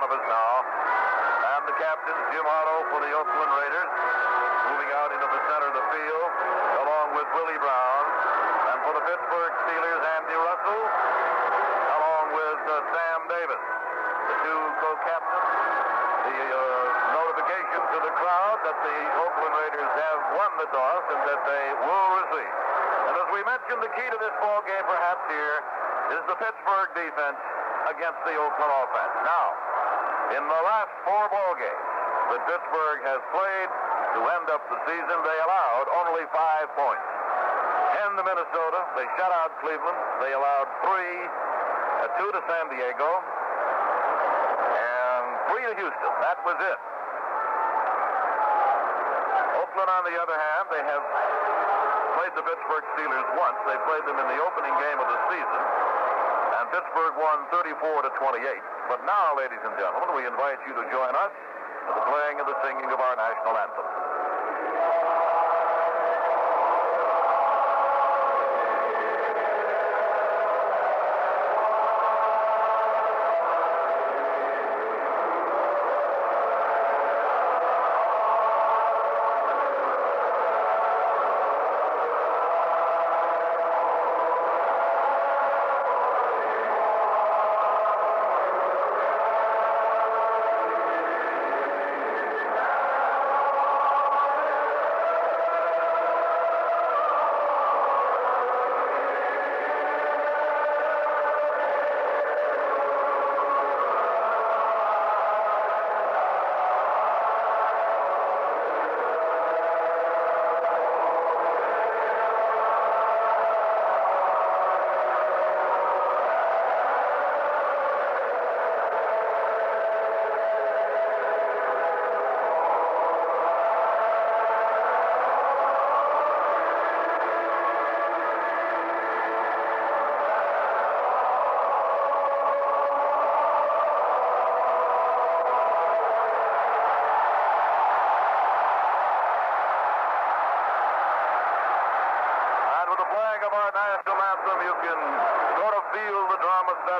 front of us now. And the captain, Jim Otto, for the Oakland Raiders, moving out into the center of the field, along with Willie Brown. And for the Pittsburgh Steelers, Andy Russell, along with Sam Davis. The two co-captains, the notification to the crowd that the Oakland Raiders have won the toss and that they will receive. And as we mentioned, the key to this ball game perhaps here is the Pittsburgh defense against the Oakland offense. Now, in the last 4 ball games that Pittsburgh has played to end up the season, they allowed only 5 points. 10 to Minnesota, they shut out Cleveland, they allowed 2 to San Diego, and 3 to Houston. That was it. Oakland, on the other hand, they have played the Pittsburgh Steelers once. They played them in the opening game of the season, and Pittsburgh won 34 to 28. But now, ladies and gentlemen, we invite you to join us for the playing and the singing of our national anthem.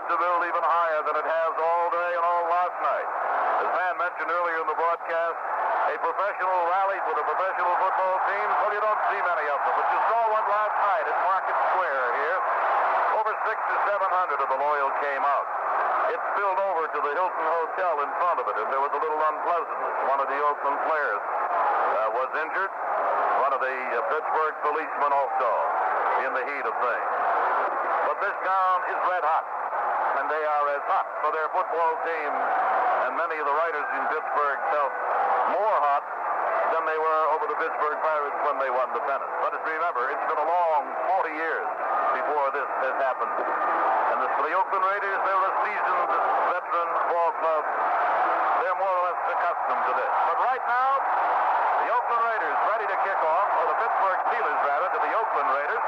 To build even higher than it has all day and all last night. As Van mentioned earlier in the broadcast, a professional rally for the professional football team. Well, you don't see many of them, but you saw one last night at Market Square here. Over 600 to 700 of the loyal came out. It spilled over to the Hilton Hotel in front of it, and there was a little unpleasantness. One of the Oakland players was injured. One of the Pittsburgh policemen also in the heat of things. But this town is red hot. And they are as hot for their football team, and many of the writers in Pittsburgh felt more hot than they were over the Pittsburgh Pirates when they won the pennant. But remember, it's been a long 40 years before this has happened. And for the Oakland Raiders, they're a seasoned veteran ball club. They're more or less accustomed to this. But right now, the Oakland Raiders ready to kick off, or the Pittsburgh Steelers rather, to the Oakland Raiders.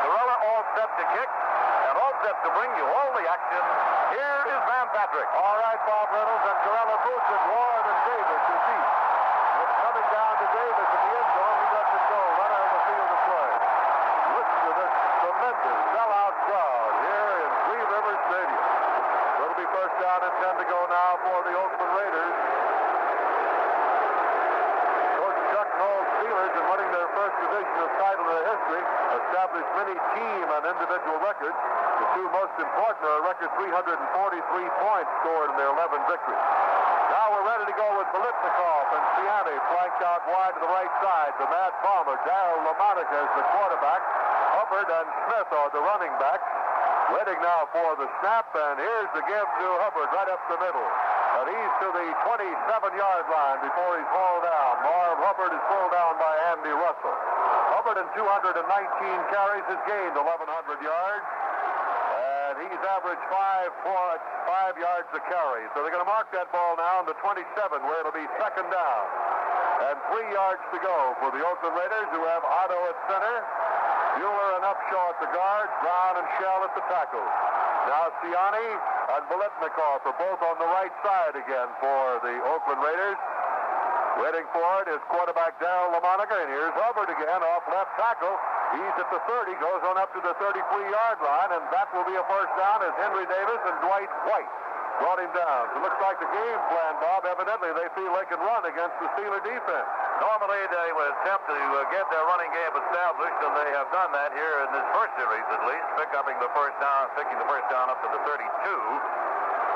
GERELA all set to kick. All set to bring you all the action. Here is Van Patrick. All right, Bob Reynolds, and GERELA boots it. Warren and Davis is deep. It's coming down to Davis in the end zone. He lets it go right out of the field of play. Listen to this tremendous sellout crowd here in Three Rivers Stadium. It'll be first down and 10 to go now for the Oakland Raiders. Coach Chuck Noll's Steelers, in winning their first divisional title in their history, established many team and individual records. The two most important are a record 343 points scored in their 11 victories. Now we're ready to go with BILETNIKOFF and Ciani flanked out wide to the right side. The Mad Palmer, Darryl LaMonica is the quarterback. Hubbard and Smith are the running backs. Waiting now for the snap, and here's the give to Hubbard right up the middle. And he's to the 27-yard line before he's hauled down. Marv Hubbard is pulled down by Andy Russell. Hubbard in 219 carries has gained 1,100 yards. And he's averaged 5 yards a carry. So they're going to mark that ball now on the 27, where it'll be second down. And 3 yards to go for the Oakland Raiders, who have Otto at center, Mueller and Upshaw at the guards, Brown and Shell at the tackles. Now Ciani and BILETNIKOFF are both on the right side again for the Oakland Raiders. Waiting for it is quarterback Darryl LaMonica, and here's Hubbard again off left tackle. He's at the 30, goes on up to the 33-yard line, and that will be a first down as Henry Davis and Dwight White brought him down. It looks like the game plan, Bob. Evidently, they feel they can run against the Steeler defense. Normally, they would attempt to get their running game established, and they have done that here in this first series, at least, picking the first down up to the 32.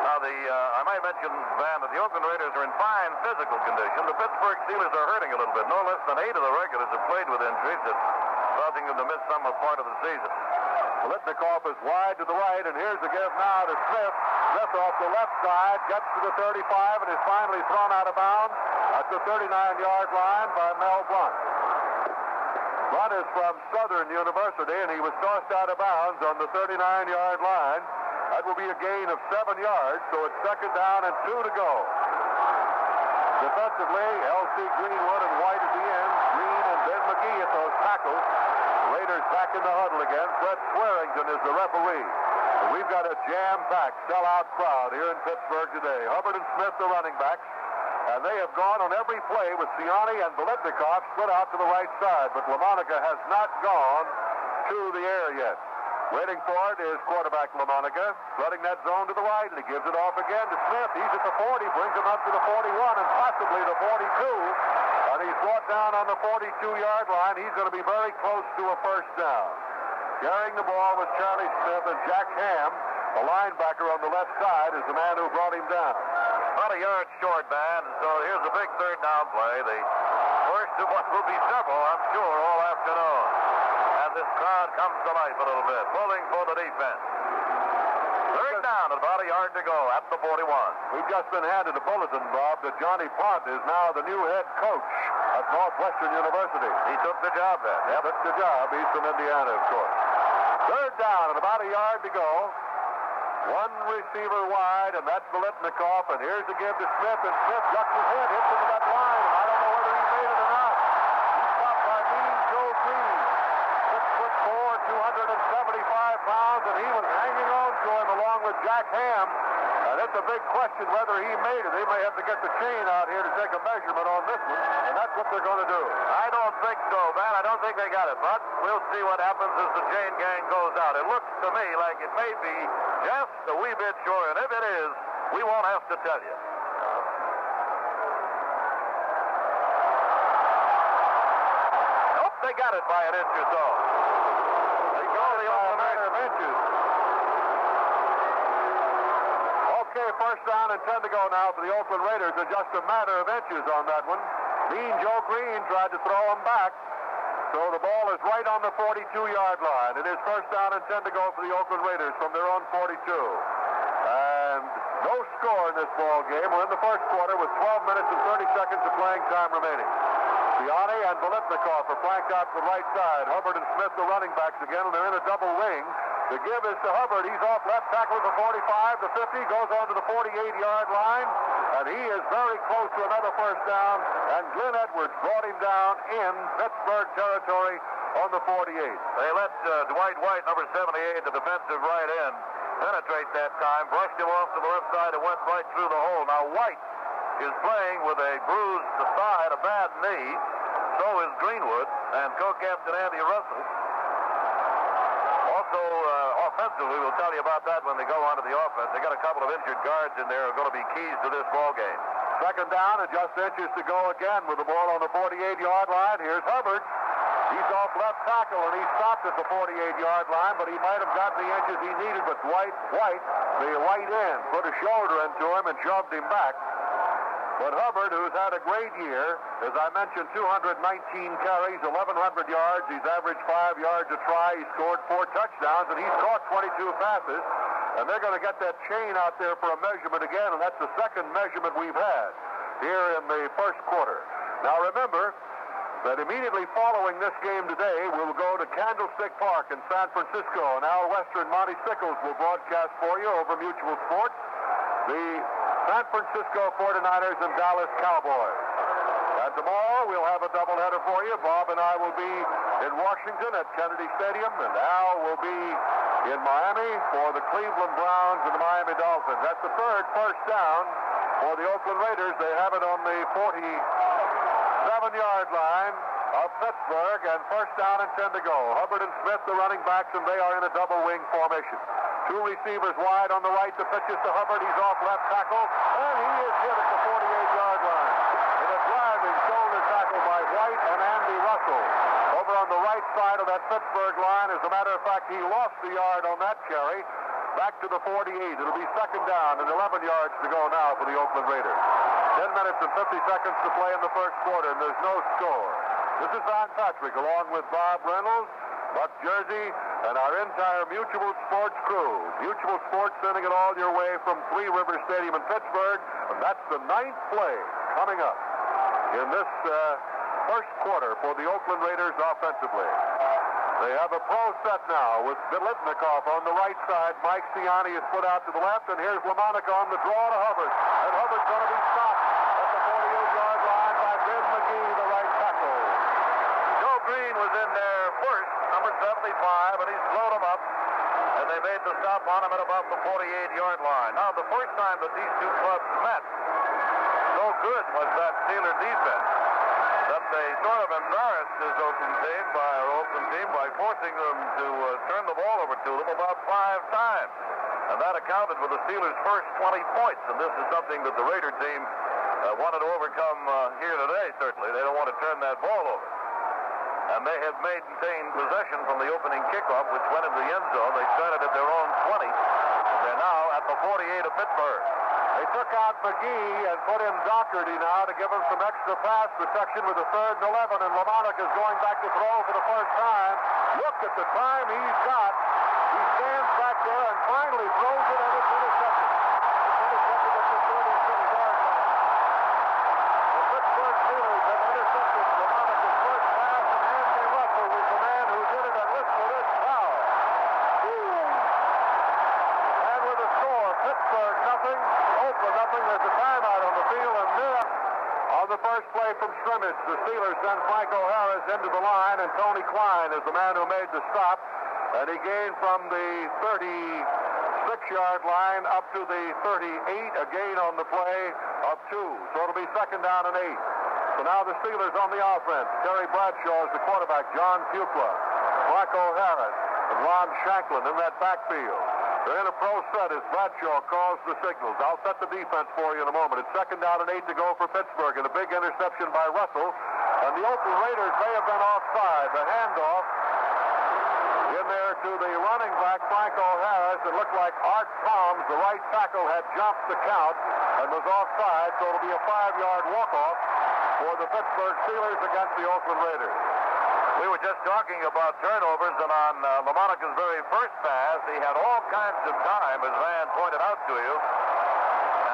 Now, I might mention, Van, that the Oakland Raiders are in fine physical condition. The Pittsburgh Steelers are hurting a little bit. No less than 8 of the regulars have played with injuries that causing them to miss some part of the season. BILETNIKOFF is wide to the right, and here's the give now to Smith. Smith off the left side, gets to the 35, and is finally thrown out of bounds at the 39-yard line by Mel Blunt. Blunt is from Southern University, and he was tossed out of bounds on the 39-yard line. That will be a gain of 7 yards, so it's second down and 2 to go. Defensively, L.C. Greenwood and White at the end, Green and Ben McGee at those tackles. Raiders back in the huddle again. Fred Swearington is the referee. And we've got a jam-packed, sellout crowd here in Pittsburgh today. Hubbard and Smith, the running backs. And they have gone on every play with Siani and BILETNIKOFF split out to the right side. But LaMonica has not gone to the air yet. Waiting for it is quarterback LaMonica, flooding that zone to the right, and he gives it off again to Smith. He's at the 40, brings him up to the 41, and possibly the 42. And he's brought down on the 42-yard line. He's going to be very close to a first down. Carrying the ball with Charlie Smith, and Jack Ham, the linebacker on the left side, is the man who brought him down. About a yard short, man. So here's a big third down play. The first of what will be several, I'm sure, all afternoon. And this crowd comes to life a little bit, pulling for the defense. Third down, about a yard to go at the 41. We've just been handed a bulletin, Bob, that Johnny Pont is now the new head coach at Northwestern University. He took the job then. Yep, took the job. He's from Indiana, of course. Third down and about a yard to go. One receiver wide, and that's BILETNIKOFF. And here's the give to Smith, and Smith ducks his head, hits into that line. I don't know whether he made it or not. He's stopped by Mean Joe Green. 6'4", 275 pounds, and he was hanging on to him along with Jack Ham. And it's a big question whether he made it. They may have to get the chain out here to take a measurement on this one, and that's what they're going to do. I don't think so, man. I don't think they got it, but we'll see what happens as the chain gang goes out. It looks to me like it may be just a wee bit short, and if it is, we won't have to tell you. Nope, they got it by an inch or so. They go to the Oakland Raiders. Inches. Okay, first down and 10 to go now for the Oakland Raiders. It's just a matter of inches on that one. Mean Joe Green tried to throw him back. So the ball is right on the 42-yard line. It is first down and 10 to go for the Oakland Raiders from their own 42. And no score in this ball game. We're in the first quarter with 12 minutes and 30 seconds of playing time remaining. Siani and BILETNIKOFF are flanked out to the right side. Hubbard and Smith, the running backs again, and they're in a double wing. The give is to Hubbard. He's off left tackle at the 45, the 50, goes on to the 48-yard line, and he is very close to another first down, and Glenn Edwards brought him down in Pittsburgh territory on the 48. They let Dwight White, number 78, the defensive right end, penetrate that time, brushed him off to the left side and went right through the hole. Now White is playing with a bruised thigh and a bad knee. So is Greenwood and co-captain Andy Russell. Also, offensively, we'll tell you about that when they go onto the offense. They got a couple of injured guards in there who are going to be keys to this ball game. Second down and just inches to go again with the ball on the 48-yard line. Here's Hubbard. He's off left tackle, and he stopped at the 48-yard line, but he might have gotten the inches he needed. But White, the right end, put a shoulder into him and shoved him back. But Hubbard, who's had a great year, as I mentioned, 219 carries, 1,100 yards. He's averaged 5 yards a try. He scored 4 touchdowns, and he's caught 22 passes. And they're going to get that chain out there for a measurement again, and that's the second measurement we've had here in the first quarter. Now remember that immediately following this game today, we'll go to Candlestick Park in San Francisco, and Al Western, Monty Sickles will broadcast for you over Mutual Sports the San Francisco 49ers and Dallas Cowboys. And tomorrow we'll have a doubleheader for you. Bob and I will be in Washington at Kennedy Stadium, and Al will be in Miami for the Cleveland Browns and the Miami Dolphins. That's the third first down for the Oakland Raiders. They have it on the 47-yard line of Pittsburgh, and first down and 10 to go. Hubbard and Smith, the running backs, and they are in a double wing formation. Two receivers wide on the right. The pitch is to Hubbard. He's off left tackle, and he is hit at the 48-yard line. In a driving shoulder tackle by White and Andy Russell. Over on the right side of that Pittsburgh line. As a matter of fact, he lost the yard on that carry. Back to the 48. It'll be second down and 11 yards to go now for the Oakland Raiders. 10 minutes and 50 seconds to play in the first quarter, and there's no score. This is Don Patrick, along with Bob Reynolds, Buck Jersey, and our entire Mutual Sports crew. Mutual Sports sending it all your way from Three River Stadium in Pittsburgh, and that's the 9th play coming up in this first quarter for the Oakland Raiders offensively. They have a pro set now with BILETNIKOFF on the right side. Mike Ciani is put out to the left, and here's LaMONICA on the draw to Hubbard. And Hubbard's going to be stopped at the 48-yard line by Ben McGee, the right tackle. Joe Green was in there first, number 75, and he slowed him up. And they made the stop on him at about the 48-yard line. Now, the first time that these two clubs met, so good was that Steeler defense that they sort of embarrassed this Oakland team by forcing them to turn the ball over to them about 5 times. And that accounted for the Steelers' first 20 points. And this is something that the Raider team wanted to overcome here today, certainly. They don't want to turn that ball over. And they have maintained possession from the opening kickoff, which went into the end zone. They started at their own 20. They're now at the 48 of Pittsburgh. They took out McGee and put in Doherty now to give him some extra pass protection with the 3rd and 11, and LaMONICA's going back to throw for the first time. Look at the time he's got. He stands back there and finally throws it, and it's intercepted. It's intercepted at the 36-yard line. The Pittsburgh Steelers have intercepted LaMONICA's first pass, and Andy Russell was the man who did it, and listen to this foul. And with a score, Pittsburgh nothing, Oakland nothing. There's a timeout on the field, and there on the first play from scrimmage, the Steelers send Franco Harris into the line, and Tony Klein is the man who made the stop, and he gained from the 36-yard line up to the 38, a gain on the play of 2. So it'll be second down and 8. So now the Steelers on the offense. Terry Bradshaw is the quarterback. John FUQUA, Franco Harris, and Ron Shanklin in that backfield. They're in a pro set as Bradshaw calls the signals. I'll set the defense for you in a moment. It's second down and 8 to go for Pittsburgh, and a big interception by Russell. And the Oakland Raiders may have been offside. The handoff in there to the running back, Franco Harris. It looked like Art Toms, the right tackle, had jumped the count and was offside, so it'll be a 5-yard walk-off for the Pittsburgh Steelers against the Oakland Raiders. We were just talking about turnovers, and on LaMONICA's very first pass, he had all kinds of time, as Van pointed out to you,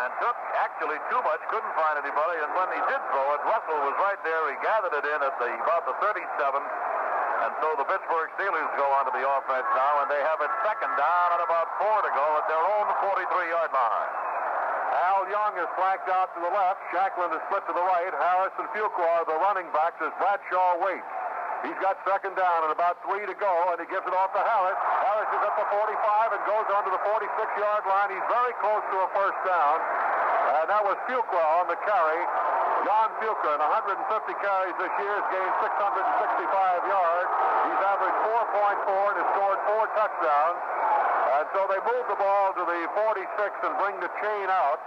and took actually too much, couldn't find anybody, and when he did throw it, Russell was right there. He gathered it in at about the 37, and so the Pittsburgh Steelers go onto the offense now, and they have it second down and about 4 to go at their own 43-yard line. Al Young is flanked out to the left. Shanklin is split to the right. Harris and Fuqua are the running backs as Bradshaw waits. He's got second down and about 3 to go, and he gives it off to Harris. Harris is at the 45 and goes onto the 46-yard line. He's very close to a first down. And that was Fuqua on the carry. John Fuqua, in 150 carries this year, has gained 665 yards. He's averaged 4.4 and has scored 4 touchdowns. And so they move the ball to the 46 and bring the chain out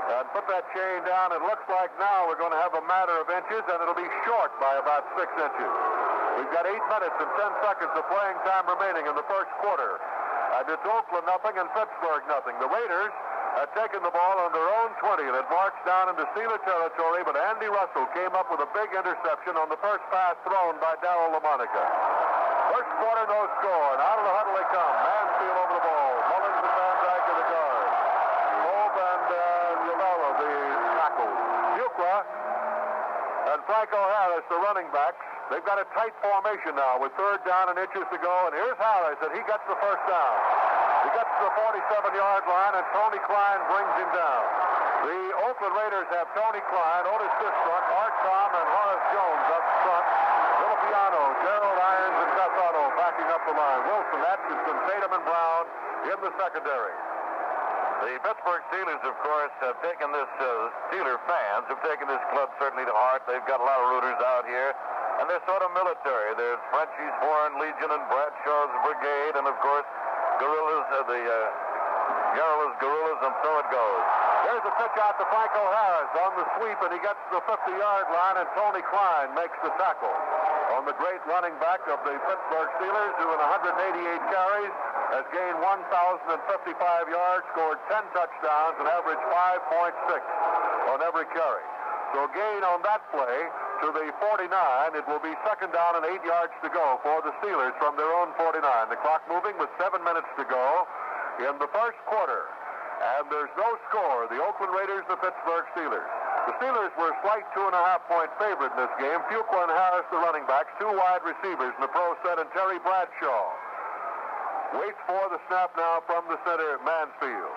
and put that chain down. It looks like now we're going to have a matter of inches, and it'll be short by about 6 inches. We've got 8 minutes and 10 seconds of playing time remaining in the first quarter. And it's Oakland nothing and Pittsburgh nothing. The Raiders had taken the ball on their own 20 and had marched down into Steeler territory, but Andy Russell came up with a big interception on the first pass thrown by Darryl LaMONICA. First quarter, no score, and out of the huddle they come. Mansfield over the ball. Mullins and Van Dyke are the guards. Loeb and Rivera, the tackles. Fuqua and Franco Harris, the running backs. They've got a tight formation now with 3rd down and inches to go, and here's Harris, and he gets the first down. He gets to the 47-yard line, and Tony Klein brings him down. The Oakland Raiders have Tony Klein, Otis Sistrunk, Art Tom, and Horace Jones up front. Villapiano, Gerald Irons, and Gus Otto backing up the line. Wilson, Atkinson, Tatum, and Brown in the secondary. The Pittsburgh Steelers, of course, have taken this, Steeler fans have taken this club certainly to heart. They've got a lot of rooters out here, and they're sort of military. There's Frenchie's Foreign Legion and Bradshaw's Brigade, and, of course, Gorillas, and so it goes. There's a pitch out to Franco Harris on the sweep, and he gets to the 50-yard line, and Tony Klein makes the tackle on the great running back of the Pittsburgh Steelers, who in 188 carries has gained 1,055 yards, scored 10 touchdowns, and averaged 5.6 on every carry. So gain on that play to the 49. It will be second down and 8 yards to go for the Steelers from their own 49. The clock moving with 7 minutes to go in the first quarter. And there's no score. The Oakland Raiders, the Pittsburgh Steelers. The Steelers were a slight 2.5-point favorite in this game. Fuqua and Harris, the running backs, two wide receivers in the pro set, and Terry Bradshaw waits for the snap now from the center Mansfield.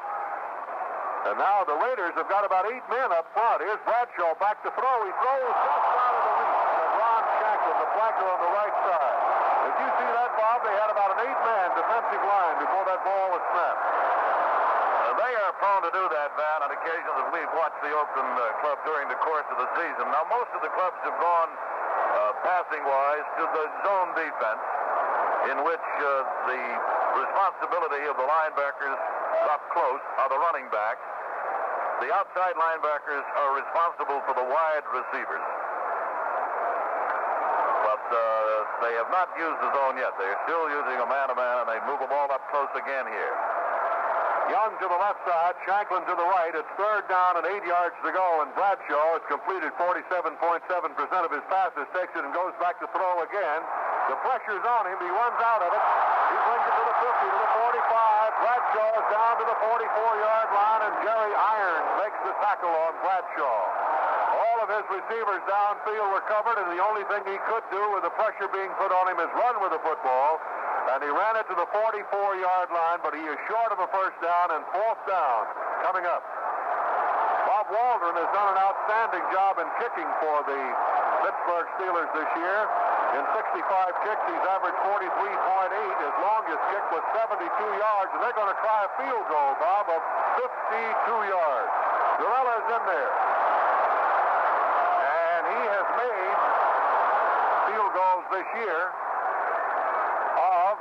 And now the Raiders have got about 8 men up front. Here's Bradshaw back to throw. He throws just out of the reach of Ron Shanklin, the flanker on the right side. Did you see that, Bob? They had about an 8-man defensive line before that ball was snapped. They are prone to do that, Van, on occasion that we've watched the Oakland club during the course of the season. Now, most of the clubs have gone passing-wise to the zone defense, in which the responsibility of the linebackers up close are the running backs. The outside linebackers are responsible for the wide receivers. But they have not used the zone yet. They're still using a man-to-man, and they move the ball up close again here. Young to the left side, Shanklin to the right. It's third down and 8 yards to go, and Bradshaw has completed 47.7% of his passes, takes it and goes back to throw again. The pressure's on him. He runs out of it. He brings it to the 50, to the 45. Bradshaw is down to the 44-yard line, and Jerry Irons makes the tackle on Bradshaw. All of his receivers downfield were covered, and the only thing he could do with the pressure being put on him is run with the football. And he ran it to the 44-yard line, but he is short of a first down, and fourth down coming up. Bob Waldron has done an outstanding job in kicking for the Pittsburgh Steelers this year. In 65 kicks, he's averaged 43.8. His longest kick was 72 yards, and they're going to try a field goal, Bob, of 52 yards. GERELA's in there. And he has made field goals this year of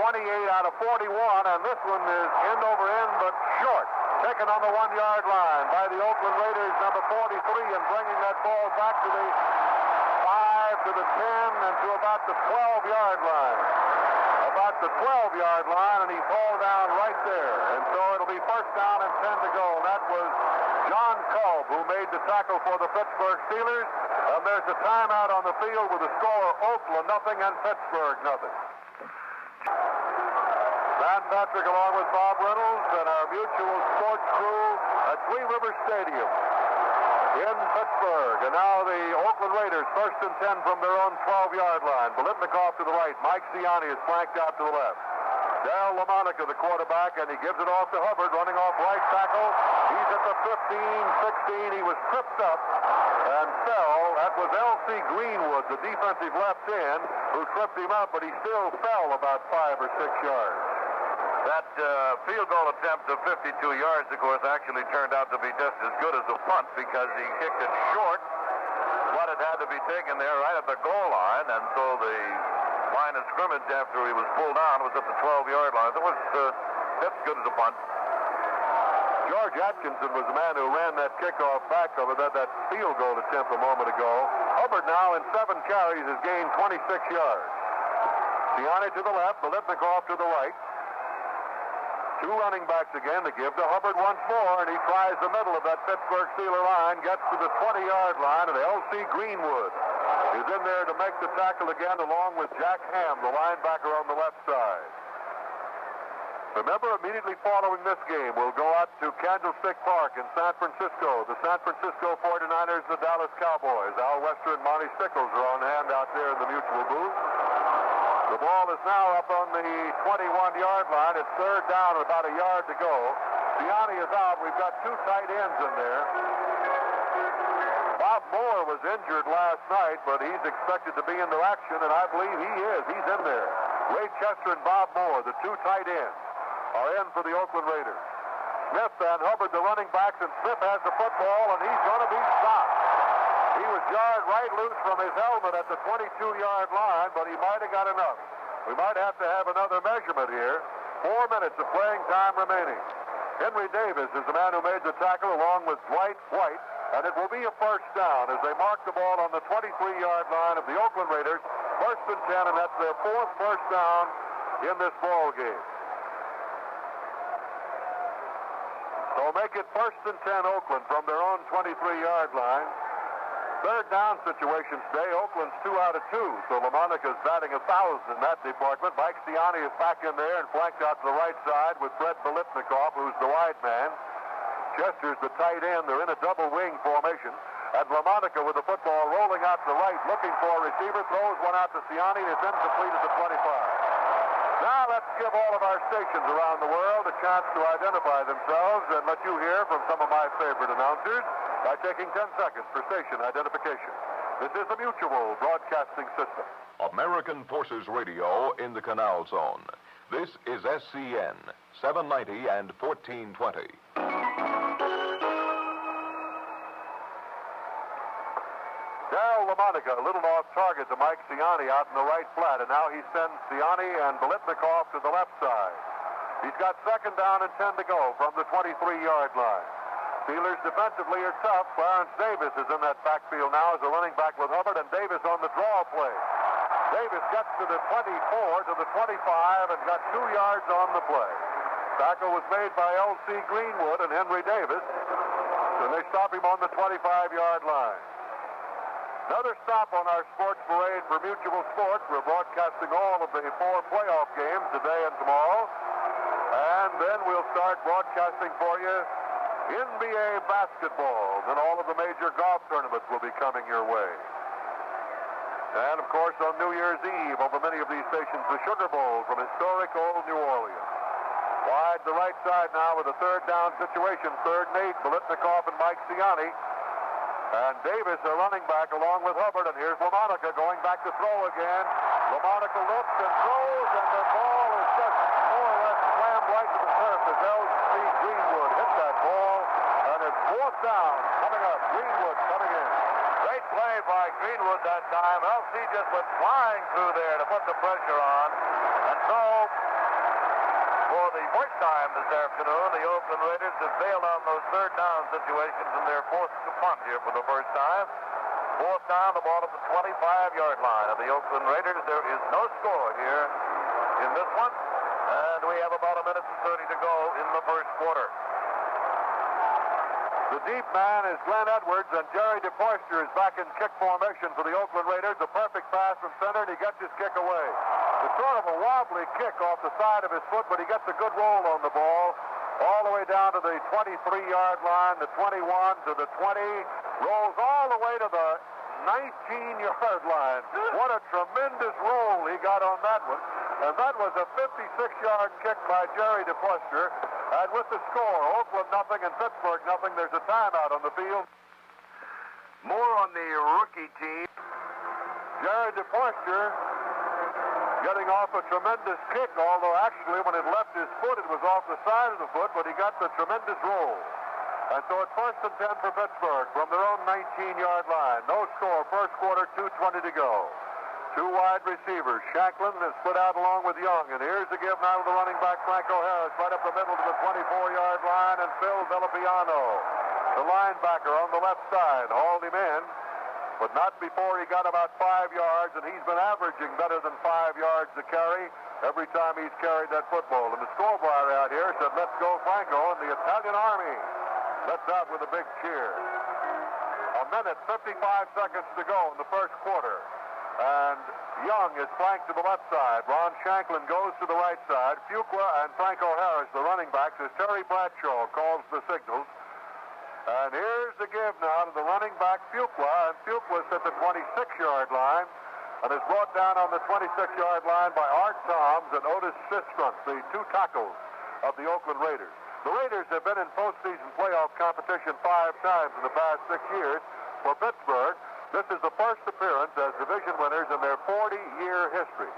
28 out of 41, and this one is end over end but short. Taken on the 1-yard line by the Oakland Raiders, number 43, and bringing that ball back to the 5, to the 10, and to about the 12-yard line. About the 12-yard line, and he falls down right there. And so it'll be first down and 10 to go. And that was John Kolb who made the tackle for the Pittsburgh Steelers. And there's a timeout on the field with the score Oakland nothing and Pittsburgh nothing. Van Patrick along with Bob Reynolds and our mutual sports crew at Three Rivers Stadium in Pittsburgh. And now the Oakland Raiders first and 10 from their own 12-yard line. BILETNIKOFF to the right. Mike Siani is flanked out to the left. LAMONICA, the quarterback, and he gives it off to Hubbard, running off right tackle. He's at the 15, 16. He was tripped up and fell. That was L.C. Greenwood, the defensive left end, who tripped him up, but he still fell about 5 or 6 yards. That field goal attempt of 52 yards, of course, actually turned out to be just as good as a punt because he kicked it short, but it had to be taken there right at the goal line, and so the line of scrimmage after he was pulled down was at the 12-yard line. It was that's good as a punt. George Atkinson was the man who ran that kickoff back over that field goal attempt a moment ago. Hubbard now in 7 carries has gained 26 yards. Siani to the left, BILETNIKOFF to the right. 2 running backs again to give to Hubbard once more, and he tries the middle of that Pittsburgh Steeler line, gets to the 20-yard line, and L.C. Greenwood is in there to make the tackle again, along with Jack Ham, the linebacker on the left side. Remember, immediately following this game, we'll go out to Candlestick Park in San Francisco. The San Francisco 49ers and the Dallas Cowboys. Al Wester and Monty Stickles are on hand out there in the mutual booth. The ball is now up on the 21-yard line. It's third down and about a yard to go. Siani is out. We've got 2 tight ends in there. Bob Moore was injured last night, but he's expected to be into action, and I believe he is. He's in there. Ray Chester and Bob Moore, the 2 tight ends, are in for the Oakland Raiders. Smith and Hubbard, the running backs, and Smith has the football, and he's going to be stopped. He was jarred right loose from his helmet at the 22-yard line, but he might have got enough. We might have to have another measurement here. 4 minutes of playing time remaining. Henry Davis is the man who made the tackle along with Dwight White, and it will be a first down as they mark the ball on the 23-yard line of the Oakland Raiders. First and 10, and that's their 4th first down in this ball game. So make it first and 10 Oakland from their own 23-yard line. Third down situation today. Oakland's 2 out of 2. So LaMonica's batting 1,000 in that department. Mike Ciani is back in there and flanked out to the right side with Fred BILETNIKOFF, who's the wide man. Chester's the tight end. They're in a double wing formation. And LaMonica with the football rolling out to the right, looking for a receiver, throws one out to Ciani, and it's incomplete at the 25. Now let's give all of our stations around the world a chance to identify themselves and let you hear from some of my favorite announcers by taking 10 seconds for station identification. This is the Mutual Broadcasting System. American Forces Radio in the Canal Zone. This is SCN, 790 and 1420. Darryl LaMonica, a little off target to Mike Ciani out in the right flat, and now he sends Ciani and BILETNIKOFF to the left side. He's got second down and 10 to go from the 23-yard line. Steelers defensively are tough. Clarence Davis is in that backfield now as a running back with Hubbard, and Davis on the draw play. Davis gets to the 24, to the 25, and got 2 yards on the play. Tackle was made by L.C. Greenwood and Henry Davis, and they stop him on the 25-yard line. Another stop on our sports parade for Mutual Sports. We're broadcasting all of the 4 playoff games today and tomorrow. And then we'll start broadcasting for you NBA basketball. Then all of the major golf tournaments will be coming your way. And, of course, on New Year's Eve, over many of these stations, the Sugar Bowl from historic old New Orleans. Wide to the right side now with a third down situation. 3rd and 8, BILETNIKOFF and Mike Ciani. And Davis, a running back, along with Hubbard. And here's LaMonica going back to throw again. LaMonica looks and throws, and the ball is just more or less slammed right to the turf as L.C. Greenwood hit that ball. And it's 4th down coming up. Greenwood coming in. Great play by Greenwood that time. L.C. just went flying through there to put the pressure on. And so, for the first time this afternoon, the Oakland Raiders have failed on those third down situations, and they're forced to punt here for the first time. 4th down, the ball at the 25-yard line of the Oakland Raiders. There is no score here in this one, and we have about 1 minute and 30 to go in the first quarter. The deep man is Glenn Edwards, and Jerry DePoister is back in kick formation for the Oakland Raiders. A perfect pass from center, and he gets his kick away. It's sort of a wobbly kick off the side of his foot, but he gets a good roll on the ball. All the way down to the 23-yard line, the 21 to the 20, rolls all the way to the 19-yard line. What a tremendous roll he got on that one. And that was a 56-yard kick by Jerry DePoister. And with the score, Oakland nothing and Pittsburgh nothing, there's a timeout on the field. More on the rookie team. Jerry DePoister getting off a tremendous kick, although actually when it left his foot, it was off the side of the foot, but he got the tremendous roll. And so it's 1st and 10 for Pittsburgh from their own 19-yard line. No score, first quarter, 2:20 to go. 2 wide receivers. Shanklin is split out along with Young, and here's the give now to the running back, Franco Harris, right up the middle to the 24-yard line, and Phil Villapiano, the linebacker on the left side, hauled him in, but not before he got about 5 yards, and he's been averaging better than 5 yards to carry every time he's carried that football. And the scoreboard out here said, "Let's go Franco," and the Italian Army lets out with a big cheer. 1 minute, 55 seconds to go in the first quarter. And Young is flanked to the left side. Ron Shanklin goes to the right side. Fuqua and Franco Harris, the running backs, as Terry Bradshaw calls the signals. And here's the give now to the running back, Fuqua. And Fuqua's at the 26-yard line and is brought down on the 26-yard line by Art Toms and Otis SISTRUNK, the 2 tackles of the Oakland Raiders. The Raiders have been in postseason playoff competition 5 times in the past 6 years. For Pittsburgh, this is the first appearance as division winners in their 40-year history.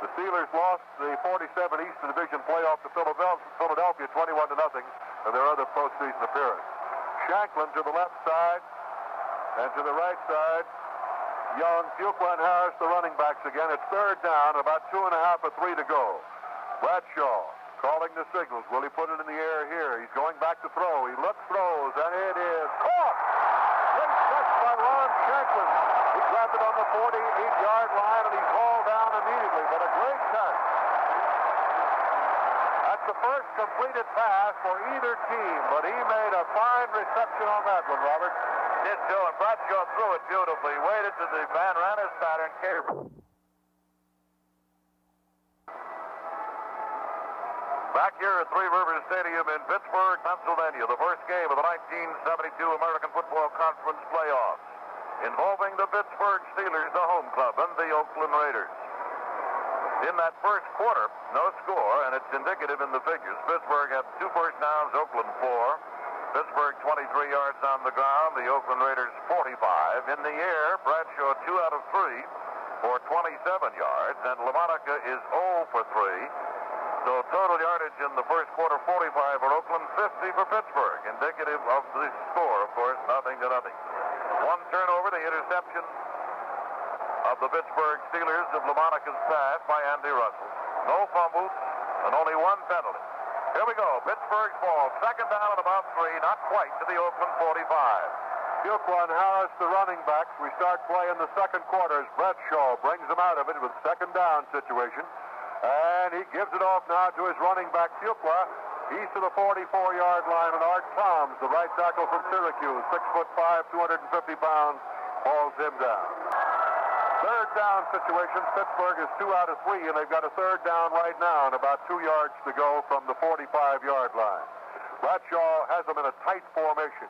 The Steelers lost the 47 Eastern Division playoff to Philadelphia 21-0 in their other postseason appearance. Shanklin to the left side, and to the right side, Young, Fuqua, and Harris, the running backs again. It's 3rd down, about 2.5 or 3 to go. Bradshaw calling the signals. Will he put it in the air here? He's going back to throw. He looks, throws, and it is caught. Great catch by Ron Shanklin. He grabbed it on the 48-yard line, and he's hauled down immediately. But a great catch. That's the first completed pass for either team, but he made a fine reception on that one, Robert. Did so, and Bradshaw threw it beautifully. Waited to the man, ran his pattern, came. Back here at Three Rivers Stadium in Pittsburgh, Pennsylvania, the first game of the 1972 American Football Conference playoffs, involving the Pittsburgh Steelers, the home club, and the Oakland Raiders. In that first quarter, no score, and it's indicative in the figures. Pittsburgh had 2 first downs, Oakland 4. Pittsburgh 23 yards on the ground, the Oakland Raiders 45. In the air, Bradshaw 2 out of 3 for 27 yards, and LaMonica is 0 for 3. So total yardage in the first quarter, 45 for Oakland, 50 for Pittsburgh. Indicative of the score, of course, 0-0. One turnover, the interception of the Pittsburgh Steelers of LaMonica's pass by Andy Russell. No fumbles and only 1 penalty. Here we go. Pittsburgh's ball. Second down at about 3, not quite to the Oakland 45. FUQUA and Harris, the running backs. We start play in the second quarter as Bradshaw brings them out of it with second down situation. And he gives it off now to his running back, FUQUA. He's to the 44-yard line, and Art Toms, the right tackle from Syracuse, 6'5", 250 pounds, hauls him down. Third down situation, Pittsburgh is 2 out of 3, and they've got a third down right now and about 2 yards to go from the 45-yard line. Bradshaw has them in a tight formation.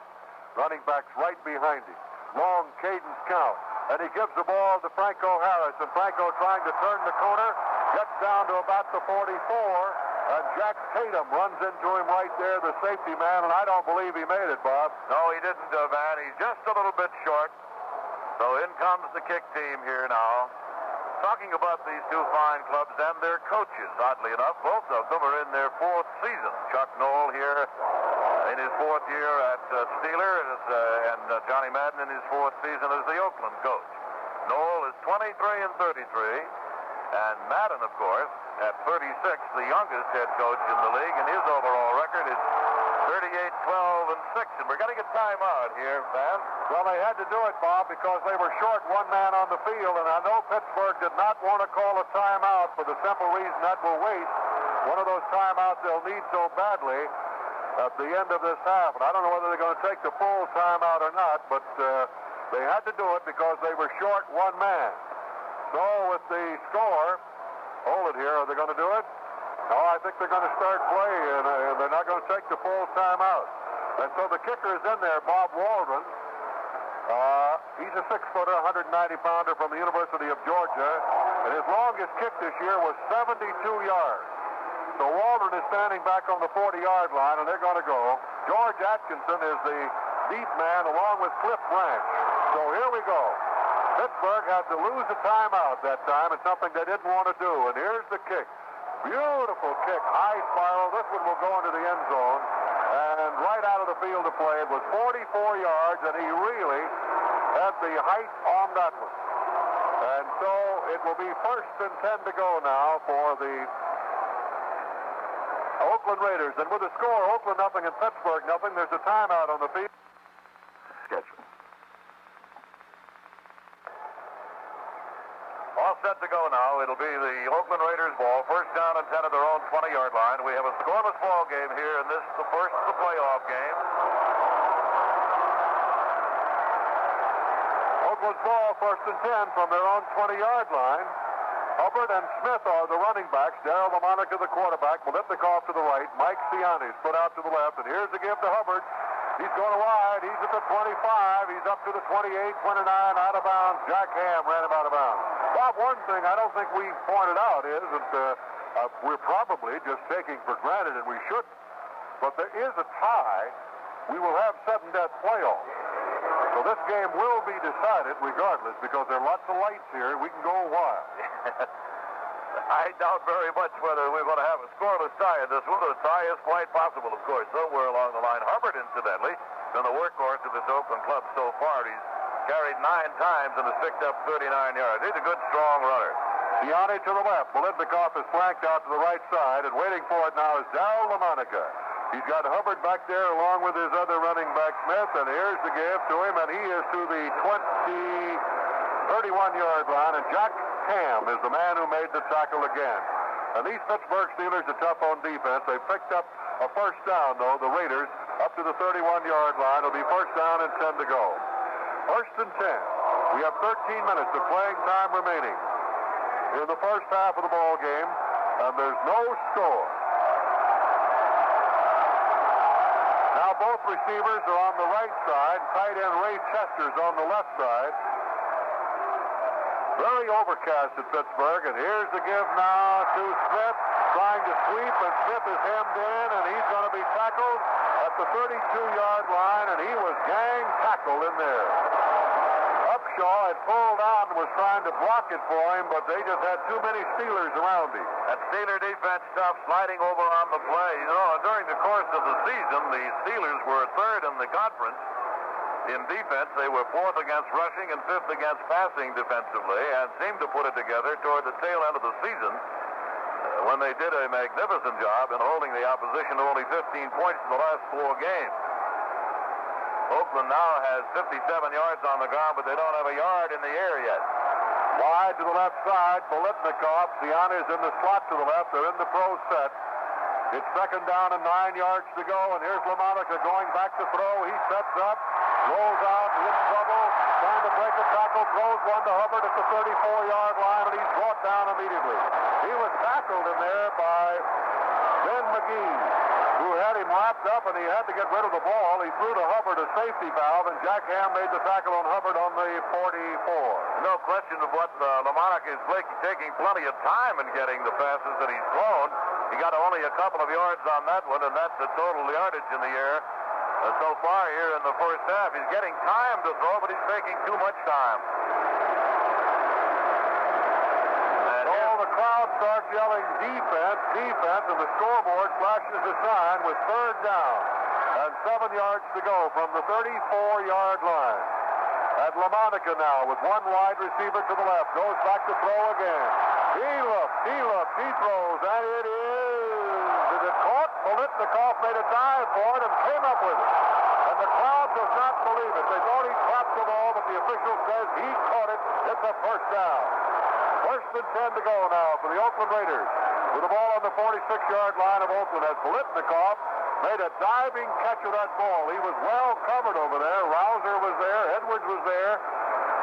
Running backs right behind him. Long cadence count. And he gives the ball to Franco Harris, and Franco trying to turn the corner, gets down to about the 44, and Jack Tatum runs into him right there, the safety man, and I don't believe he made it, Bob. No, he didn't, Van. He's just a little bit short. So in comes the kick team here now. Talking about these 2 fine clubs and their coaches, oddly enough, both of them are in their 4th season. Chuck Noll here in his 4th year at Steelers, and Johnny Madden in his 4th season as the Oakland coach. Noll is 23 and 33, and Madden, of course, at 36, the youngest head coach in the league, and his overall record is 38, 12, and 6. And we're getting a timeout here, Van. Well, they had to do it, Bob, because they were short 1 man on the field, and I know Pittsburgh did not want to call a timeout for the simple reason that will waste one of those timeouts they'll need so badly at the end of this half. And I don't know whether they're going to take the full timeout or not, but they had to do it because they were short 1 man. So with the score, hold it here, are they going to do it? No, I think they're going to start play, and they're not going to take the full timeout. And so the kicker is in there, Bob Waldron. He's a 6-footer, 190-pounder from the University of Georgia, and his longest kick this year was 72 yards. So Waldron is standing back on the 40-yard line, and they're going to go. George Atkinson is the deep man, along with Cliff Branch. So here we go. Pittsburgh had to lose a timeout that time, and something they didn't want to do. And here's the kick. Beautiful kick, high spiral. This one will go into the end zone. And right out of the field of play, it was 44 yards, and he really had the height on that one. And so it will be 1st and 10 to go now for the Oakland Raiders. And with the score, Oakland nothing and Pittsburgh nothing, there's a timeout on the field. Schedule. All set to go now. It'll be the Oakland Raiders ball. First down and 10 at their own 20-yard line. We have a scoreless ball game here, and this is the first of the playoff game. Oakland's ball, 1st and 10 from their own 20-yard line. Hubbard and Smith are the running backs. Darryl LaMonica, the quarterback. BILETNIKOFF to the right. Mike Siani's put out to the left. And here's the give to Hubbard. He's going wide. He's at the 25. He's up to the 28, 29, out of bounds. Jack Ham ran him out of bounds. Bob, one thing I don't think we pointed out is that we're probably just taking for granted, and we shouldn't. But there is a tie. We will have sudden-death playoffs. So this game will be decided regardless because there are lots of lights here. We can go a while. I doubt very much whether we're going to have a scoreless tie in this one. The tie is quite possible, of course, somewhere along the line. Hubbard, incidentally, been the workhorse of this Oakland club so far. He's carried 9 times and has picked up 39 yards. He's a good, strong runner. Ciani to the left. BILETNIKOFF is flanked out to the right side, and waiting for it now is LAMONICA. He's got Hubbard back there along with his other running back, Smith, and here's the give to him, and he is to the 31-yard line, and Jack Ham is the man who made the tackle again. And these Pittsburgh Steelers are tough on defense. They picked up a first down, though, the Raiders, up to the 31-yard line. It'll be first down and 10 to go. First and 10. We have 13 minutes of playing time remaining in the first half of the ball game, and there's no score. Now both receivers are on the right side. Tight end Ray Chester's on the left side. Very overcast at Pittsburgh, and here's the give now to Smith, trying to sweep, and Smith is hemmed in, and he's going to be tackled at the 32-yard line, and he was gang tackled in there. Upshaw had pulled out and was trying to block it for him, but they just had too many Steelers around him. That Steeler defense stuff sliding over on the play. You know, during the course of the season, the Steelers were third in the conference in defense. They were fourth against rushing and fifth against passing defensively, and seemed to put it together toward the tail end of the season when they did a magnificent job in holding the opposition to only 15 points in the last 4 games. Oakland now has 57 yards on the ground, but they don't have a yard in the air yet. Wide to the left side, BILETNIKOFF. Ciani is in the slot to the left. They're in the pro set. It's second down and 9 yards to go, and here's LaMonica going back to throw. He sets up, rolls out, in trouble, trying to break a tackle, throws one to Hubbard at the 34-yard line, and he's brought down immediately. He was tackled in there by Ben McGee, who had him wrapped up, and he had to get rid of the ball. He threw to Hubbard a safety valve, and Jack Ham made the tackle on Hubbard on the 44. No question of what LaMonica is taking plenty of time in getting the passes that he's thrown. He got only a couple of yards on that one, and that's the total yardage in the air so far here in the first half. He's getting time to throw, but he's taking too much time. And the crowd starts yelling defense, defense, and the scoreboard flashes a sign with third down and 7 yards to go from the 34-yard line. At LaMonica now with one wide receiver to the left, goes back to throw again. He looks, he throws, and it is it caught? BILETNIKOFF made a dive for it and came up with it. And the crowd does not believe it. They thought he trapped the ball, but the official says he caught it. It's a first down. First and 10 to go now for the Oakland Raiders. With the ball on the 46-yard line of Oakland as BILETNIKOFF made a diving catch of that ball. He was well covered over there. Rouser was there. Edwards was there.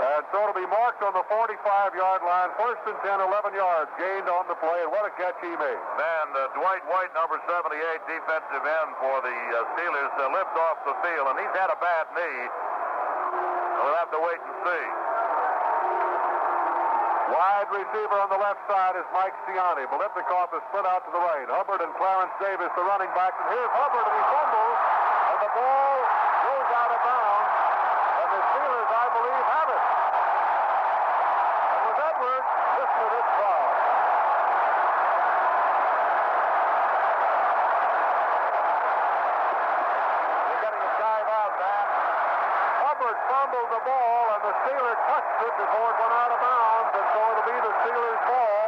And so it'll be marked on the 45-yard line. First and 10, 11 yards gained on the play. And what a catch he made. And Dwight White, number 78, defensive end for the Steelers, limped off the field. And he's had a bad knee. We'll have to wait and see. Wide receiver on the left side is Mike Ciani. BILETNIKOFF is split out to the right. Hubbard and Clarence Davis, the running backs. And here's Hubbard, and he fumbles. And the ball goes out of bounds. And the Steelers, I believe, have it. And with Edwards, listen to this crowd. They're getting a dive out, man. Hubbard fumbled the ball, and the Steelers touched it before it went out of bounds. And so it'll be the Steelers' ball.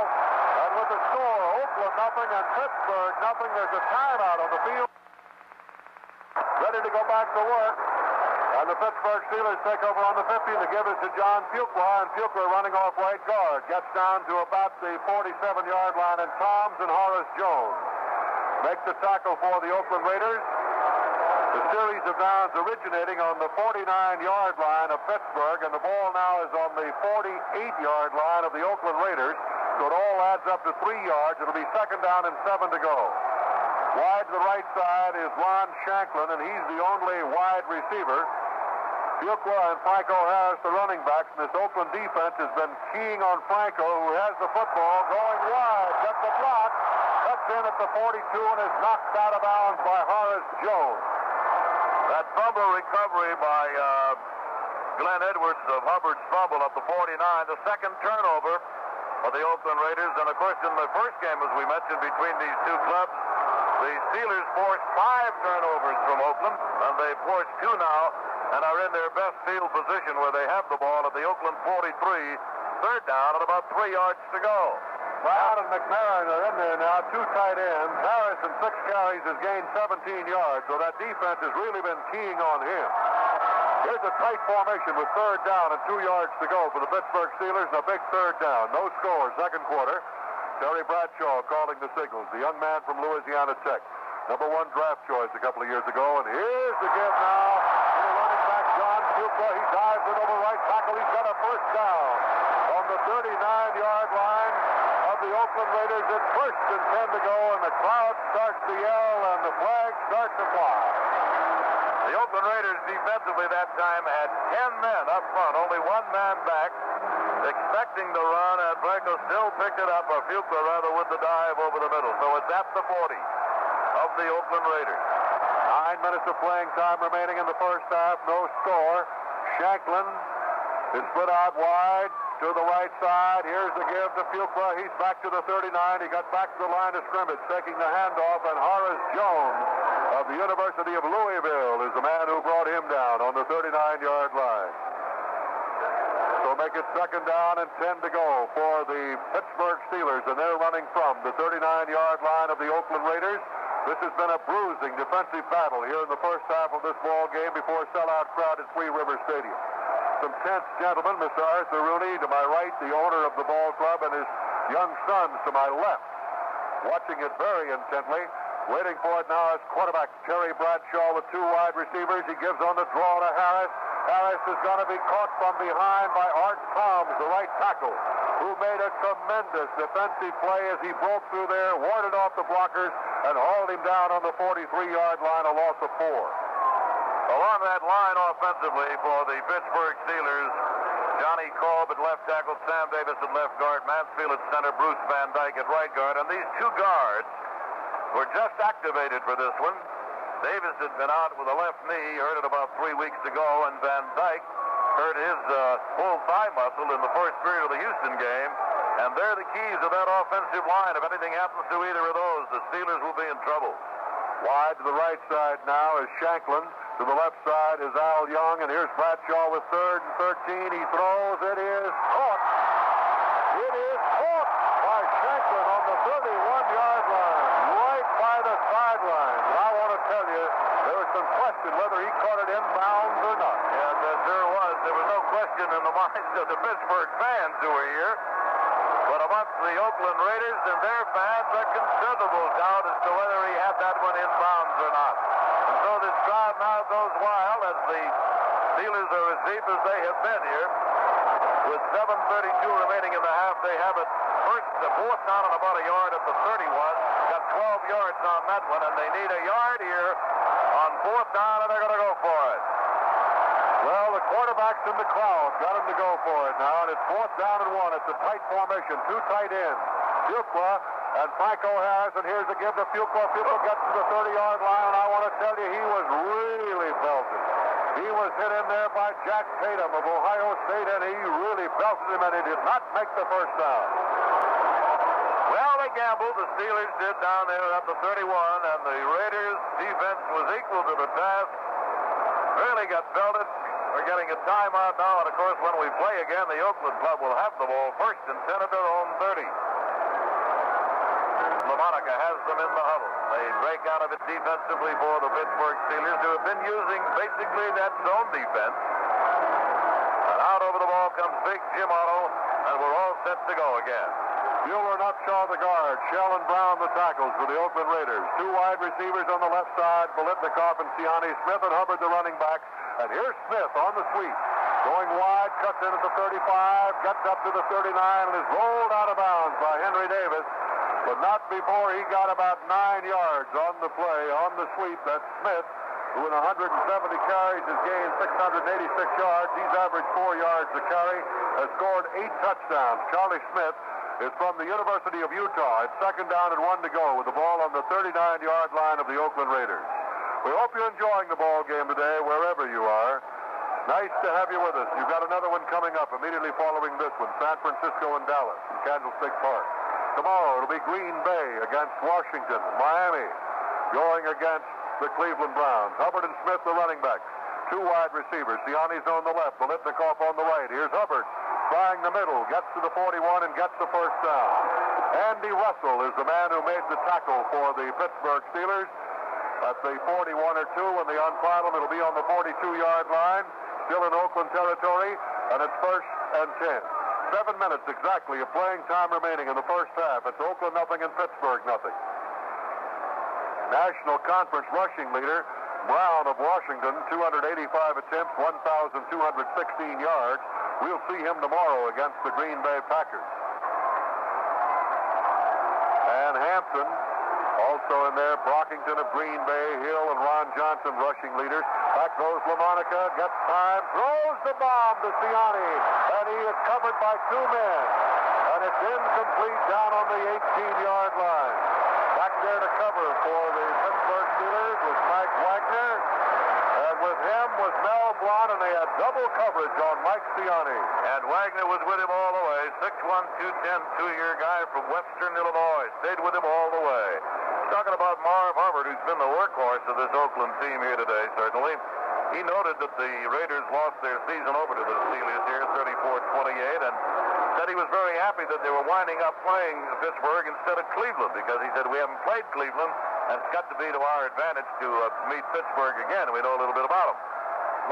And with the score, Oakland nothing and Pittsburgh nothing. There's a timeout on the field. Ready to go back to work. And the Pittsburgh Steelers take over on the 50. The give is to John FUQUA, and FUQUA running off right guard. Gets down to about the 47-yard line, and Toms and Horace Jones make the tackle for the Oakland Raiders. The series of downs originating on the 49-yard line of Pittsburgh, and the ball now is on the 48-yard line of the Oakland Raiders. So it all adds up to 3 yards. It'll be second down and 7 to go. Wide to the right side is Ron Shanklin, and he's the only wide receiver. FUQUA and Franco Harris, the running backs, and this Oakland defense has been keying on Franco, who has the football, going wide, gets the block, cuts in at the 42, and is knocked out of bounds by Horace Jones. That fumble recovery by Glenn Edwards of Hubbard's fumble at the 49, the second turnover for the Oakland Raiders. And of course, in the first game, as we mentioned, between these two clubs, the Steelers forced 5 turnovers from Oakland, and they forced 2 now, and are in their best field position where they have the ball at the Oakland 43 third down and about 3 yards to go. Brown and McMahon are in there now, 2 tight ends. Harris in 6 carries has gained 17 yards, so that defense has really been keying on him. Here's a tight formation with third down and 2 yards to go for the Pittsburgh Steelers, and a big third down. No score, second quarter. Terry Bradshaw calling the signals, the young man from Louisiana Tech. Number 1 draft choice a couple of years ago, and here's the give now. The running back, John FUQUA. He dives in over right tackle. He's got a first down on the 39-yard line of the Oakland Raiders. It's first and 10 to go, and the crowd starts to yell, and the flags start to fly. The Oakland Raiders defensively that time had 10 men up front, only 1 man back, expecting the run, and Franco still picked it up, or FUQUA rather, with the dive over the middle. So it's at the 40 of the Oakland Raiders. 9 minutes of playing time remaining in the first half, no score. Shanklin is split out wide to the right side. Here's the give to FUQUA. He's back to the 39. He got back to the line of scrimmage, taking the handoff, and Horace Jones of the University of Louisville is the man who brought him down on the 39-yard line. So make it second down and 10 to go for the Pittsburgh Steelers, and they're running from the 39-yard line of the Oakland Raiders. This has been a bruising defensive battle here in the first half of this ball game before a sellout crowd at Three River Stadium. Some tense gentlemen, Mr. Arthur Rooney to my right, the owner of the ball club, and his young sons to my left, watching it very intently. Waiting for it now is quarterback Terry Bradshaw with 2 wide receivers. He gives on the draw to Harris. Harris is going to be caught from behind by Art Toms, the right tackle, who made a tremendous defensive play as he broke through there, warded off the blockers, and hauled him down on the 43-yard line, a loss of 4. Along that line offensively for the Pittsburgh Steelers, Johnny Kolb at left tackle, Sam Davis at left guard, Mansfield at center, Bruce Van Dyke at right guard, and these 2 guards were just activated for this one. Davis had been out with a left knee, hurt it about 3 weeks ago, and Van Dyke hurt his full thigh muscle in the first period of the Houston game. And they're the keys of that offensive line. If anything happens to either of those, the Steelers will be in trouble. Wide to the right side now is Shanklin. To the left side is Al Young, and here's Bradshaw with 3rd and 13. He throws. It is caught. It is caught by Shanklin on the 31-yard line, right by the sideline. And I want to tell you, there was some question whether he caught it inbounds or not. Yes, there was. There was no question in the minds of the Pittsburgh fans who were here. But amongst the Oakland Raiders and their fans, a considerable doubt as to whether he had that one inbounds or not. And so this crowd now goes wild as the Steelers are as deep as they have been here. With 7:32 remaining in the half, they have it the 4th down and about a yard at the 31. Got 12 yards on that one, and they need a yard here on 4th down, and they're going to go for it. Well, the quarterback's in the crowd. Got him to go for it now, and it's 4th down and 1. It's a tight formation, 2 tight ends. FUQUA and Franco Harris, and here's a give to FUQUA. FUQUA gets to the 30-yard line, and I want to tell you, he was really belted. He was hit in there by Jack Tatum of Ohio State, and he really belted him, and he did not make the first down. Well, they gambled. The Steelers did down there at the 31, and the Raiders' defense was equal to the task. Really got belted. We're getting a timeout now, and of course, when we play again, the Oakland club will have the ball first and 10 at their own 30. LaMonica has them in the huddle. They break out of it defensively for the Pittsburgh Steelers, who have been using basically that zone defense. And out over the ball comes Big Jim Otto, and we're all set to go again. Bueller and Upshaw the guard. Shell and Brown the tackles for the Oakland Raiders. 2 wide receivers on the left side, BILETNIKOFF and Siani Smith, and Hubbard the running back. And here's Smith on the sweep. Going wide, cuts in at the 35, gets up to the 39, and is rolled out of bounds by Henry Davis. But not before he got about 9 yards on the play, on the sweep. That's Smith, who in 170 carries has gained 686 yards. He's averaged 4 yards a carry, has scored 8 touchdowns. Charlie Smith is from the University of Utah. It's 2nd down and 1 to go with the ball on the 39-yard line of the Oakland Raiders. We hope you're enjoying the ball game today, wherever you are. Nice to have you with us. You've got another one coming up immediately following this one, San Francisco and Dallas in Candlestick Park. Tomorrow it'll be Green Bay against Washington, Miami going against the Cleveland Browns. Hubbard and Smith, the running backs. Two wide receivers. Siani's on the left. BILETNIKOFF on the right. Here's Hubbard trying the middle. Gets to the 41 and gets the first down. Andy Russell is the man who made the tackle for the Pittsburgh Steelers at the 41 or 2. When they unpile him, it'll be on the 42-yard line. Still in Oakland territory, and it's 1st and 10. 7 minutes exactly of playing time remaining in the first half. It's Oakland nothing and Pittsburgh nothing. National Conference rushing leader Brown of Washington, 285 attempts, 1,216 yards. We'll see him tomorrow against the Green Bay Packers. And Hampton also in there. Brockington of Green Bay, Hill and Ron Johnson rushing leaders. Back goes LaMonica, gets time, throws the bomb to Siani, and he is covered by 2 men. And it's incomplete down on the 18-yard line. Back there to cover for the Pittsburgh Steelers was Mike Wagner. And with him was Mel Blount, and they had double coverage on Mike Siani. And Wagner was with him all the way. 6'1", 210, 2-year guy from Western Illinois. Stayed with him all the way. Talking about Marv Hubbard, who's been the workhorse of this Oakland team here today, certainly. He noted that the Raiders lost their season over to the Steelers here, 34-28, and said he was very happy that they were winding up playing Pittsburgh instead of Cleveland, because he said we haven't played Cleveland, and it's got to be to our advantage to meet Pittsburgh again, and we know a little bit about them.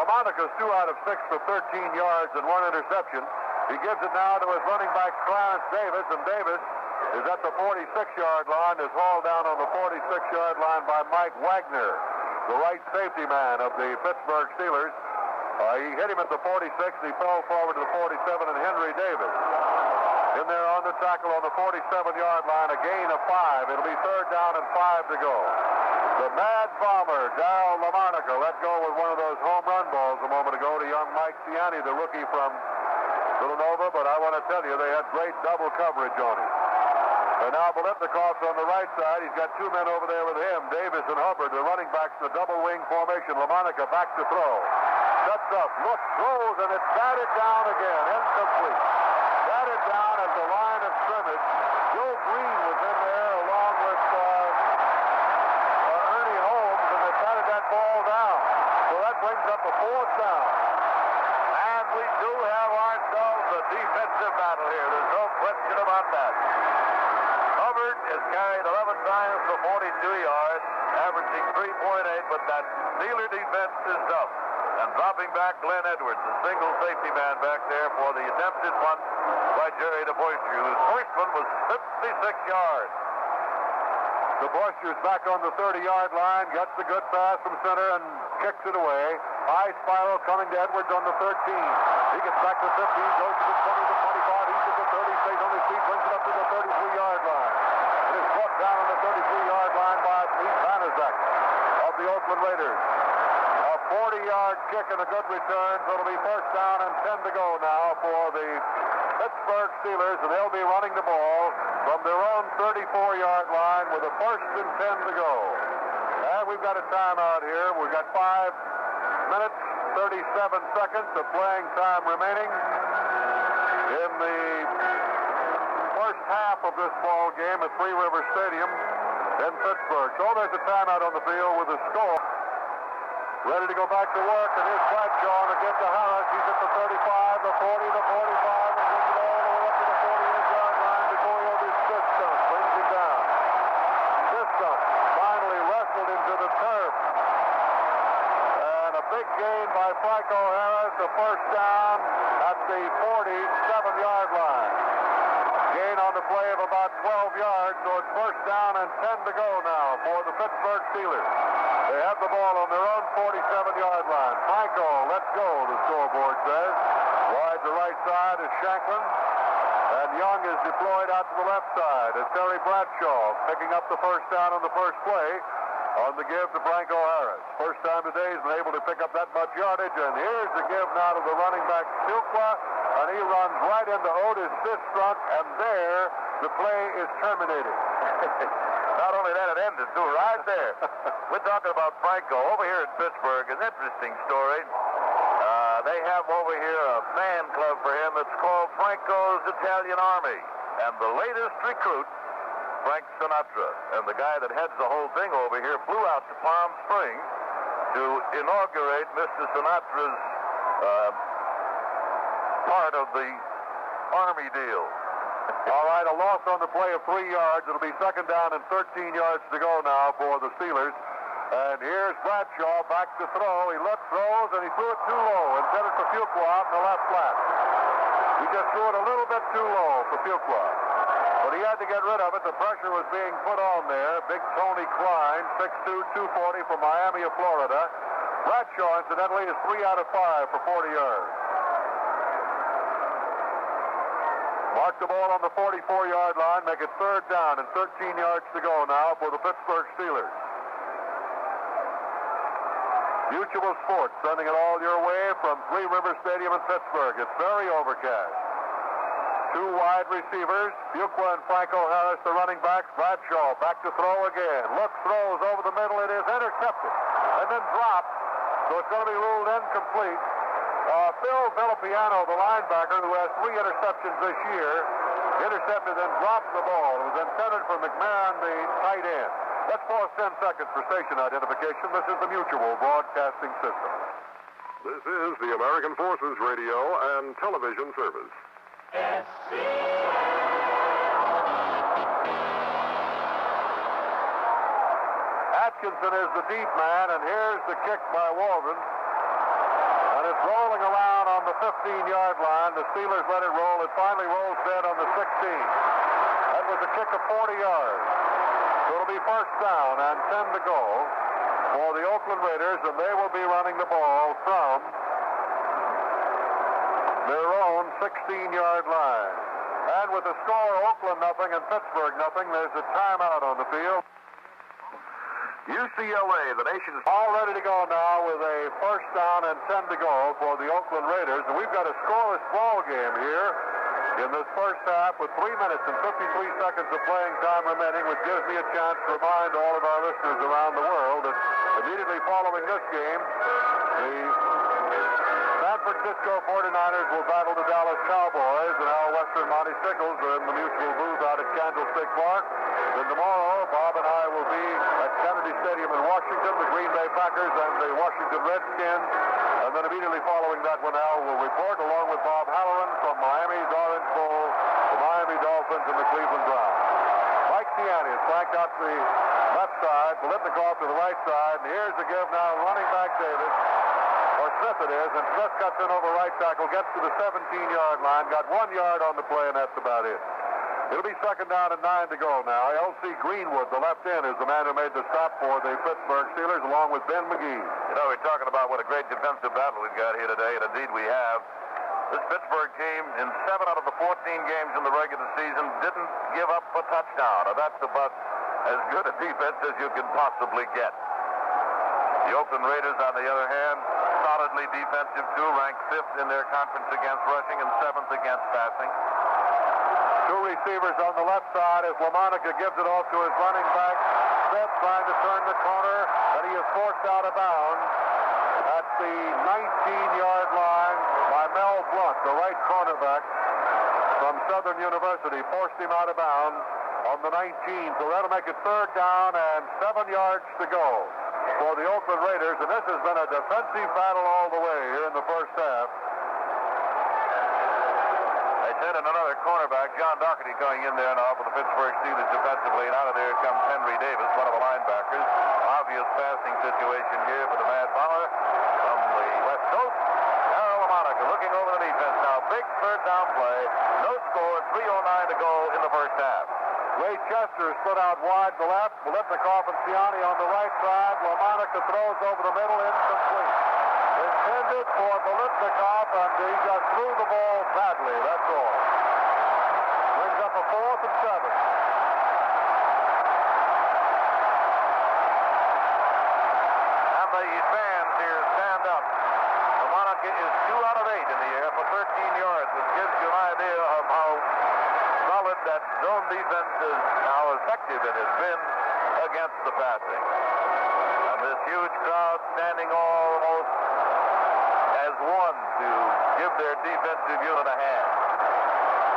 LaMonica's 2 out of 6 for 13 yards and 1 interception. He gives it now to his running back, Clarence Davis, and Davis is at the 46-yard line, is hauled down on the 46-yard line by Mike Wagner, the right safety man of the Pittsburgh Steelers. He hit him at the 46, and he fell forward to the 47, and Henry Davis in there on the tackle on the 47-yard line, a gain of 5. It'll be 3rd down and 5 to go. The Mad Bomber, Darryl LaMonica, let go with one of those home run balls a moment ago to young Mike Siani, the rookie from Villanova, but I want to tell you, they had great double coverage on him. And now BILETNIKOFF's on the right side. He's got 2 men over there with him, Davis and Hubbard, the running backs in the double wing formation. LaMonica back to throw. Sets up, looks, throws, and it's batted down again. Incomplete. Batted down at the line of scrimmage. Joe Green was in there along with Ernie Holmes, and they batted that ball down. So that brings up a 4th down. And we do have ourselves a defensive battle here. There's no question about that. Hubbard has carried 11 times for 42 yards, averaging 3.8, but that Steeler defense is tough. And dropping back Glenn Edwards, the single safety man back there for the attempted punt by Jerry DeBoissier, whose first one was 56 yards. DeBoissier's back on the 30-yard line, gets the good pass from center and kicks it away. High spiral coming to Edwards on the 13. He gets back to 15, goes to the 20, the 25, east of the 30, stays on his feet, brings it up to the 33-yard line. It is brought down on the 33-yard line by Pete BANAZAK of the Oakland Raiders. A 40-yard kick and a good return, so it'll be 1st down and 10 to go now for the Pittsburgh Steelers, and they'll be running the ball from their own 34-yard line with a 1st and 10 to go. And we've got a timeout here. We've got 5 minutes, 37 seconds of playing time remaining in the first half of this ball game at Three River Stadium in Pittsburgh. So there's a timeout on the field with a score. Ready to go back to work, and here's Bradshaw to give to Harris. He's at the 35, the 40, the 45, and brings it all the way up to the 48-yard line before he over SISTRUNK. Brings him down. SISTRUNK finally wrestled into the turf. And a big gain by FRANCO Harris, the 1st down at the 47-yard line. Gain on the play of about 12 yards, so it's 1st down and 10 to go now for the Pittsburgh Steelers. They have the ball on their own 47-yard line. FRANCO, let's go, the scoreboard says. Wide to the right side is Shanklin. And Young is deployed out to the left side. It's Terry Bradshaw picking up the 1st down on the first play on the give to FRANCO Harris. First time today he's been able to pick up that much yardage. And here's the give now to the running back, FUQUA. And he runs right into Otis SISTRUNK. And there, the play is terminated. Not only that, it ended, too, right there. We're talking about FRANCO. Over here in Pittsburgh, an interesting story. They have over here a fan club for him. It's called Franco's Italian Army. And the latest recruit, Frank Sinatra, and the guy that heads the whole thing over here, flew out to Palm Springs to inaugurate Mr. Sinatra's part of the Army deal. All right, a loss on the play of 3 yards. It'll be second down and 13 yards to go now for the Steelers. And here's Bradshaw back to throw. He throws, and he threw it too low. Intended for FUQUA out in the left flat. He just threw it a little bit too low for FUQUA. But he had to get rid of it. The pressure was being put on there. Big Tony CLINE, 6'2", 240 from Miami of Florida. Bradshaw, incidentally, is 3 out of 5 for 40 yards. Mark the ball on the 44-yard line. Make it third down and 13 yards to go now for the Pittsburgh Steelers. Mutual Sports sending it all your way from Three Rivers Stadium in Pittsburgh. It's very overcast. 2 wide receivers, FUQUA and Franco Harris, the running backs. Bradshaw back to throw again. Throws over the middle. It is intercepted and then dropped. So it's going to be ruled incomplete. Phil Villapiano, the linebacker, who has 3 interceptions this year, intercepted and dropped the ball. It was intended for McMahon, the tight end. Let's pause 10 seconds for station identification. This is the Mutual Broadcasting System. This is the American Forces Radio and Television Service. Atkinson is the deep man, and here's the kick by Walden. And it's rolling around on the 15-yard line. The Steelers let it roll. It finally rolls dead on the 16. That was a kick of 40 yards. So it'll be first down and 10 to go for the Oakland Raiders, and they will be running the ball from their own 16-yard line. And with the score Oakland nothing and Pittsburgh nothing, there's a timeout on the field. UCLA, the nation's... All ready to go now with a first down and 10 to go for the Oakland Raiders. And we've got a scoreless ball game here in this first half with 3 minutes and 53 seconds of playing time remaining, which gives me a chance to remind all of our listeners around the world that immediately following this game, the San Francisco 49ers will battle the Dallas Cowboys, and Al Western Monty Sickles are in the Mutual booth out at Candlestick Park. Then tomorrow, Bob and I will be at Kennedy Stadium in Washington, the Green Bay Packers and the Washington Redskins. And then immediately following that one, Al will report along with Bob Halloran from Miami's Orange Bowl, the Miami Dolphins, and the Cleveland Browns. Mike Ciani is flanked out to the left side, BILETNIKOFF to the right side. And here's the give now, running back Davis. Or Smith it is, and Smith cuts in over right tackle, gets to the 17-yard line, got 1 yard on the play, and that's about it. It'll be second down and 9 to go now. L.C. Greenwood, the left end, is the man who made the stop for the Pittsburgh Steelers, along with Ben McGee. You know, we're talking about what a great defensive battle we've got here today, and indeed we have. This Pittsburgh team, in 7 out of the 14 games in the regular season, didn't give up a touchdown. Now, that's about as good a defense as you can possibly get. The Oakland Raiders, on the other hand, solidly defensive too, ranked 5th in their conference against rushing and 7th against passing. 2 receivers on the left side as LaMonica gives it off to his running back. Smith trying to turn the corner, and he is forced out of bounds at the 19-yard line by Mel Blunt, the right cornerback from Southern University. Forced him out of bounds on the 19, so that'll make it third down and 7 yards to go for the Oakland Raiders, and this has been a defensive battle all the way here in the first half. They sent in another cornerback, John Doherty, going in there now for the Pittsburgh Steelers defensively, and out of there comes Henry Davis, one of the linebackers. Obvious passing situation here for the Mad Bomber from the West Coast. Now LaMonica looking over the defense now. Big third down play. No score, 3:09 to go in the first half. Ray Chester is put out wide to left. BILETNIKOFF and Ciani on the right side. LaMonica throws over the middle, incomplete. Intended for BILETNIKOFF, and he just threw the ball badly, that's all. Brings up a 4th and 7. And the fans here stand up. LaMonica is 2 out of 8 in the air for 13 yards, which gives you an idea of how solid that zone defense is, how effective it has been against the passing. And this huge crowd standing almost as one to give their defensive unit a hand.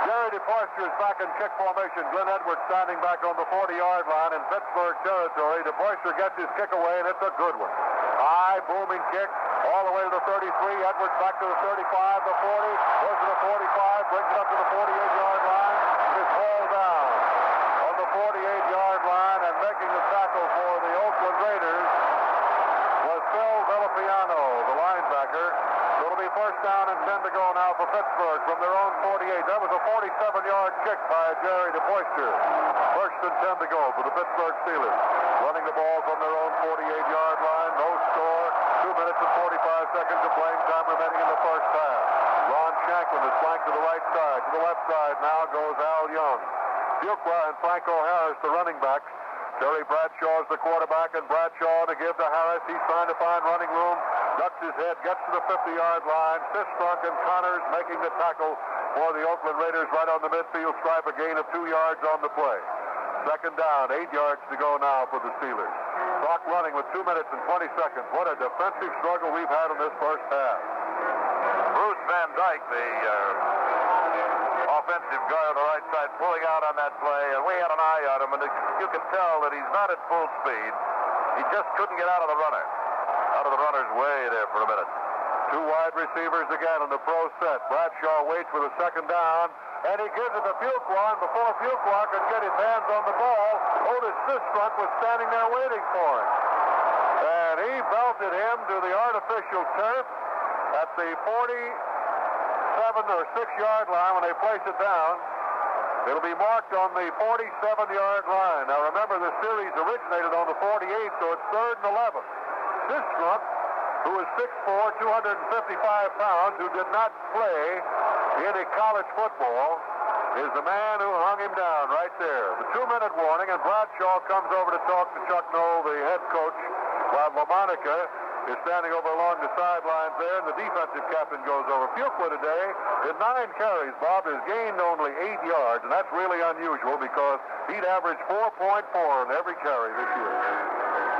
Gary DePoister is back in kick formation. Glenn Edwards standing back on the 40-yard line in Pittsburgh territory. DePoister gets his kick away, and it's a good one. High, booming kick all the way to the 33. Edwards back to the 35, the 40, goes to the 45, brings it up to the 48-yard line. It's hauled down on the 48-yard line, and making the tackle for the Oakland Raiders was Phil Villapiano, the linebacker. So it'll be first down and 10 to go now for Pittsburgh from their own 48. That was a 47-yard kick by Jerry DePoister. First and 10 to go for the Pittsburgh Steelers. Running the ball from their own 48-yard line. No score. 2 minutes and 45 seconds of playing time remaining in the first half. Ron Shanklin is flanked to the right side. To the left side now goes Al Young. FUQUA and Franco Harris, the running backs. Terry Bradshaw is the quarterback, and Bradshaw to give to Harris. He's trying to find running room. Ducks his head, gets to the 50-yard line. SISTRUNK and Connors making the tackle for the Oakland Raiders right on the midfield stripe. A gain of 2 yards on the play. Second down, 8 yards to go now for the Steelers. Clock running with 2 minutes and 20 seconds. What a defensive struggle we've had in this first half. Bruce Van Dyke, the offensive guy on the right side, pulling out on that play, and we had an eye on him, and you can tell that he's not at full speed. He just couldn't get out of the runner's way there for a minute. 2 wide receivers again on the pro set. Bradshaw waits with a second down, and he gives it to FUQUA, and before FUQUA could get his hands on the ball, Otis Sistrunk was standing there waiting for him. And he belted him to the artificial turf at the 47 or 6-yard line when they place it down. It'll be marked on the 47-yard line. Now remember, the series originated on the 48, so it's 3rd and 11. Sistrunk, who is 6'4", 255 pounds, who did not play any college football, is the man who hung him down right there. The 2-minute warning, and Bradshaw comes over to talk to Chuck Knoll, the head coach, while LaMonica is standing over along the sidelines there, and the defensive captain goes over. FUQUA today, in 9 carries, Bob, has gained only 8 yards, and that's really unusual because he'd averaged 4.4 in every carry this year.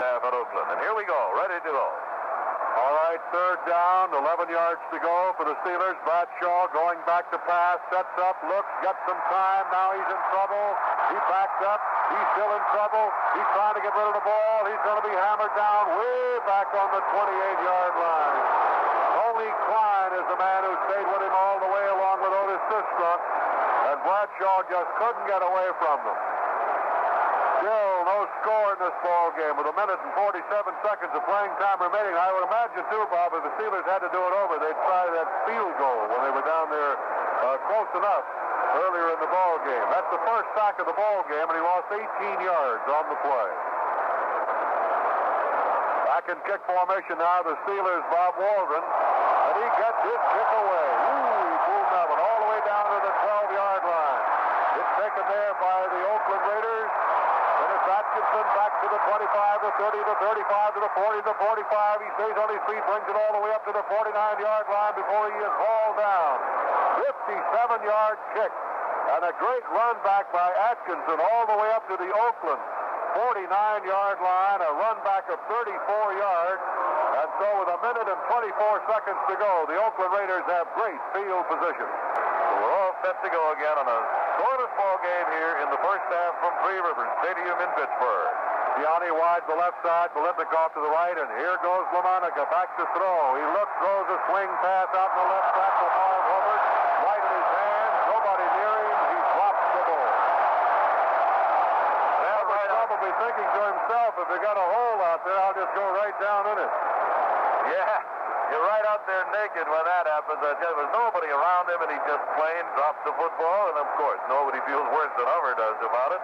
At Oakland, and here we go, ready to go. All right, 3rd down, 11 yards to go for the Steelers. Bradshaw going back to pass, sets up, looks, gets some time. Now he's in trouble. He backs up. He's still in trouble. He's trying to get rid of the ball. He's going to be hammered down way back on the 28-yard line. Only CLINE is the man who stayed with him all the way along with Otis Sistrunk, and Bradshaw just couldn't get away from them. Still no score in this ball game with 1 minute and 47 seconds of playing time remaining. I would imagine, too, Bob, if the Steelers had to do it over, they'd try that field goal when they were down there close enough earlier in the ball game. That's the first sack of the ball game, and he lost 18 yards on the play. Back in kick formation now, the Steelers, Bob Waldron, and he gets his kick away. Ooh, he pulled that one all the way down to the 12-yard line. It's taken there by the Oakland Raiders. Atkinson back to the 25, the 30, the 35, to the 40, the 45. He stays on his feet, brings it all the way up to the 49-yard line before he is hauled down. 57-yard kick. And a great run back by Atkinson all the way up to the Oakland 49-yard line, a run back of 34 yards. And so with 1 minute and 24 seconds to go, the Oakland Raiders have great field position. So we're all set to go again on a scoreless ball game here in the first half from Three Rivers Stadium in Pittsburgh. Gianni wide to the left side, BILETNIKOFF to the right, and here goes LaMonica back to throw. He looks, throws a swing pass out in the left back to Marv Hubbard. Right in his hands, nobody near him. He drops the ball. Hubbard's probably thinking to himself, if they got a hole out there, I'll just go right down in it. Yeah, you're right out there naked when that happens. There was nobody around him, and he just plain drops the football, and of course, nobody feels worse than Hubbard does about it.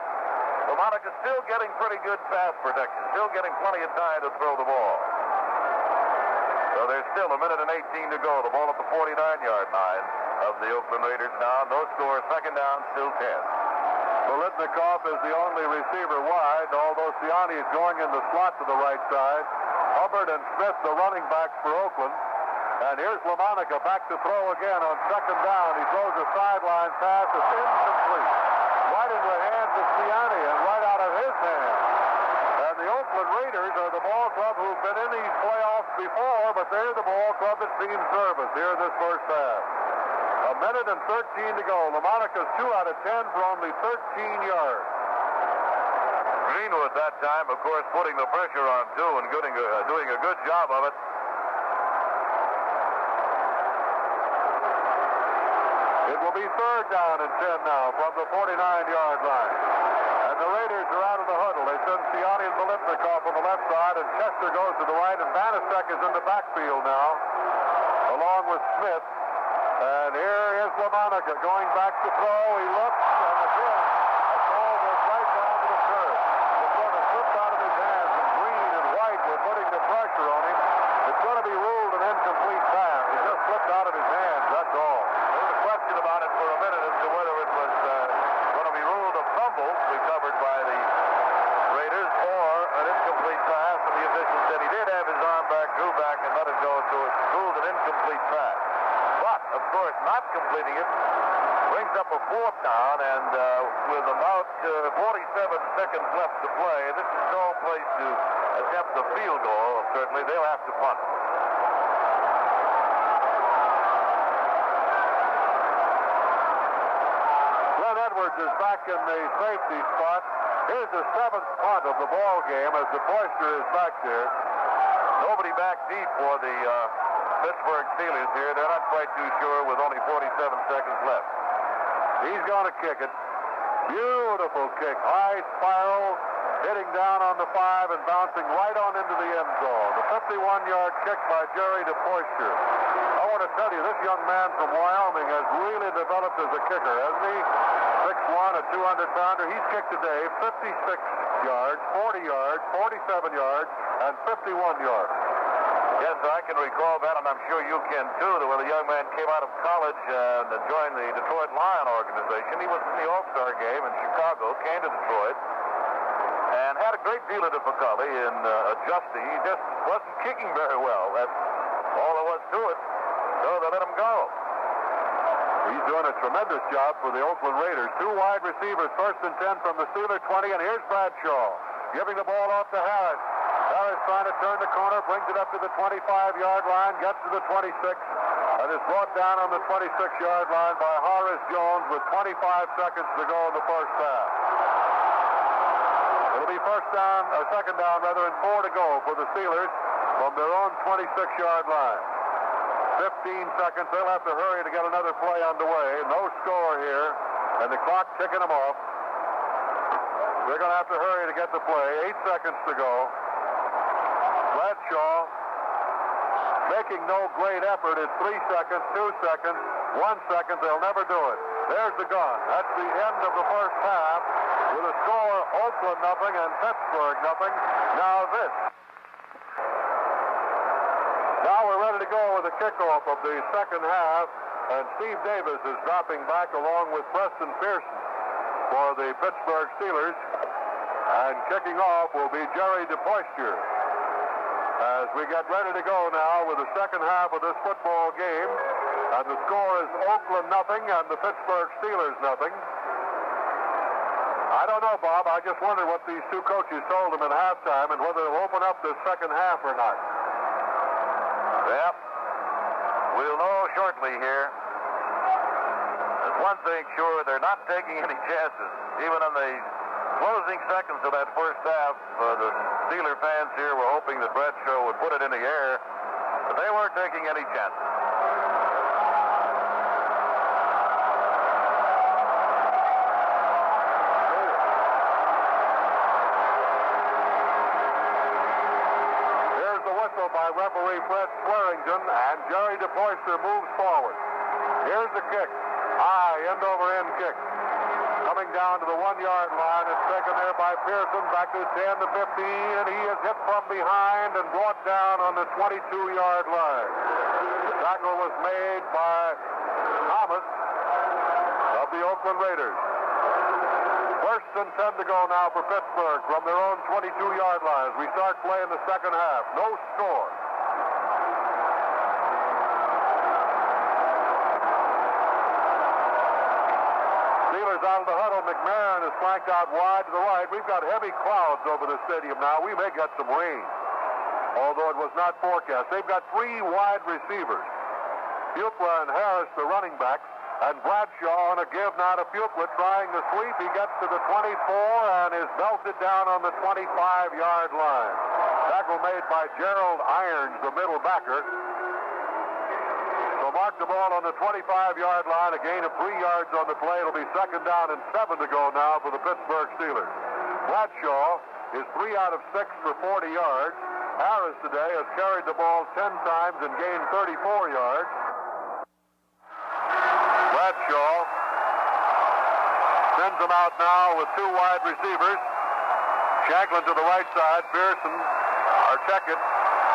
LaMonica's still getting pretty good pass protection, still getting plenty of time to throw the ball. So there's still 1 minute and 18 to go. The ball at the 49-yard line of the Oakland Raiders now. No score, second down, still 10. BILETNIKOFF is the only receiver wide, although Siani is going in the slot to the right side. Hubbard and Smith, the running backs for Oakland. And here's LaMonica back to throw again on second down. He throws a sideline pass. It's incomplete. Right into the hands of Siani and right out of his hands. And the Oakland Raiders are the ball club who've been in these playoffs before, but they're the ball club that's seen service here in this first half. A A minute and 13 to go. LaMonica's 2 out of 10 for only 13 yards. Greenwood that time, of course, putting the pressure on, too, and doing a good job of it. It will be 3rd down and 10 now from the 49-yard line. And the Raiders are out of the huddle. They send Siani and BILETNIKOFF on the left side, and Chester goes to the right, and BANAZAK is in the backfield now, along with Smith. And here is LaMonica going back to throw. He looks, and again, the ball goes right down to the curve. The sort of slipped out of his hands, and Green and White were putting the pressure on him. It's going to be ruled an incomplete pass. It just slipped out of his hands, that's all. There was a question about it for a minute as to whether it was going to be ruled a fumble recovered by the Raiders or an incomplete pass, and the official said he did have his arm back, drew back, and let it go, so it's ruled an incomplete pass. But, of course, not completing it brings up a 4th down, and with about 47 seconds left to play, this is no place to attempt a field goal. Certainly, they'll have to punt. Edwards is back in the safety spot. Here's the 7th punt of the ball game as the Poister is back there. Nobody back deep for the Pittsburgh Steelers here. They're not quite too sure with only 47 seconds left. He's going to kick it. Beautiful kick. High spiral, hitting down on the 5 and bouncing right on into the end zone. The 51-yard kick by Jerry DePoister. I want to tell you, this young man from Wyoming has really developed as a kicker, hasn't he? 6'1", a 200-pounder. He's kicked today 56 yards, 40 yards, 47 yards, and 51 yards. Yes, I can recall that, and I'm sure you can, too, that when the young man came out of college and joined the Detroit Lion organization, he was in the All-Star game in Chicago, came to Detroit, and had a great deal of difficulty in adjusting. He just wasn't kicking very well. That's all there was to it. So they let him go. He's doing a tremendous job for the Oakland Raiders. 2 wide receivers, 1st and 10 from the Steeler 20, and here's Bradshaw giving the ball off to Harris. Harris trying to turn the corner, brings it up to the 25-yard line, gets to the 26, and is brought down on the 26-yard line by Horace Jones with 25 seconds to go in the first half. It'll be 2nd down, and 4 to go for the Steelers from their own 26-yard line. 15 seconds. They'll have to hurry to get another play underway. No score here, and the clock ticking them off. They're going to have to hurry to get the play. 8 seconds to go. Bradshaw making no great effort. It's 3 seconds, 2 seconds, 1 second. They'll never do it. There's the gun. That's the end of the first half with a score Oakland nothing and Pittsburgh nothing. Now this. Now we're ready to go with the kickoff of the second half, and Steve Davis is dropping back along with Preston Pearson for the Pittsburgh Steelers, and kicking off will be Jerry DePoister. As we get ready to go now with the second half of this football game, and the score is Oakland nothing and the Pittsburgh Steelers nothing. I don't know, Bob. I just wonder what these 2 coaches told them at halftime and whether they'll open up this second half or not. Yep. We'll know shortly here. There's one thing sure, they're not taking any chances. Even in the closing seconds of that first half, the Steeler fans here were hoping that Bradshaw would put it in the air, but they weren't taking any chances. By referee Fred Swearingen, and Jerry DePoister moves forward. Here's the kick. High, end-over-end kick. Coming down to the 1-yard line. It's taken there by Pearson, back to the 10, the 15, and he is hit from behind and brought down on the 22-yard line. The tackle was made by Thomas of the Oakland Raiders. 1st and 10 to go now for Pittsburgh from their own 22-yard line as we start playing the second half. No score. Steelers out of the huddle. McMahon is flanked out wide to the right. We've got heavy clouds over the stadium now. We may get some rain, although it was not forecast. They've got 3 wide receivers. Fuqua and Harris, the running backs. And Bradshaw on a give now to Fuqua, trying to sweep. He gets to the 24 and is belted down on the 25-yard line. Tackle made by Gerald Irons, the middle backer. So mark the ball on the 25-yard line, a gain of 3 yards on the play. It'll be 2nd down and 7 to go now for the Pittsburgh Steelers. Bradshaw is 3 out of 6 for 40 yards. Harris today has carried the ball 10 times and gained 34 yards. Bradshaw sends them out now with 2 wide receivers. Shanklin to the right side, Pearson, Archekit,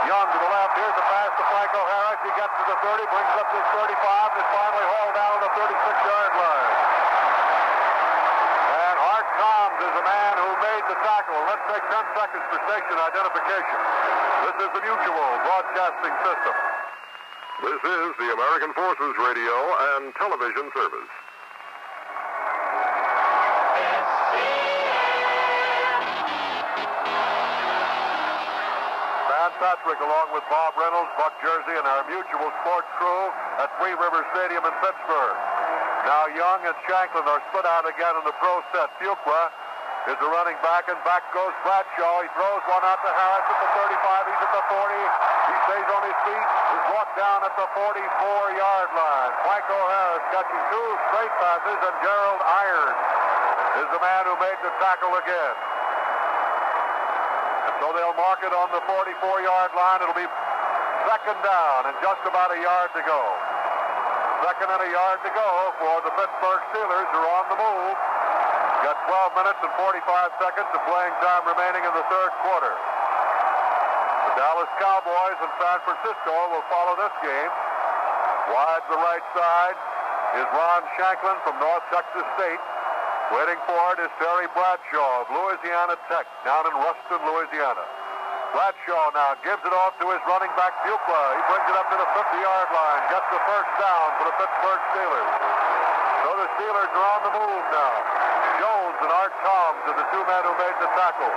Young to the left. Here's the pass to Franco Harris. He gets to the 30, brings it up to the 35, and is finally hauled down on the 36-yard line. And Art Combs is the man who made the tackle. Let's take 10 seconds for station identification. This is the Mutual Broadcasting System. This is the American Forces Radio and Television Service. Van Patrick, along with Bob Reynolds, Buck Jersey, and our Mutual Sports crew at Three Rivers Stadium in Pittsburgh. Now Young and Shanklin are split out again in the pro set. Fuqua is the running back, and back goes Bradshaw. He throws one out to Harris at the 35. He's at the 40. He stays on his feet. Is brought down at the 44-yard line. Franco Harris catching 2 straight passes, and Gerald Irons is the man who made the tackle again. So they'll mark it on the 44-yard line. It'll be 2nd down and just about a yard to go. 2nd and a yard to go for the Pittsburgh Steelers, who are on the move. Got 12 minutes and 45 seconds of playing time remaining in the 3rd quarter. The Dallas Cowboys and San Francisco will follow this game. Wide to the right side is Ron Shanklin from North Texas State. Waiting for it is Terry Bradshaw of Louisiana Tech down in Ruston, Louisiana. Bradshaw now gives it off to his running back, Fuqua. He brings it up to the 50-yard line, gets the 1st down for the Pittsburgh Steelers. So the Steelers are on the move now. Jones and Art Combs are the 2 men who made the tackle.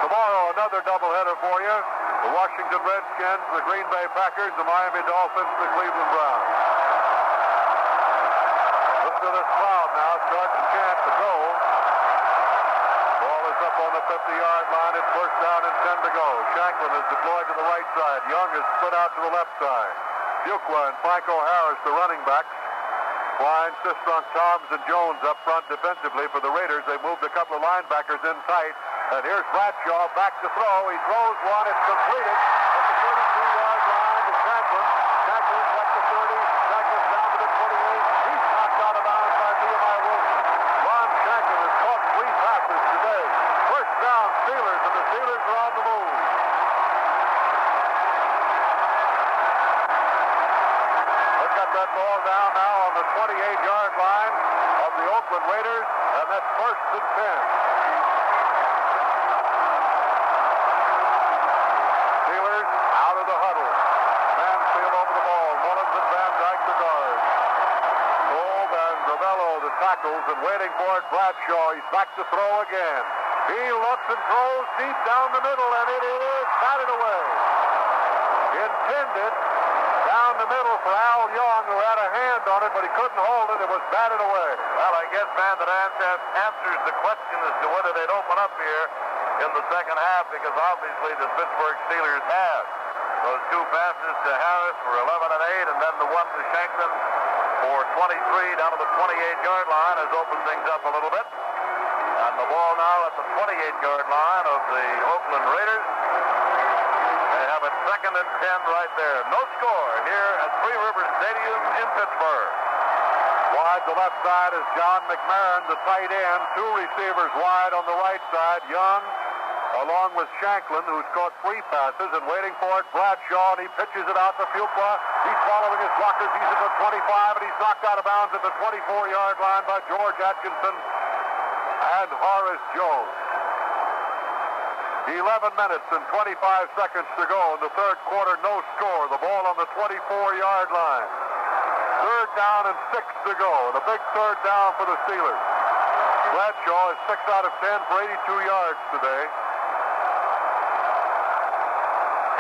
Tomorrow, another doubleheader for you. The Washington Redskins, the Green Bay Packers, the Miami Dolphins, the Cleveland Browns. To this crowd now starts to chant the goal. Ball is up on the 50-yard line. It's 1st down and 10 to go. Shanklin is deployed to the right side. Young is split out to the left side. Fuqua and Franco Harris, the running backs. Klein, SISTRUNK, Toms, and Jones up front defensively for the Raiders. They moved a couple of linebackers in tight. And here's Bradshaw back to throw. He throws one. It's completed at the 32-yard line to Shanklin. Shanklin's at the 30. Shanklin's down to the 28. He's knocked out of bounds by Nehemiah Wilson. Ron Shanklin has caught 3 passes today. 1st down Steelers, and the Steelers are on the move. They've got that ball down now on the 28-yard line of the Oakland Raiders, and that's 1st and 10. Steelers out of the huddle. Mansfield over the ball. Mullins and Van Dyke the guards. Gold and Gravello the tackles, and waiting for it, Bradshaw. He's back to throw again. He looks and throws deep down the middle, and it is batted away. Intended down the middle for Al Young, who had a hand on it, but he couldn't hold it. It was batted away. Well, I guess, man, that answers the question as to whether they'd open up here in the 2nd half, because obviously the Pittsburgh Steelers have. Those 2 passes to Harris for 11 and 8, and then the one to Shanklin for 23 down to the 28-yard line has opened things up a little bit. And the ball now at the 28-yard line of the Oakland Raiders. They have it 2nd and 10 right there. No score here at Three Rivers Stadium in Pittsburgh. Wide to left side is John McMahon, the tight end. 2 receivers wide on the right side. Young, along with Shanklin, who's caught 3 passes, and waiting for it, Bradshaw, and he pitches it out to Fuqua. He's following his blockers. He's at the 25, and he's knocked out of bounds at the 24-yard line by George Atkinson and Horace Jones. 11 minutes and 25 seconds to go in the 3rd quarter. No score. The ball on the 24-yard line. 3rd down and 6 to go. The big 3rd down for the Steelers. Bradshaw is 6 out of 10 for 82 yards today.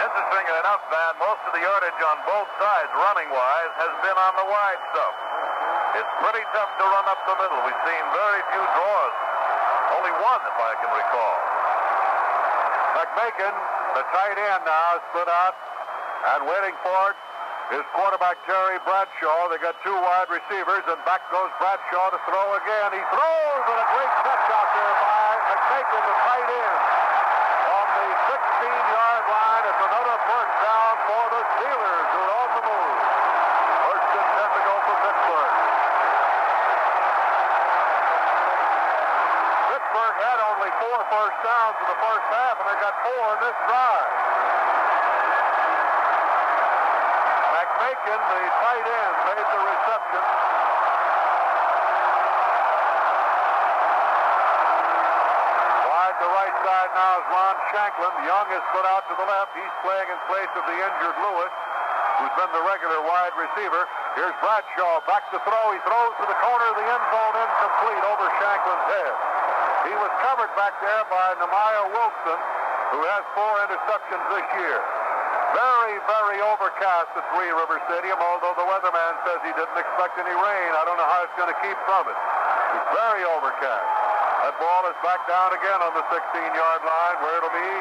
Interesting interesting enough, Van, most of the yardage on both sides, running-wise, has been on the wide stuff. It's pretty tough to run up the middle. We've seen very few draws. Only one, if I can recall. McMakin, the tight end now, split out, and waiting for it is quarterback Terry Bradshaw. They got two wide receivers, and back goes Bradshaw to throw again. He throws, and a great catch out there by McMakin, the tight end. On the 16-yard line, it's another first down for the Steelers, who are on the move. First and 10 to go for Pittsburgh. Pittsburgh had only 4 first downs in the first half, and they got 4 in this drive. McMakin, the tight end, made the reception. Wide to right side now is Ron Shanklin. Young is put out to the left. He's playing in place of the injured Lewis, who's been the regular wide receiver. Here's Bradshaw back to throw. He throws to the corner of the end zone, incomplete over Shanklin's head. He was covered back there by Nehemiah Wilson, who has 4 interceptions this year. Very, very overcast at Three River Stadium, although the weatherman says he didn't expect any rain. I don't know how it's going to keep from it. It's very overcast. That ball is back down again on the 16-yard line, where it'll be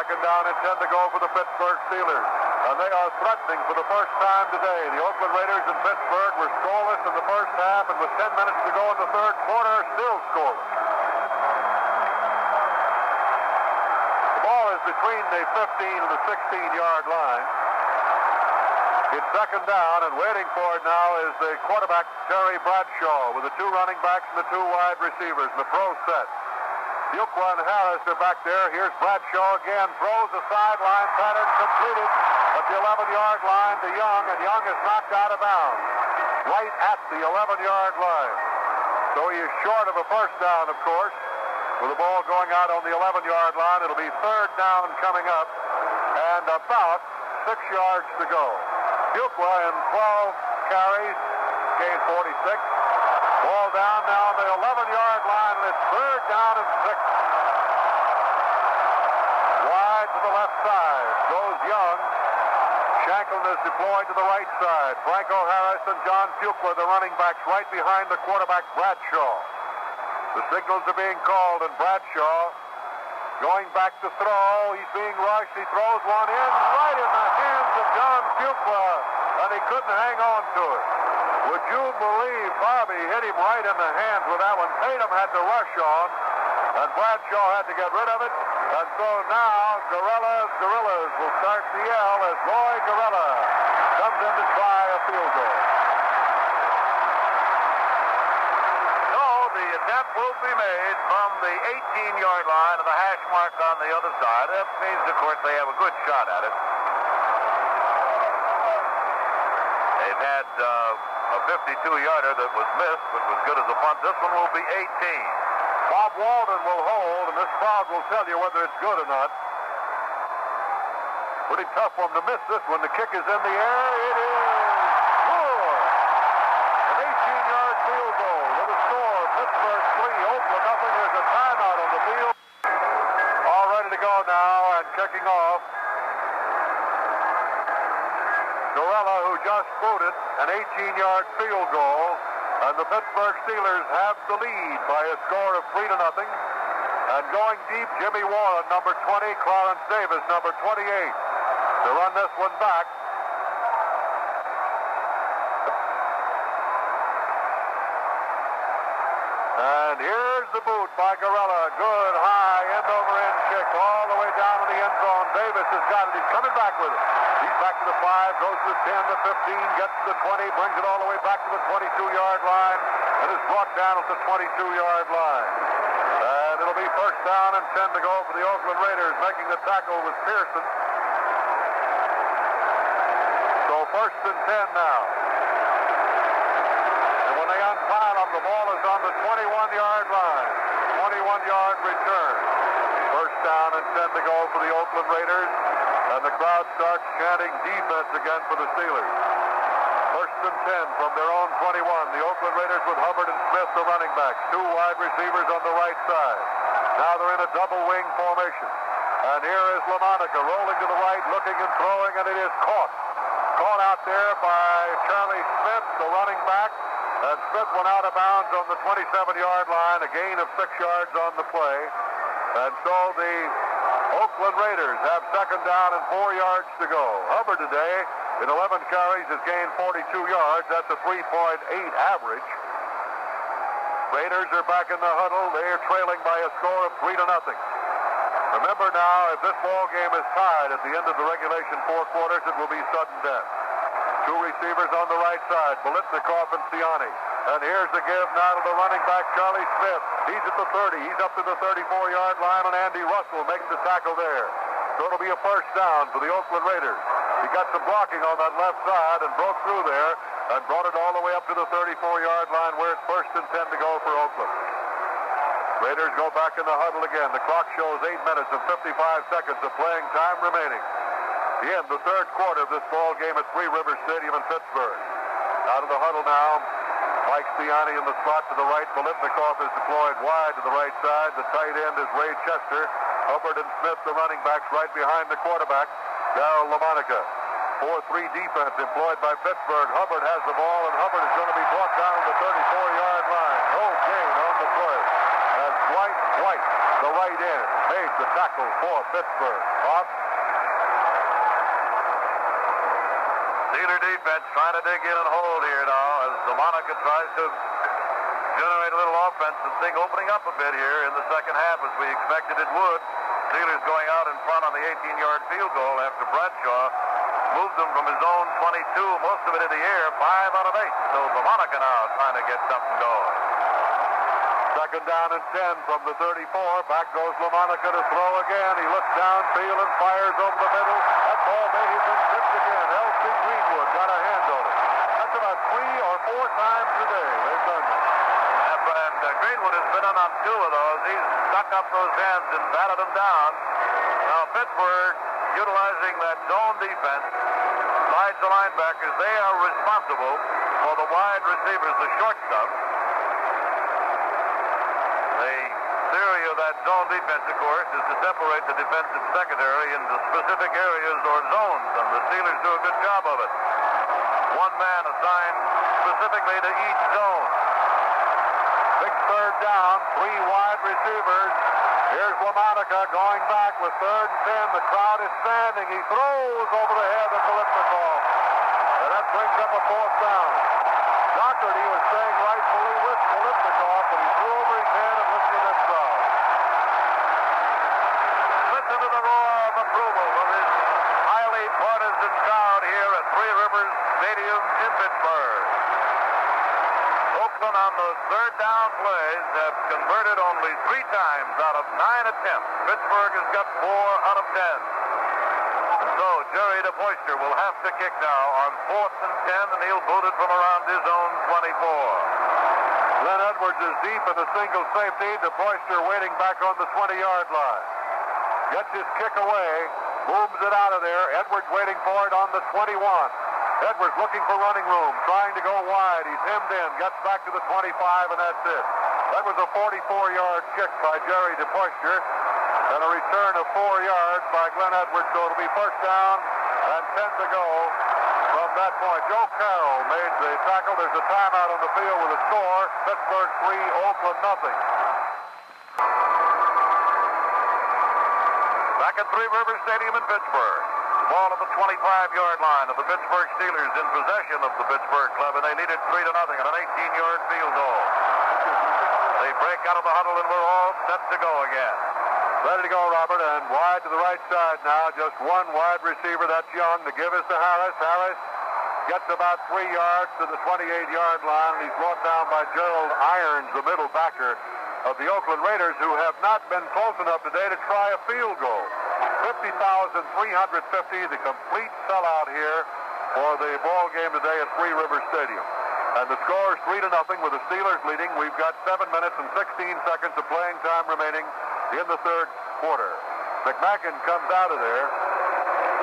second down and 10 to go for the Pittsburgh Steelers. And they are threatening for the first time today. The Oakland Raiders in Pittsburgh were scoreless in the first half, and with 10 minutes to go in the third quarter, still scoreless. Between the 15 and the 16-yard line. It's second down, and waiting for it now is the quarterback, Terry Bradshaw, with the 2 running backs and the 2 wide receivers in the pro set. FUQUA and Harris are back there. Here's Bradshaw again, throws a sideline pattern completed at the 11-yard line to Young, and Young is knocked out of bounds right at the 11-yard line. So he is short of a first down, of course. With the ball going out on the 11-yard line, it'll be third down coming up and about 6 yards to go. FUQUA in 12 carries, gained 46. Ball down now on the 11-yard line, and it's third down and 6. Wide to the left side goes Young. Shanklin is deployed to the right side. Franco, Harris, and John FUQUA, the running backs, right behind the quarterback, Bradshaw. The signals are being called, and Bradshaw going back to throw. He's being rushed. He throws one in right in the hands of John FUQUA, and he couldn't hang on to it. Would you believe Bobby hit him right in the hands with that one? Tatum had to rush on, and Bradshaw had to get rid of it. And so now Gorillas will start to yell as Roy Gerela comes in to try a field goal. The attempt will be made from the 18-yard line of the hash mark on the other side. That means, of course, they have a good shot at it. They've had a 52-yarder that was missed, but was good as a punt. This one will be 18. Bob Walden will hold, and this crowd will tell you whether it's good or not. Pretty tough for him to miss this one. The kick is in the air. It is good. An 18-yard field goal with a score. Pittsburgh 3, Oakland nothing. There's a timeout on the field. All ready to go now and kicking off. Gerela, who just booted an 18-yard field goal, and the Pittsburgh Steelers have the lead by a score of 3-0. And going deep, Jimmy Warren, number 20, Clarence Davis, number 28, to run this one back. And here's the boot by Gerela. Good high end-over-end kick all the way down to the end zone. Davis has got it. He's coming back with it. He's back to the 5, goes to the 10, the 15, gets to the 20, brings it all the way back to the 22-yard line, and is brought down at the 22-yard line. And it'll be first down and 10 to go for the Oakland Raiders. Making the tackle was Pearson. So first and 10 now. Unpile them. The ball is on the 21-yard line. 21-yard return. First down and 10 to go for the Oakland Raiders. And the crowd starts chanting defense again for the Steelers. First and 10 from their own 21. The Oakland Raiders with Hubbard and Smith, the running backs. 2 wide receivers on the right side. Now they're in a double wing formation. And here is LaMonica rolling to the right, looking and throwing, and it is caught. Caught out there by Charlie Smith, the running back. And Smith went out of bounds on the 27-yard line, a gain of 6 yards on the play. And so the Oakland Raiders have second down and 4 yards to go. Hubbard today, in 11 carries, has gained 42 yards. That's a 3.8 average. Raiders are back in the huddle. They are trailing by a score of 3-0. Remember now, if this ball game is tied at the end of the regulation 4 quarters, it will be sudden death. 2 receivers on the right side, BILETNIKOFF and Siani. And here's the give now to the running back, Charlie Smith. He's at the 30. He's up to the 34-yard line, and Andy Russell makes the tackle there. So it'll be a first down for the Oakland Raiders. He got some blocking on that left side and broke through there and brought it all the way up to the 34-yard line where it's first and 10 to go for Oakland. Raiders go back in the huddle again. The clock shows 8 minutes and 55 seconds of playing time remaining. The end, the third quarter of this ball game at Three Rivers Stadium in Pittsburgh. Out of the huddle now, Mike Siani in the slot to the right. BILETNIKOFF is deployed wide to the right side. The tight end is Ray Chester. Hubbard and Smith, the running backs, right behind the quarterback, Darryl LaMonica. 4-3 defense employed by Pittsburgh. Hubbard has the ball, and Hubbard is going to be brought down to the 34-yard line. No gain on the play. As Dwight White, the right end, made the tackle for Pittsburgh. Bob? Steeler defense trying to dig in and hold here now as LaMonica tries to generate a little offense. The thing opening up a bit here in the second half as we expected it would. Steelers going out in front on the 18-yard field goal after Bradshaw moved them from his own 22, most of it in the air, 5 out of 8. So LaMonica now trying to get something going. Second down and 10 from the 34. Back goes LaMonica to throw again. He looks downfield and fires over the middle. That ball may have been tipped again. L.C. Greenwood got a hand on it. That's about 3 or 4 times today they've done that. And Greenwood has been in on 2 of those. He's stuck up those hands and batted them down. Now Pittsburgh, utilizing that zone defense, slides the linebackers. They are responsible for the wide receivers, the short stuff. The theory of that zone defense, of course, is to separate the defensive secondary into specific areas or zones, and the Steelers do a good job of it. 1 man assigned specifically to each zone. Big third down, 3 wide receivers. Here's LaMonica going back with third and 10. The crowd is standing. He throws over the head of BILETNIKOFF. And that brings up a 4th down. Doherty was staying rightfully with BILETNIKOFF, but he threw over his head and listened to this crowd. Listen to the roar of approval of this highly partisan crowd here at Three Rivers Stadium in Pittsburgh. Oakland on those third down plays have converted only 3 times out of 9 attempts. Pittsburgh has got 4 out of 10. And so Jerry DePoister will have to kick now on 4th and 10, and he'll boot it from around his own 24. Glenn Edwards is deep in the single safety. DePoister waiting back on the 20-yard line. Gets his kick away, moves it out of there. Edwards waiting for it on the 21. Edwards looking for running room, trying to go wide. He's hemmed in, gets back to the 25, and that's it. That was a 44-yard kick by Jerry DePoister, and a return of 4 yards by Glenn Edwards, so it'll be first down and 10 to go from that point. Joe Carroll made the tackle. There's a timeout on the field with a score. Pittsburgh 3, Oakland nothing. Back at Three Rivers Stadium in Pittsburgh. Ball at the 25-yard line of the Pittsburgh Steelers in possession of the Pittsburgh club, and they needed 3-0 on an 18-yard field goal. They break out of the huddle, and we're all set to go again. Ready to go, Robert, and wide to the right side now. Just 1 wide receiver, that's Young. The give is to Harris. Harris gets about 3 yards to the 28-yard line, and he's brought down by Gerald Irons, the middle backer of the Oakland Raiders, who have not been close enough today to try a field goal. 50,350, the complete sellout here for the ball game today at Three Rivers Stadium. And the score is 3-0 with the Steelers leading. We've got 7 minutes and 16 seconds of playing time remaining in the third quarter. McMacken comes out of there.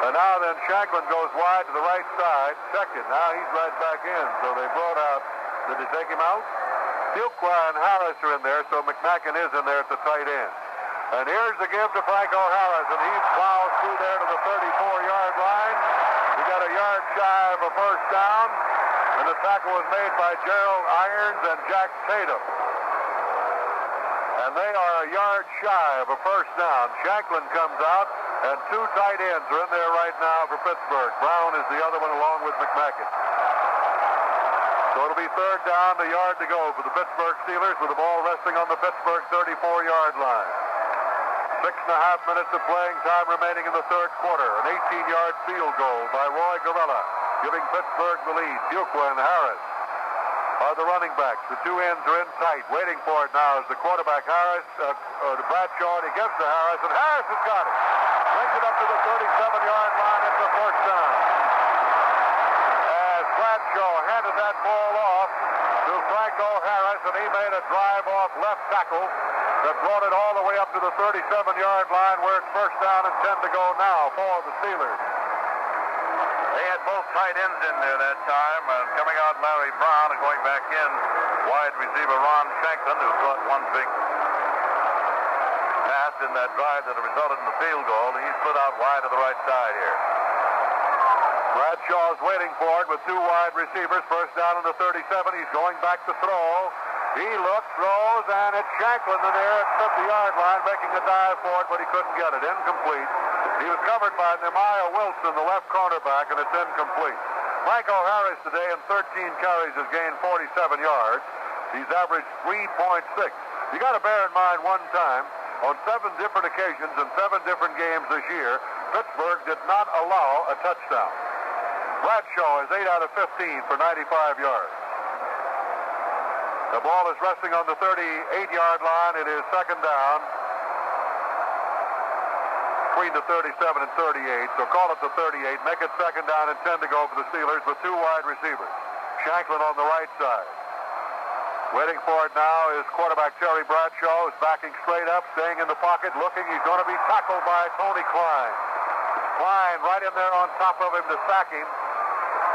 And now then Shanklin goes wide to the right side. Second. Now he's right back in. So they brought out, did they take him out? FUQUA and Harris are in there, so McMacken is in there at the tight end. And here's the give to Franco Harris, and he plows through there to the 34-yard line. He got a yard shy of a first down, and the tackle was made by Gerald Irons and Jack Tatum. And they are a yard shy of a first down. Shanklin comes out, and two tight ends are in there right now for Pittsburgh. Brown is the other one along with McMacken. So it'll be third down, a yard to go for the Pittsburgh Steelers with the ball resting on the Pittsburgh 34-yard line. 6.5 minutes of playing time remaining in the third quarter. An 18-yard field goal by Roy GERELA, giving Pittsburgh the lead. FUQUA and Harris are the running backs. The two ends are in tight. Waiting for it now is the quarterback, Harris, to Bradshaw, and he gives to Harris, and Harris has got it. Brings it up to the 37-yard line. It's a first down. As Bradshaw handed that ball off to Franco Harris, and he made a drive off left tackle that brought it all the way up to the 37-yard line, where it's first down and 10 to go now for the Steelers. They had both tight ends in there that time. Coming out Larry Brown and going back in, wide receiver Ron Shanklin, who caught one big pass in that drive that resulted in the field goal. He split out wide to the right side here. Bradshaw's waiting for it with two wide receivers. First down in the 37. He's going back to throw. He looks, throws, and it's Shanklin in there at the 50-yard line making a dive for it, but he couldn't get it. Incomplete. He was covered by Nehemiah Wilson, the left cornerback, and it's incomplete. Franco Harris today in 13 carries has gained 47 yards. He's averaged 3.6. You got to bear in mind one time, on 7 different occasions in 7 different games this year, Pittsburgh did not allow a touchdown. Bradshaw is 8 out of 15 for 95 yards. The ball is resting on the 38-yard line. It is second down between the 37 and 38. So call it the 38. Make it second down and 10 to go for the Steelers with two wide receivers. Shanklin on the right side. Waiting for it now is quarterback Terry Bradshaw, who's backing straight up, staying in the pocket, looking. He's going to be tackled by Tony Klein. Klein right in there on top of him to sack him.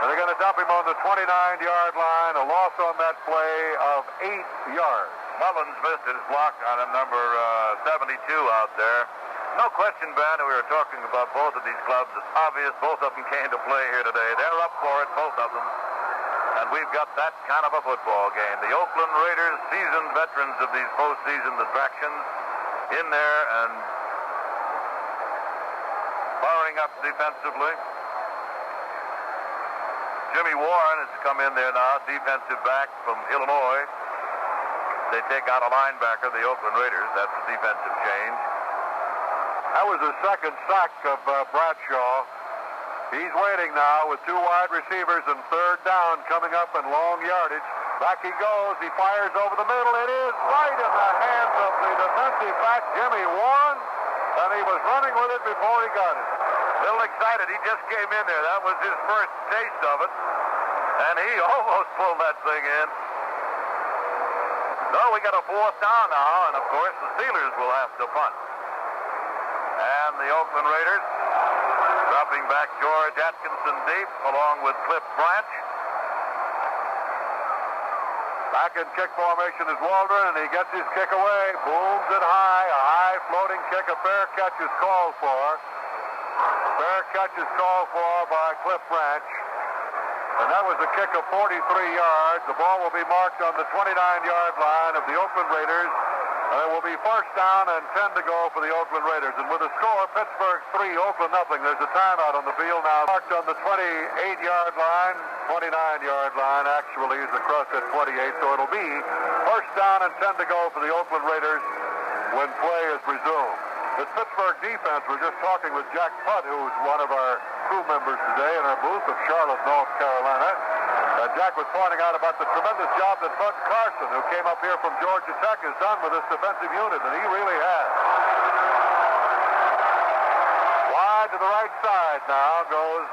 And they're going to dump him on the 29-yard line. A loss on that play of 8 yards. Mullins missed his block on him, number 72 out there. No question, Ben, we were talking about both of these clubs. It's obvious both of them came to play here today. They're up for it, both of them. And we've got that kind of a football game. The Oakland Raiders, seasoned veterans of these postseason attractions, in there and firing up defensively. Jimmy Warren has come in there now, defensive back from Illinois. They take out a linebacker, the Oakland Raiders. That's the defensive change. That was the second sack of Bradshaw. He's waiting now with two wide receivers and third down coming up in long yardage. Back he goes. He fires over the middle. It is right in the hands of the defensive back, Jimmy Warren, and he was running with it before he got it. A little excited. He just came in there. That was his first taste of it, and he almost pulled that thing in. So we got a fourth down now, and of course the Steelers will have to punt. And the Oakland Raiders dropping back George Atkinson deep along with Cliff Branch. Back in kick formation is Waldron, and he gets his kick away. Booms it high. A high floating kick. A fair catch is called for. Fair catch is called for by Cliff Branch. And that was a kick of 43 yards. The ball will be marked on the 29-yard line of the Oakland Raiders. And it will be first down and 10 to go for the Oakland Raiders. And with the score, Pittsburgh 3, Oakland nothing. There's a timeout on the field now. Marked on the 28-yard line. 29-yard line actually is across at 28. So it'll be first down and 10 to go for the Oakland Raiders when play is resumed. The Pittsburgh defense, we're just talking with Jack Putt, who's one of our crew members today in our booth of Charlotte, North Carolina. Jack was pointing out about the tremendous job that Bud Carson, who came up here from Georgia Tech, has done with this defensive unit, and he really has. Wide to the right side now goes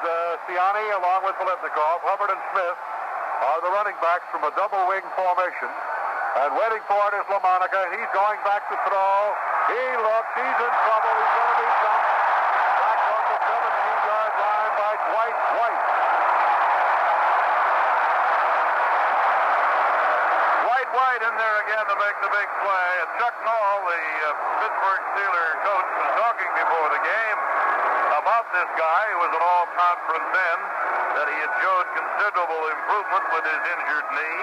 Siani along with BILETNIKOFF. Hubbard and Smith are the running backs from a double wing formation. And waiting for it is LaMonica. He's going back to throw. He looks. He's in trouble. He's going to be dumped. Back on the 17-yard line by Dwight White. White in there again to make the big play. And Chuck Noll, the Pittsburgh Steelers coach, was talking before the game about this guy who was an all-conference end, that he had showed considerable improvement with his injured knee.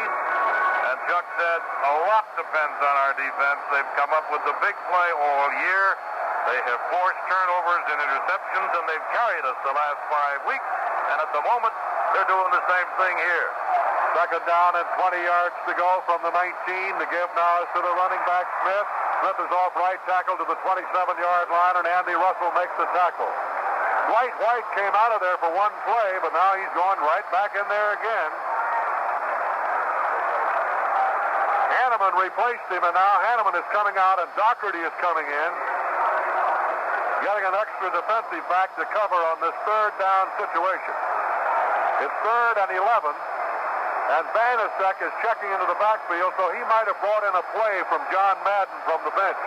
And Chuck said, a lot depends on our defense. They've come up with the big play all year. They have forced turnovers and interceptions, and they've carried us the last 5 weeks. And at the moment, they're doing the same thing here. Second down and 20 yards to go from the 19. The give now is to the running back, Smith. Smith is off right tackle to the 27-yard line, and Andy Russell makes the tackle. Dwight White came out of there for one play, but now he's going right back in there again. Hanneman replaced him, and now Hanneman is coming out, and Doherty is coming in. Getting an extra defensive back to cover on this third down situation. It's 3rd and 11, and BANAZAK is checking into the backfield, so he might have brought in a play from John Madden from the bench.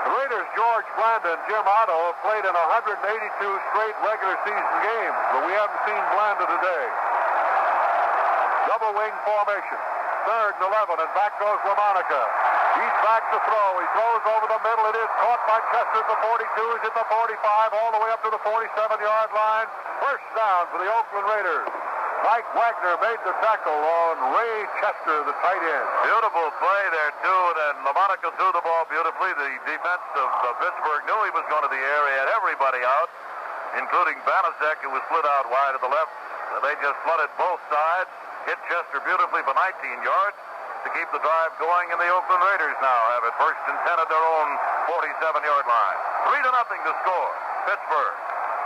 The Raiders' George Blanda and Jim Otto have played in 182 straight regular season games, but we haven't seen Blanda today. Double wing formation. 3rd and 11, and back goes LaMonica. He's back to throw. He throws over the middle. It is caught by Chester at the 42. He's at the 45, all the way up to the 47-yard line. First down for the Oakland Raiders. Mike Wagner made the tackle on Ray Chester, the tight end. Beautiful play there, too, and LaMonica threw the ball beautifully. The defense of Pittsburgh knew he was going to the air. He had everybody out, including BANAZAK, who was split out wide to the left. They just flooded both sides, hit Chester beautifully for 19 yards to keep the drive going, and the Oakland Raiders now have it 1st and 10 at their own 47-yard line. 3-0 to score, Pittsburgh.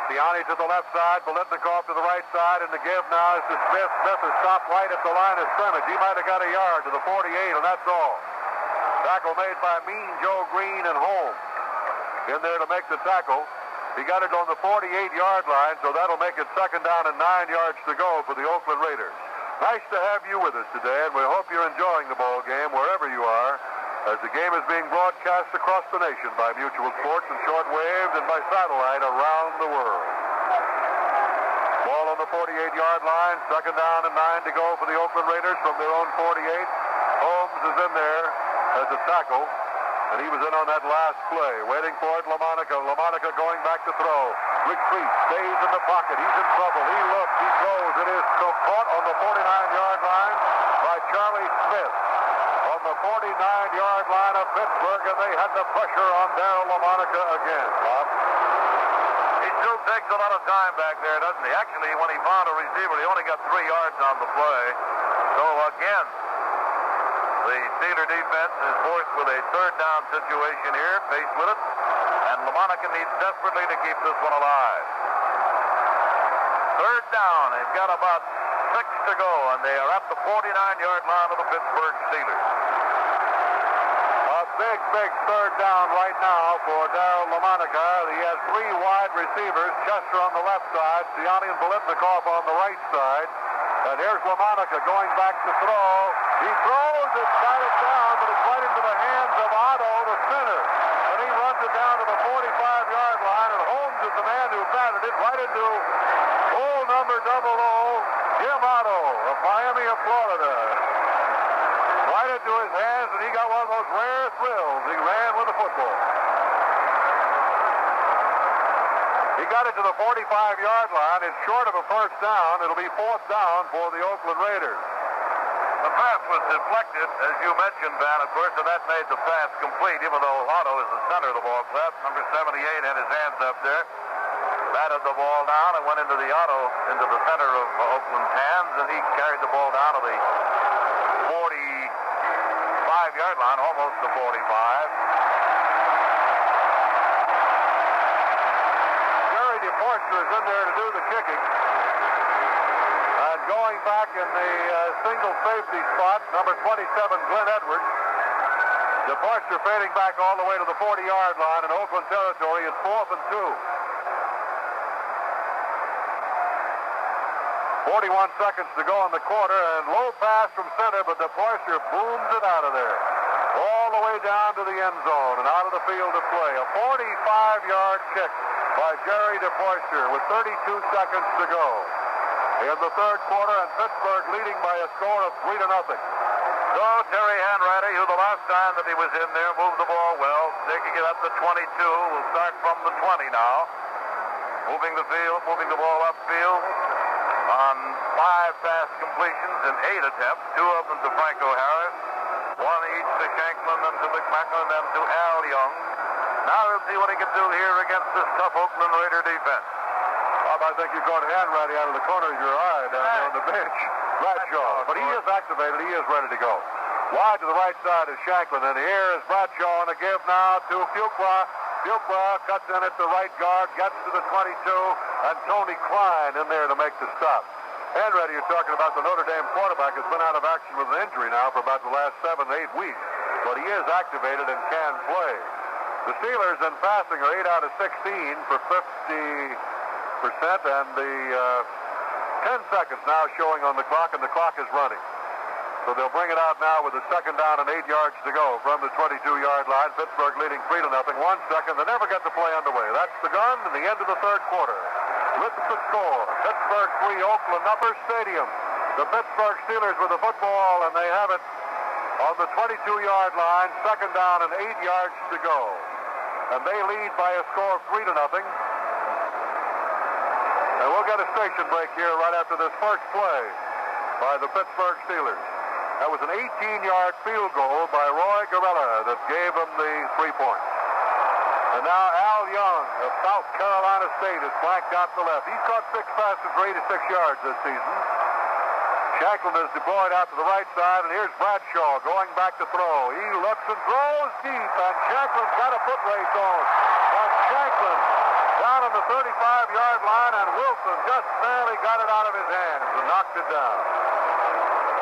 Siani to the left side, BILETNIKOFF to the right side, and the give now is to Smith. Smith has stopped right at the line of scrimmage. He might have got a yard to the 48, and that's all. Tackle made by Mean Joe Green and Holmes. In there to make the tackle. He got it on the 48-yard line, so that'll make it 2nd down and 9 yards to go for the Oakland Raiders. Nice to have you with us today, and we hope you're enjoying the ball game wherever you are, as the game is being broadcast across the nation by Mutual Sports and shortwave and by satellite around the world. Ball on the 48-yard line, 2nd down and 9 to go for the Oakland Raiders from their own 48. Holmes is in there as a tackle, and he was in on that last play. Waiting for it, LaMonica. LaMonica going back to throw. Retreats, stays in the pocket. He's in trouble. He looks, he throws. It is caught on the 49-yard line by Charlie Smith. On the 49-yard line of Pittsburgh, and they had the pressure on Darryl LaMonica again, Bob. He still takes a lot of time back there, doesn't he? Actually, when he found a receiver, he only got 3 yards on the play. So again, the Steeler defense is forced with a 3rd down situation here, faced with it, and LaMonica needs desperately to keep this one alive. 3rd down, they've got about 6 to go, and they are at the 49-yard line of the Pittsburgh Steelers. A big 3rd down right now for Darryl LaMonica. He has 3 wide receivers, Chester on the left side, Siani and BILETNIKOFF on the right side. And here's LaMonica going back to throw. He throws it, got it down, but it's right into the hands of Otto, the center. And he runs it down to the 45-yard line, and Holmes is the man who batted it right into goal number 00, Jim Otto of Miami of Florida. Right into his hands, and he got one of those rare thrills. He ran with the football. He got it to the 45-yard line. It's short of a 1st down. It'll be 4th down for the Oakland Raiders. The pass was deflected, as you mentioned, Van, of course, and that made the pass complete, even though Otto is the center of the ball club. Number 78 had his hands up there, batted the ball down, and went into the center of Oakland's hands, and he carried the ball down to the 45-yard line, almost the 45. DePorcher is in there to do the kicking. And going back in the single safety spot, number 27, Glenn Edwards. DePorcher fading back all the way to the 40-yard line in Oakland territory. It's 4th and 2. 41 seconds to go in the quarter, and low pass from center, but DePorcher booms it out of there. All the way down to the end zone and out of the field of play. A 45-yard kick by Jerry DePorcher with 32 seconds to go. in the third quarter, and Pittsburgh leading by a score of 3-0. So Terry Hanratty, who the last time that he was in there moved the ball well, taking it up to 22. Will start from the 20 now. Moving the ball upfield on 5 pass completions in 8 attempts. 2 of them to Franco Harris, 1 each to Shanklin and to McMacklin and to Al Young. Now we'll see what he can do here against this tough Oakland Raider defense. Bob, I think you're going Hanratty out of the corner of your eye down there on the bench. Bradshaw, but he is activated. He is ready to go. Wide to the right side is Shanklin, and here is Bradshaw on a give now to FUQUA. FUQUA cuts in at the right guard, gets to the 22, and Tony CLINE in there to make the stop. Hanratty, you're talking about the Notre Dame quarterback, has been out of action with an injury now for about the last 7 to 8 weeks, but he is activated and can play. The Steelers in passing are 8 out of 16 for 50%, and the 10 seconds now showing on the clock, and the clock is running. So they'll bring it out now with a second down and 8 yards to go from the 22-yard line. Pittsburgh leading 3-0. 1 second. They never get the play underway. That's the gun and the end of the third quarter. With the score, Pittsburgh 3, Oakland Upper Stadium. The Pittsburgh Steelers with the football, and they have it on the 22-yard line. Second down and 8 yards to go. And they lead by a score of 3-0. And we'll get a station break here right after this first play by the Pittsburgh Steelers. That was an 18-yard field goal by Roy GERELA that gave them the 3 points. And now Al Young of South Carolina State is flanked out to the left. He's caught 6 passes for 86 yards this season. Shanklin is deployed out to the right side, and here's Bradshaw going back to throw. He looks and throws deep, and Shanklin's got a foot race on. And Shanklin down on the 35-yard line, and Wilson just barely got it out of his hands and knocked it down.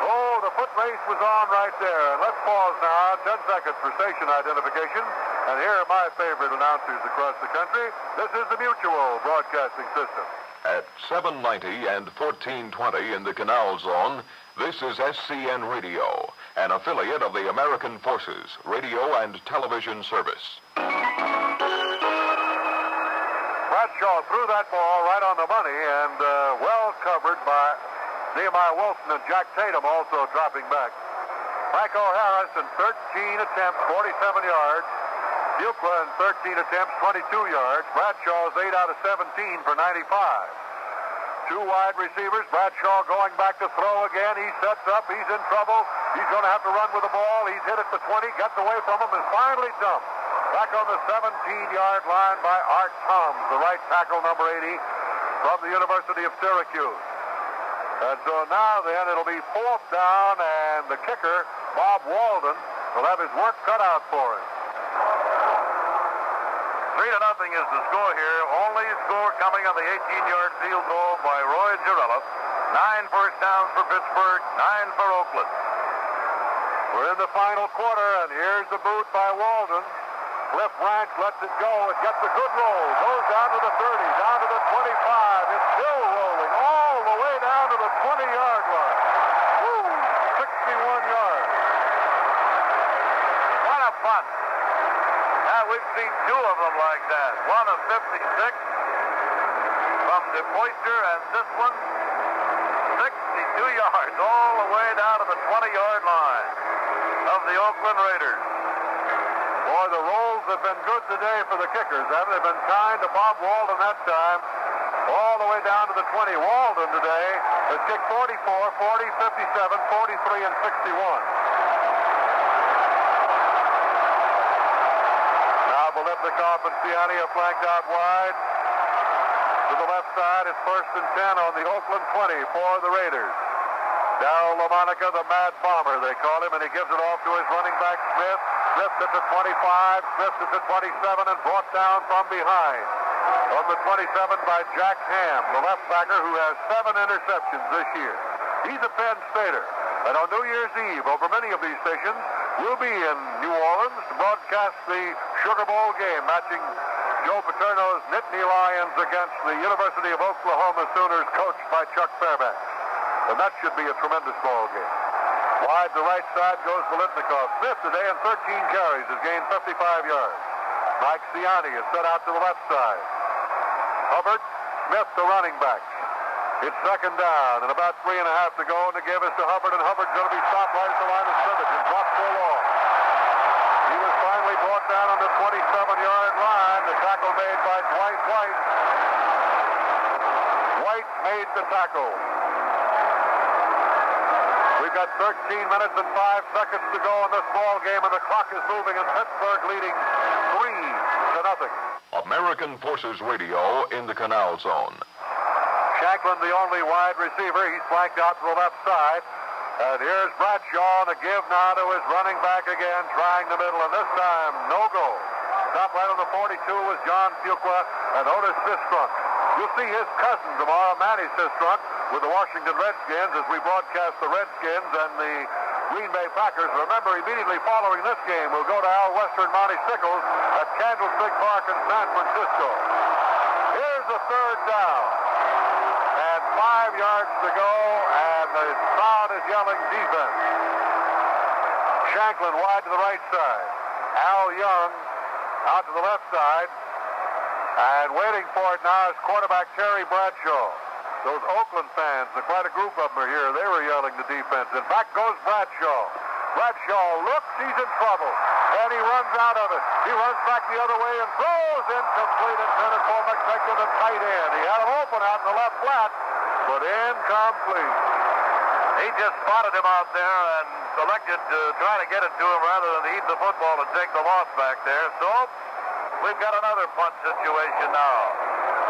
Oh, the foot race was on right there. And let's pause now, 10 seconds for station identification. And here are my favorite announcers across the country. This is the Mutual Broadcasting System. At 790 and 1420 in the Canal Zone, this is SCN Radio, an affiliate of the American Forces Radio and Television Service. Bradshaw threw that ball right on the money and well covered by Nehemiah Wilson, and Jack Tatum also dropping back. Franco Harris in 13 attempts, 47 yards. FUQUA in 13 attempts, 22 yards. Bradshaw's 8 out of 17 for 95. 2 wide receivers. Bradshaw going back to throw again. He sets up. He's in trouble. He's going to have to run with the ball. He's hit at the 20, gets away from him, and finally dumped. Back on the 17-yard line by Art Toms, the right tackle, number 80, from the University of Syracuse. And so now then it'll be 4th down, and the kicker, Bob Walden, will have his work cut out for him. 3-0 is the score here. Only score coming on the 18-yard field goal by Roy GERELA. 9 first downs for Pittsburgh, 9 for Oakland. We're in the final quarter, and here's the boot by Walden. Cliff Branch lets it go. It gets a good roll. Goes down to the 30, down to the 25. It's still rolling all the way down to the 20-yard line. Woo! 61 yards. What a punt. Now, we've seen 2 of them like that. One of 56 from DePoister, and this one 62 yards all the way down to the 20-yard line of the Oakland Raiders. Boy, the rolls have been good today for the kickers, haven't they? Been kind to Bob Walden that time. All the way down to the 20. Walden today has kicked 44, 40, 57, 43, and 61. Now BILETNIKOFF and Siani are flanked out wide. To the left side, it's 1st and 10 on the Oakland 20 for the Raiders. Darryl LaMonica, the Mad Bomber, they call him, and he gives it off to his running back, Smith. Smith at the 25, Smith at the 27, and brought down from behind. On the 27 by Jack Ham, the left backer who has 7 interceptions this year. He's a Penn Stater. And on New Year's Eve, over many of these stations, we'll be in New Orleans to broadcast the Sugar Bowl game, matching Joe Paterno's Nittany Lions against the University of Oklahoma Sooners, coached by Chuck Fairbanks. And that should be a tremendous ball game. Wide to the right side goes BILETNIKOFF. Smith today in 13 carries has gained 55 yards. Mike Siani is set out to the left side. Hubbard, Smith, the running backs. It's second down and about 3.5 to go, and the give is to Hubbard, and Hubbard's going to be stopped right at the line of scrimmage and dropped so long. He was finally brought down on the 27-yard line. The tackle made by Dwight White. White made the tackle. We've got 13 minutes and 5 seconds to go in this ball game, and the clock is moving, and Pittsburgh leading 3-0. American Forces Radio in the Canal Zone. Shanklin, the only wide receiver. He's flanked out to the left side. And here's Bradshaw, and a give now to his running back again, trying the middle, and this time, no go. Stop right on the 42 was John FUQUA and Otis Sistrunk. You'll see his cousin tomorrow, Manny Sistrunk, with the Washington Redskins as we broadcast the Redskins and the Green Bay Packers. Remember, immediately following this game, we'll go to Al Western Monty Sickles at Candlestick Park in San Francisco. Here's the third down. And 5 yards to go, and the crowd is yelling defense. Shanklin wide to the right side. Al Young out to the left side. And waiting for it now is quarterback Terry Bradshaw. Those Oakland fans, quite a group of them are here. They were yelling the defense. And back goes Bradshaw. Bradshaw looks, he's in trouble. And he runs out of it. He runs back the other way and throws incomplete, intended for McMichael, the tight end. He had him open out in the left flat, but incomplete. He just spotted him out there and elected to try to get it to him rather than to eat the football and take the loss back there. So we've got another punt situation now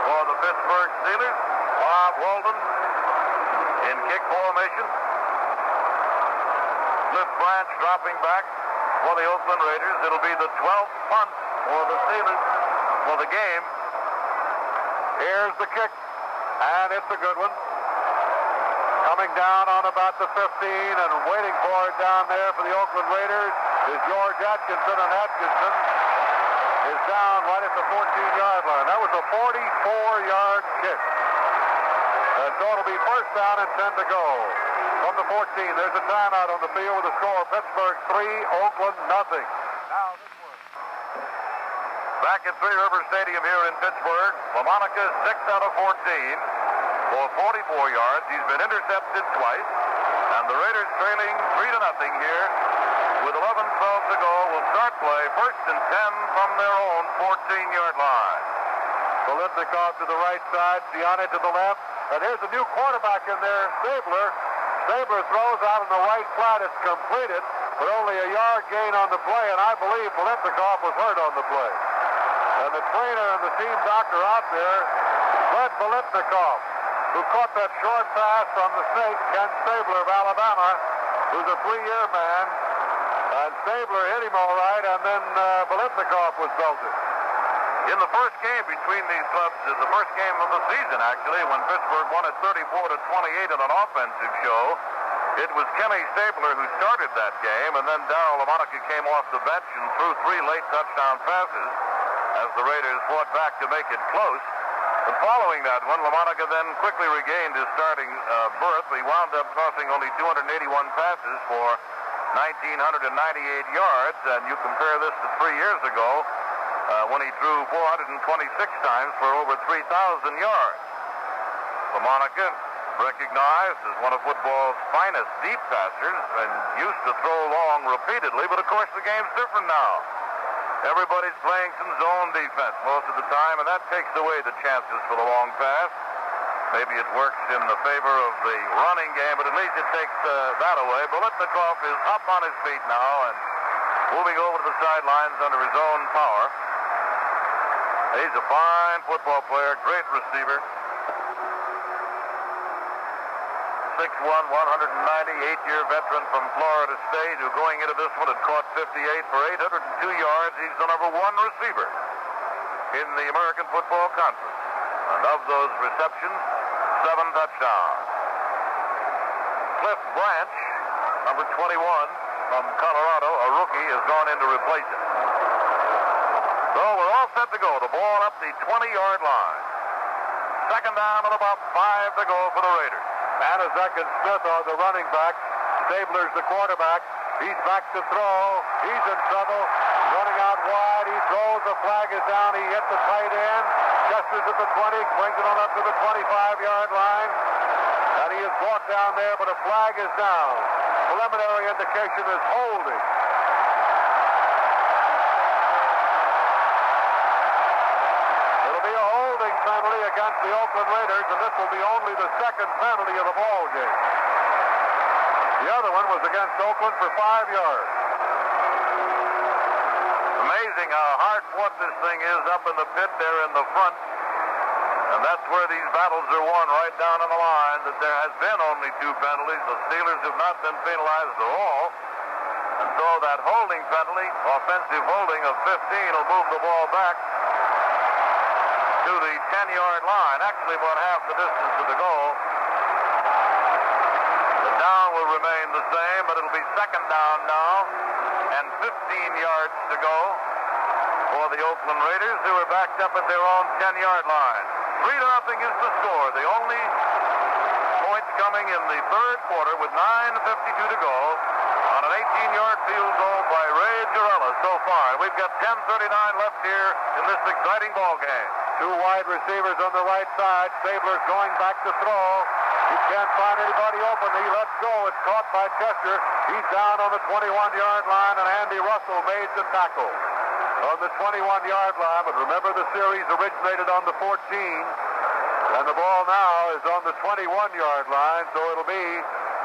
for the Pittsburgh Steelers. Bob Walden in kick formation. Cliff Branch dropping back for the Oakland Raiders. It'll be the 12th punt for the Steelers for the game. Here's the kick, and it's a good one. Coming down on about the 15 and waiting for it down there for the Oakland Raiders is George Atkinson, and Atkinson is down right at the 14-yard line. That was a 44-yard kick. And so it'll be first down and 10 to go. From the 14, there's a timeout on the field with a score of Pittsburgh 3, Oakland nothing. Now this one. Back at Three Rivers Stadium here in Pittsburgh, LaMonica 6 out of 14 for 44 yards. He's been intercepted twice, and the Raiders trailing 3-0 here with 11-12 to go. Will start play first and 10 from their own 14-yard line. BILETNIKOFF to the right side, Siane to the left, and here's a new quarterback in there, Stabler. Stabler throws out in the right flat. It's completed, but only a yard gain on the play, and I believe BILETNIKOFF was hurt on the play. And the trainer and the team doctor out there, Fred BILETNIKOFF, who caught that short pass from the snake, Ken Stabler of Alabama, who's a 3-year man. And Stabler hit him all right, and then BILETNIKOFF was belted. In the first game between these clubs, is the first game of the season, actually, when Pittsburgh won at 34-28 in an offensive show. It was Kenny Stabler who started that game, and then Darryl LaMonica came off the bench and threw 3 late touchdown passes as the Raiders fought back to make it close. And following that one, LaMonica then quickly regained his starting berth. He wound up tossing only 281 passes for 1,998 yards, and you compare this to 3 years ago, when he threw 426 times for over 3,000 yards. LaMonica, recognized as one of football's finest deep passers and used to throw long repeatedly, but of course the game's different now. Everybody's playing some zone defense most of the time, and that takes away the chances for the long pass. Maybe it works in the favor of the running game, but at least it takes that away. BILETNIKOFF is up on his feet now and moving over to the sidelines under his own power. He's a fine football player, great receiver. 6'1", 198-year veteran from Florida State, who going into this one had caught 58 for 802 yards. He's the #1 receiver in the American Football Conference. And of those receptions, 7 touchdowns. Cliff Branch, number 21 from Colorado, a rookie, has gone in to replace him. So we're all set to go. The ball up the 20-yard line. Second down and about 5 to go for the Raiders. BANAZAK and Smith are the running backs. Stabler's the quarterback. He's back to throw. He's in trouble. Running out wide. He throws. The flag is down. He hits the tight end. Chester's at the 20. Brings it on up to the 25-yard line. And he is brought down there, but a flag is down. Preliminary indication is holding. It'll be a holding penalty against the Oakland Raiders, and this will be only the second penalty of the ball game. The other one was against Oakland for 5 yards. Amazing how hard-fought this thing is up in the pit there in the front. And that's where these battles are won, right down on the line, that there has been only 2 penalties. The Steelers have not been penalized at all. And so that holding penalty, offensive holding of 15, will move the ball back to the 10-yard line. Actually, about half the distance to the goal. The down will remain the same, but it'll be second down now. And 15 yards to go for the Oakland Raiders, who are backed up at their own 10-yard line. 3-0 is the score. The only points coming in the third quarter with 9:52 to go on an 18-yard field goal by Ray GERELA so far. And we've got 10:39 left here in this exciting ball game. 2 wide receivers on the right side. Stabler's going back to throw. He can't find anybody open. He lets go. It's caught by Chester. He's down on the 21-yard line, and Andy Russell made the tackle on the 21-yard line. But remember, the series originated on the 14, and the ball now is on the 21-yard line, so it'll be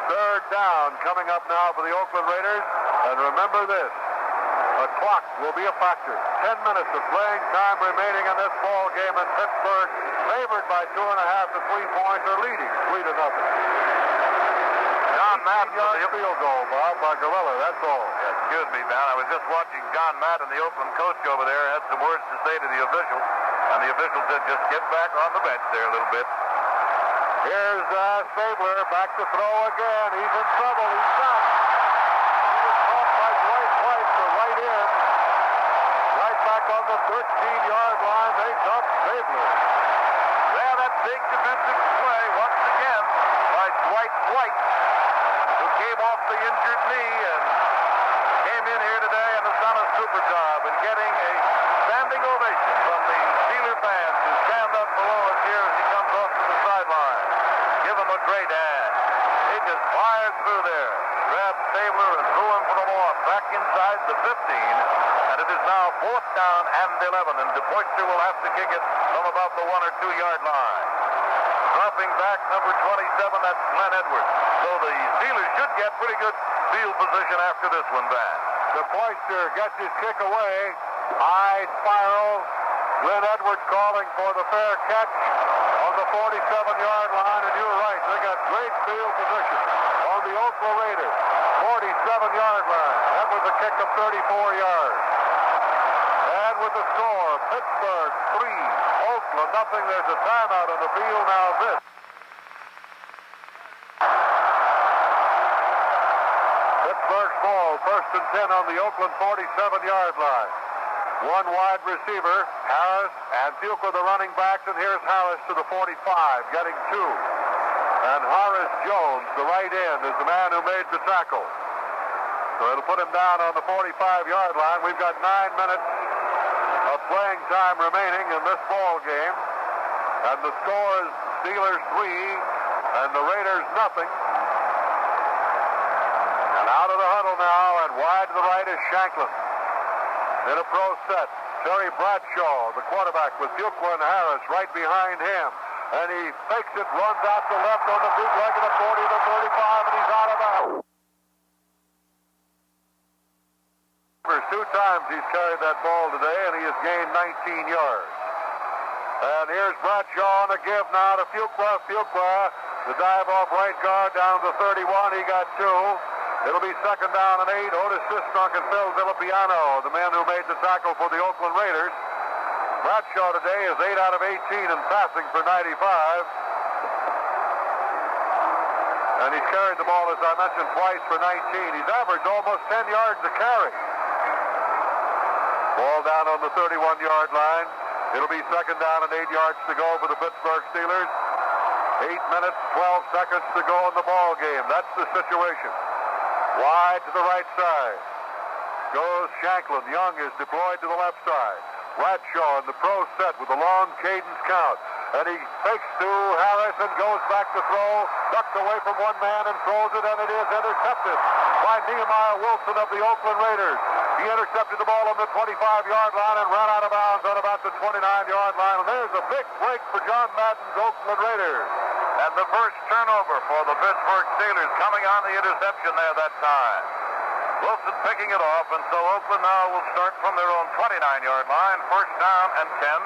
third down coming up now for the Oakland Raiders. And remember this, a clock will be a factor. 10 minutes of playing time remaining in this ball game, and Pittsburgh, favored by 2.5 to 3 points, are leading 3-0. John Madden, the field goal, Bob, by GERELA, that's all. Excuse me, man. I was just watching John Madden, the Oakland coach over there, had some words to say to the official, and the official said, just get back on the bench there a little bit. Here's Stabler back to throw again. He's in trouble. He's done. He was caught by Dwight White to right in. Right back on the 13-yard line. They dump Stabler. Yeah, that big defensive play once again by Dwight White, who came off the injured knee and came in here today and has done a super job in getting a standing ovation from the Steeler fans who stand up below us here as he comes off to the sideline. Give him a great hand. He just fired through there, grabbed Stabler and threw him for the loss back inside the 15, and it is now 4th down and 11, and DePoister will have to kick it from about the 1 or 2 yard line. Dropping back number 27, that's Glenn Edwards. So the Steelers should get pretty good field position after this one back. DePoister gets his kick away. High spiral. Glenn Edwards calling for the fair catch on the 47-yard line, and you're right, they got great field position on the Oakland Raiders. 47-yard line. That was a kick of 34 yards. And with the score, Pittsburgh 3, Oakland nothing. There's a timeout on the field now. This. Pittsburgh's ball, 1st and 10 on the Oakland 47-yard line. 1 wide receiver, Harris, and FUQUA the running backs, and here's Harris to the 45, getting 2. And Horace Jones, the right end, is the man who made the tackle. So it'll put him down on the 45-yard line. We've got 9 minutes of playing time remaining in this ball game. And the score is Steelers 3 and the Raiders nothing. And out of the huddle now, and wide to the right is Shanklin. In a pro set, Terry Bradshaw, the quarterback, with FUQUA and Harris right behind him. And he fakes it, runs out to left on the bootleg of the 40 to 35, and he's out of bounds. 2 times he's carried that ball today, and he has gained 19 yards. And here's Bradshaw on the give now to FUQUA. FUQUA, the dive off right guard down to the 31. He got 2. It'll be second down and 8. Otis SISTRUNK and Phil Villapiano, the man who made the tackle for the Oakland Raiders. Bradshaw today is 8 out of 18 in passing for 95. And he's carried the ball, as I mentioned, twice for 19. He's averaged almost 10 yards a carry. Ball down on the 31-yard line. It'll be second down and 8 yards to go for the Pittsburgh Steelers. 8 minutes, 12 seconds to go in the ball game. That's the situation. Wide to the right side. Goes Shanklin. Young is deployed to the left side. Bradshaw in the pro set with a long cadence count. And he fakes to Harris and goes back to throw. Ducks away from one man and throws it, and it is intercepted by Nehemiah Wilson of the Oakland Raiders. He intercepted the ball on the 25-yard line and ran out of bounds on about the 29-yard line. And there's a big break for John Madden's Oakland Raiders. And the first turnover for the Pittsburgh Steelers coming on the interception there that time. Wilson picking it off, and so Oakland now will start from their own 29-yard line. First down and 10.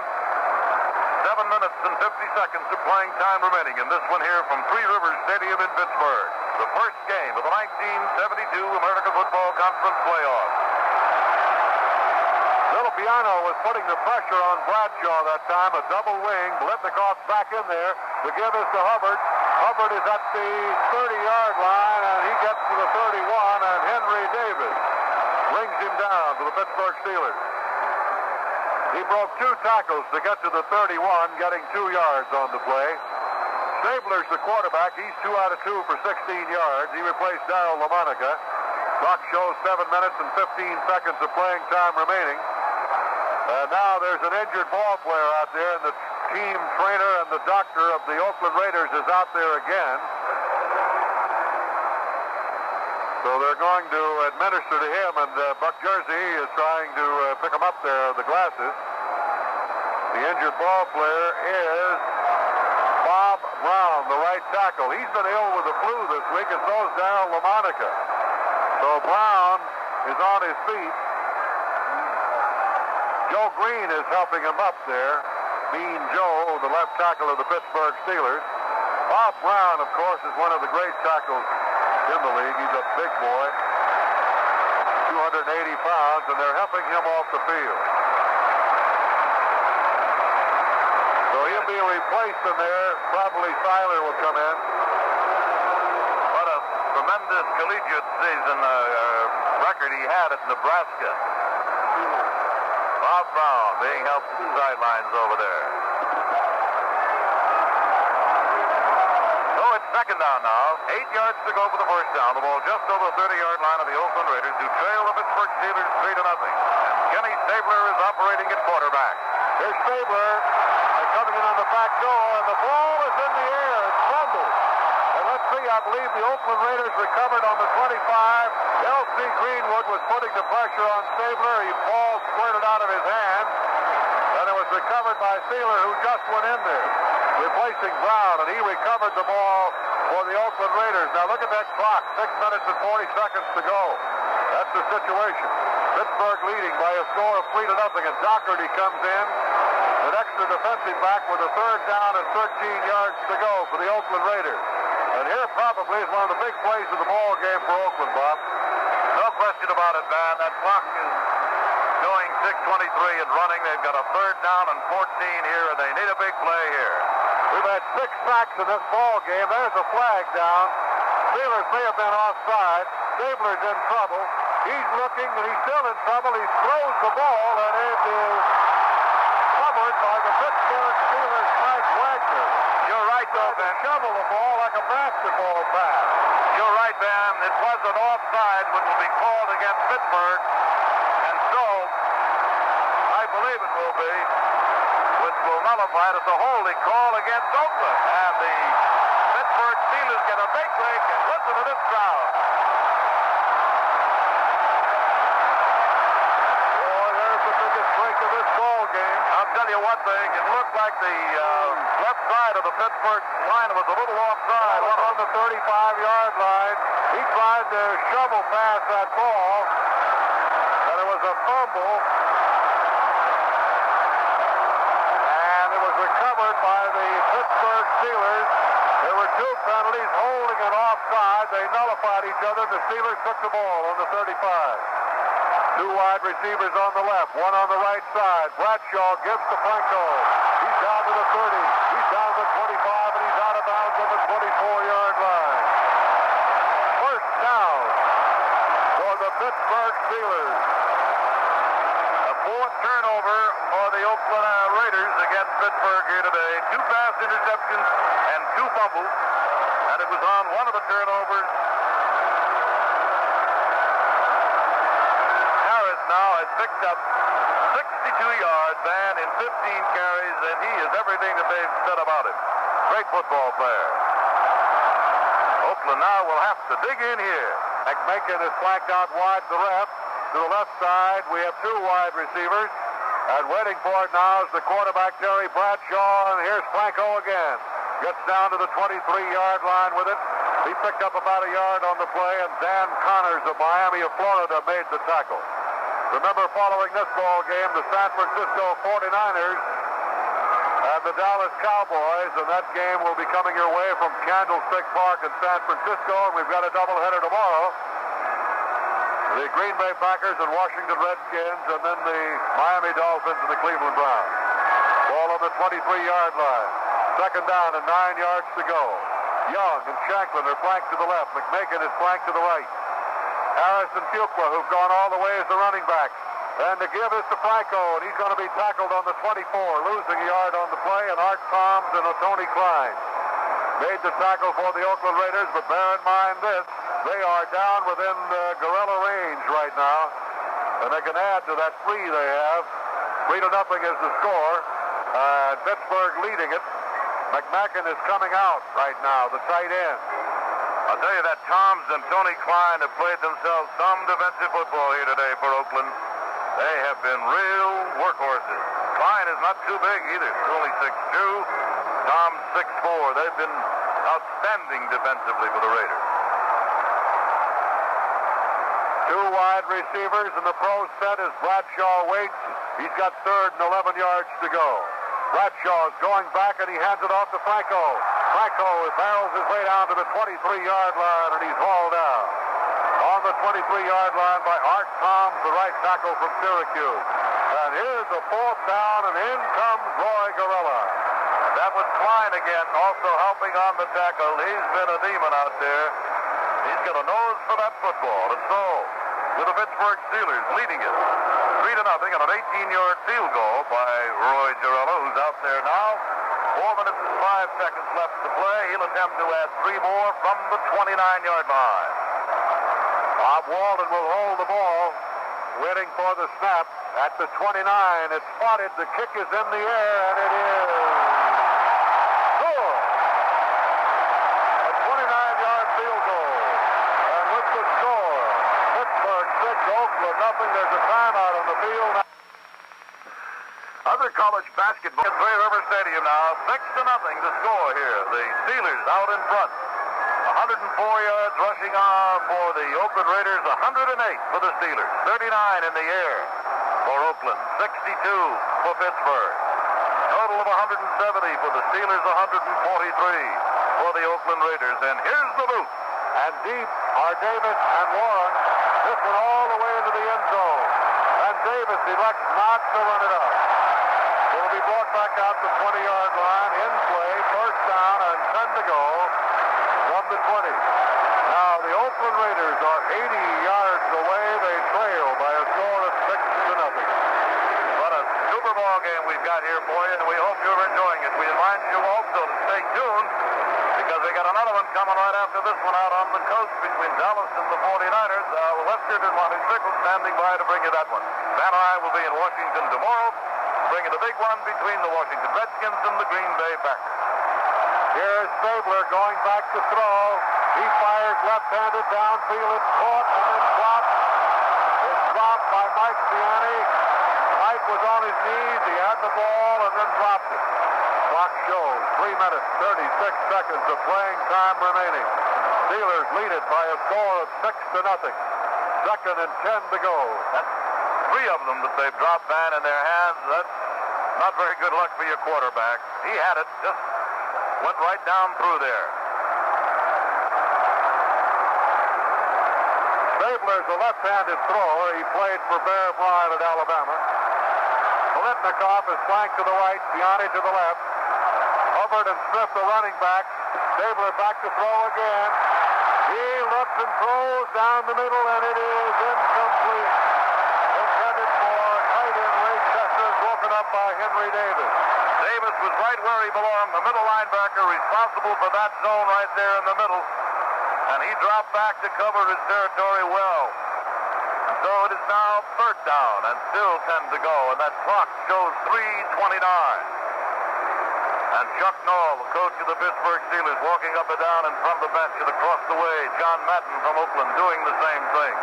7 minutes and 50 seconds of playing time remaining in this one here from Three Rivers Stadium in Pittsburgh. The first game of the 1972 American Football Conference playoffs. Little Piano was putting the pressure on Bradshaw that time. A double wing. BILETNIKOFF back in there to give us to Hubbard. Hubbard is at the 30-yard line, and he gets to the 31, and Henry Davis brings him down to the Pittsburgh Steelers. He broke 2 tackles to get to the 31, getting 2 yards on the play. Stabler's the quarterback. He's 2 out of 2 for 16 yards. He replaced Darryl LaMonica. Clock shows 7 minutes and 15 seconds of playing time remaining. And now there's an injured ball player out there, and the team trainer and the doctor of the Oakland Raiders is out there again. So they're going to administer to him, and Buck Jersey is trying to pick him up there, the glasses. The injured ball player is Bob Brown, the right tackle. He's been ill with the flu this week, and so is Darryl LaMonica. So Brown is on his feet. Joe Green is helping him up there. Mean Joe, the left tackle of the Pittsburgh Steelers. Bob Brown, of course, is one of the great tackles in the league. He's a big boy, 280 pounds, and they're helping him off the field. So he'll be replaced in there. Probably Seiler will come in. What a tremendous collegiate season record he had at Nebraska. Bob Brown being helped to the sidelines over there. Second down now. 8 yards to go for the first down. The ball just over the 30-yard line of the Oakland Raiders, who trail the Pittsburgh Steelers 3-0. And Kenny Stabler is operating at quarterback. Here's Stabler coming in on the back door, and the ball is in the air. It's fumbled. And let's see, I believe the Oakland Raiders recovered on the 25. L.C. Greenwood was putting the pressure on Stabler. He ball squirted out of his hand, and it was recovered by Seiler, who just went in there, replacing Brown, and he recovered the ball for the Oakland Raiders. Now look at that clock, 6 minutes and 40 seconds to go. That's the situation. Pittsburgh leading by a score of 3-0, and Doherty comes in, an extra defensive back with a third down and 13 yards to go for the Oakland Raiders. And here probably is one of the big plays of the ball game for Oakland, Bob. No question about it, Van. That clock is going 6:23 and running. They've got a third down and 14 here, and they need a big play here. We've had 6 sacks in this ball game. There's a flag down. Steelers may have been offside. Stabler's in trouble. He's looking, and he's still in trouble. He throws the ball, and it is covered by the Pittsburgh Steelers' Mike Wagner. You're right, though, Ben. Shovel the ball like a basketball pass. You're right, Ben. It was an offside, which will be called against Pittsburgh, and so I believe it will be, which will nullify it as a holding call against Oakland. And the Pittsburgh Steelers get a big break, and listen to this crowd. Boy, there's the biggest break of this ball game. I'll tell you one thing, it looked like the left side of the Pittsburgh line was a little offside. One on the 35-yard line. He tried to shovel past that ball, and it was a fumble. And it was recovered by the Pittsburgh Steelers. There were 2 penalties, holding and offside. They nullified each other, and the Steelers took the ball on the 35. 2 wide receivers on the left, 1 on the right side. Bradshaw gives to Franco. He's down to the 30. He's down to the 25, and he's out of bounds on the 24-yard line. First down for the Pittsburgh Steelers. A 4th turnover for the Oakland Raiders against Pittsburgh here today. 2 pass interceptions and 2 fumbles. And it was on one of the turnovers has picked up 62 yards, and in 15 carries, and he is everything that they've said about him. Great football player. Oakland now will have to dig in here. McMakin is flanked out wide to the left side. We have two wide receivers. And waiting for it now is the quarterback, Terry Bradshaw, and here's Franco again. Gets down to the 23-yard line with it. He picked up about a yard on the play, and Dan Connors of Miami of Florida made the tackle. Remember, following this ball game, the San Francisco 49ers and the Dallas Cowboys, and that game will be coming your way from Candlestick Park in San Francisco, and we've got a doubleheader tomorrow. The Green Bay Packers and Washington Redskins, and then the Miami Dolphins and the Cleveland Browns. Ball on the 23-yard line. Second down and 9 yards to go. Young and Shanklin are flanked to the left. McMakin is flanked to the right. Harris and FUQUA, who've gone all the way as the running backs. And the give is to Franco, and he's going to be tackled on the 24, losing a yard on the play, and Art Toms and Tony CLINE made the tackle for the Oakland Raiders, but bear in mind this, they are down within GERELA range right now, and they can add to that 3 they have. 3-0 is the score, and Pittsburgh leading it. McMakin is coming out right now, the tight end. I'll tell you that Toms and Tony CLINE have played themselves some defensive football here today for Oakland. They have been real workhorses. CLINE is not too big either. He's only 6'2". Tom's 6'4". They've been outstanding defensively for the Raiders. Two wide receivers, and the pro set as Bradshaw waits. He's got third and 11 yards to go. Bradshaw is going back, and he hands it off to Franco. Franco barrels his way down to the 23-yard line, and he's hauled down. On the 23-yard line by Art Toms, the right tackle from Syracuse. And here's a fourth down, and in comes Roy GERELA. That was CLINE again, also helping on the tackle. He's been a demon out there. He's got a nose for that football, and so with the Pittsburgh Steelers leading it 3-0 on an 18-yard field goal by Roy GERELA, who's out there now. 4 minutes and 5 seconds left to play. He'll attempt to add 3 more from the 29-yard line. Bob Walden will hold the ball, waiting for the snap. At the 29, it's spotted. The kick is in the air, and it is good. A 29-yard field goal. And with the score, Pittsburgh 6, Oakland nothing. There's a timeout on the field. Other college basketball at Gray River Stadium now. 6-0 to score here. The Steelers out in front. 104 yards rushing on for the Oakland Raiders, 108 for the Steelers, 39 in the air for Oakland, 62 for Pittsburgh. Total of 170 for the Steelers, 143 for the Oakland Raiders. And here's the boot. And deep are Davis and Warren. This one all the way into the end zone. And Davis elects not to run it up. It will be brought back out the 20-yard line, in play, first down, and 10 to go. From the 20. Now, the Oakland Raiders are 80 yards away. They trail by a score of 6-0. What a super ball game we've got here for you, and we hope you're enjoying it. We remind you also to stay tuned, because we got another one coming right after this one out on the coast between Dallas and the 49ers. Lester and Monty Strickle standing by to bring you that one. Van and I will be in Washington tomorrow, bringing the big one between the Washington Redskins and the Green Bay Packers. Here's Stabler going back to throw. He fires left-handed downfield. It's caught and then dropped. It's dropped by Mike Ciani. Mike was on his knees. He had the ball and then dropped it. Clock shows 3 minutes, 36 seconds of playing time remaining. Steelers lead it by a score of 6-0. 2nd and 10 to go. That's 3 of them that they've dropped, Van, in their hands. That's not very good luck for your quarterback. He had it, just went right down through there. Stabler's a left-handed thrower. He played for Bear Bryant at Alabama. BILETNIKOFF is flanked to the right, Ciani to the left. Hubbard and Smith, the running back. Stabler back to throw again. He looks and throws down the middle, and it is incomplete. Intended for tight end Ray Chester, broken up by Henry Davis. Davis was right where he belonged, the middle linebacker responsible for that zone right there in the middle. And he dropped back to cover his territory well. And so it is now third down and still 10 to go, and that clock shows 3:29. And Chuck Noll, the coach of the Pittsburgh Steelers, walking up and down in front of the bench and across the way, John Madden from Oakland doing the same thing.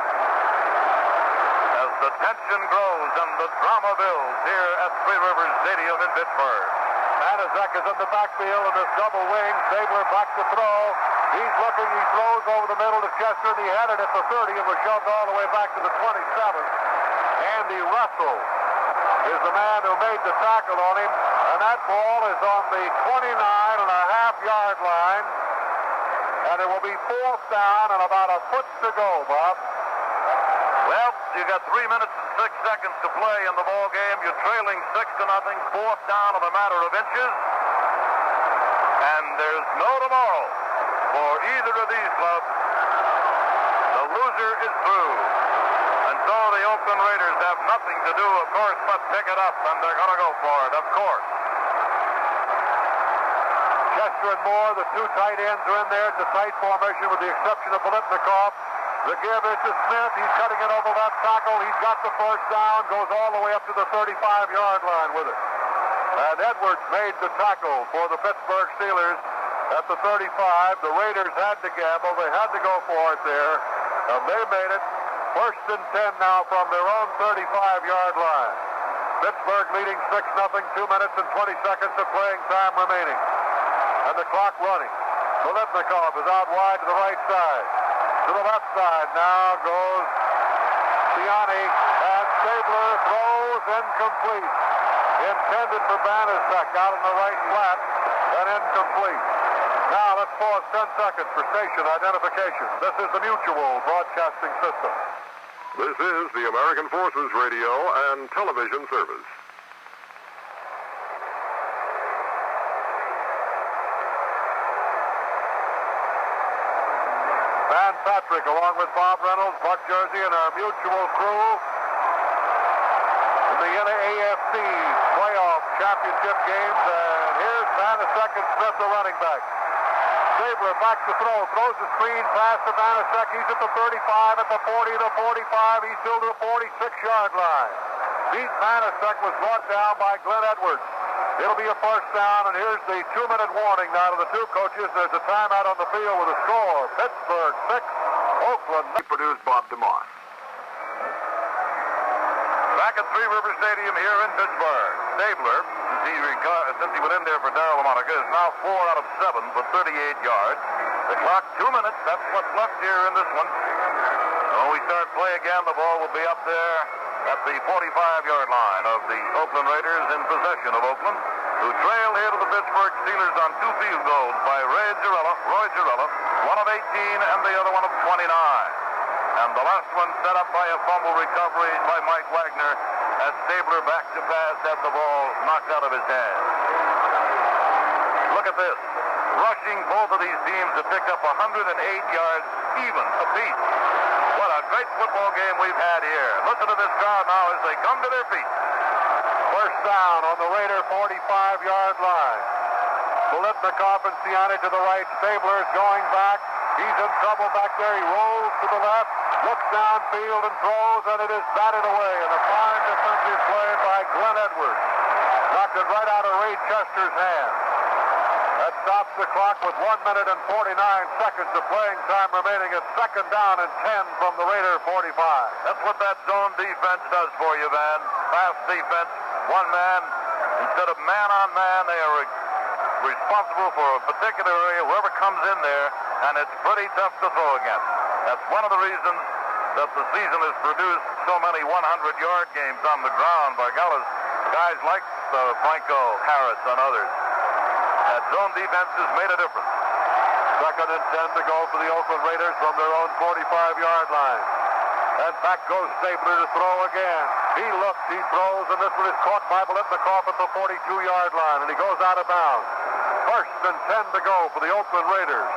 As the tension grows and the drama builds here at Three Rivers Stadium in Pittsburgh. BANAZAK is in the backfield in this double wing. Stabler back to throw. He's looking, he throws over the middle to Chester, and he had it at the 30 and was shoved all the way back to the 27. Andy Russell is the man who made the tackle on him, and that ball is on the 29.5-yard line, and it will be fourth down and about a foot to go, Bob. Well, you got 3 minutes and 6 seconds to play in the ball game. You're trailing 6-0, fourth down in a matter of inches, and there's no tomorrow for either of these clubs. The loser is through. And so the Oakland Raiders have nothing to do, of course, but pick it up, and they're going to go for it, of course. Chester and Moore, the two tight ends, are in there. It's a tight formation with the exception of BILETNIKOFF. The give is to Smith. He's cutting it over that tackle. He's got the first down, goes all the way up to the 35-yard line with it. And Edwards made the tackle for the Pittsburgh Steelers at the 35. The Raiders had to gamble. They had to go for it there. And they made it. First and 10 now from their own 35-yard line. Pittsburgh leading 6-0, 2 minutes and 20 seconds of playing time remaining. And the clock running. BILETNIKOFF is out wide to the right side. To the left side now goes Siani, and Stabler throws incomplete. Intended for BANAZAK out in the right flat, and incomplete. Now let's pause 10 seconds for station identification. This is the Mutual Broadcasting System. This is the American Forces Radio and Television Service. Van Patrick, along with Bob Reynolds, Buck Jersey, and our Mutual crew in the AFC playoff championship games. And here's BANAZAK and Smith, the running back. Stabler back to throw, throws the screen pass to BANAZAK. He's at the 35, at the 40, the 45. He's still to the 46-yard line. Pete BANAZAK was brought down by Glenn Edwards. It'll be a first down, and here's the 2-minute warning now to the two coaches. There's a timeout on the field with a score. Pittsburgh 6, Oakland. Produced Bob DeMoss. Back at Three Rivers Stadium here in Pittsburgh. Stabler, since he went in there for LAMONICA, is now 4 out of 7 for 38 yards. The clock, 2 minutes. That's what's left here in this one. When we start play again, the ball will be up there at the 45-yard line of the Oakland Raiders, in possession of Oakland, who trail here to the Pittsburgh Steelers on 2 field goals by Roy Gerela, one of 18 and the other one of 29. And the last one set up by a fumble recovery by Mike Wagner as Stabler back to pass, had the ball knocked out of his hand. Look at this. Rushing, both of these teams have picked up 108 yards even apiece. What a great football game we've had here. Listen to this crowd now as they come to their feet. First down on the Raider 45-yard line. BILETNIKOFF and Siani to the right. Stabler is going back. He's in trouble back there. He rolls to the left, looks downfield and throws, and it is batted away. And a fine defensive play by Glenn Edwards. Knocked it right out of Ray Chester's hand. That stops the clock with 1 minute and 49 seconds of playing time remaining. It's second down and 10 from the Raider 45. That's what that zone defense does for you, Van. Fast defense, one man. Instead of man-on-man, they are responsible for a particular area, whoever comes in there, and it's pretty tough to throw against. That's one of the reasons that the season has produced so many 100-yard games on the ground by guys like Franco, Harris, and others. That zone defense has made a difference. Second and 10 to go for the Oakland Raiders from their own 45-yard line. And back goes Stabler to throw again. He looks, he throws, and this one is caught by BILETNIKOFF at the 42-yard line, and he goes out of bounds. First and 10 to go for the Oakland Raiders.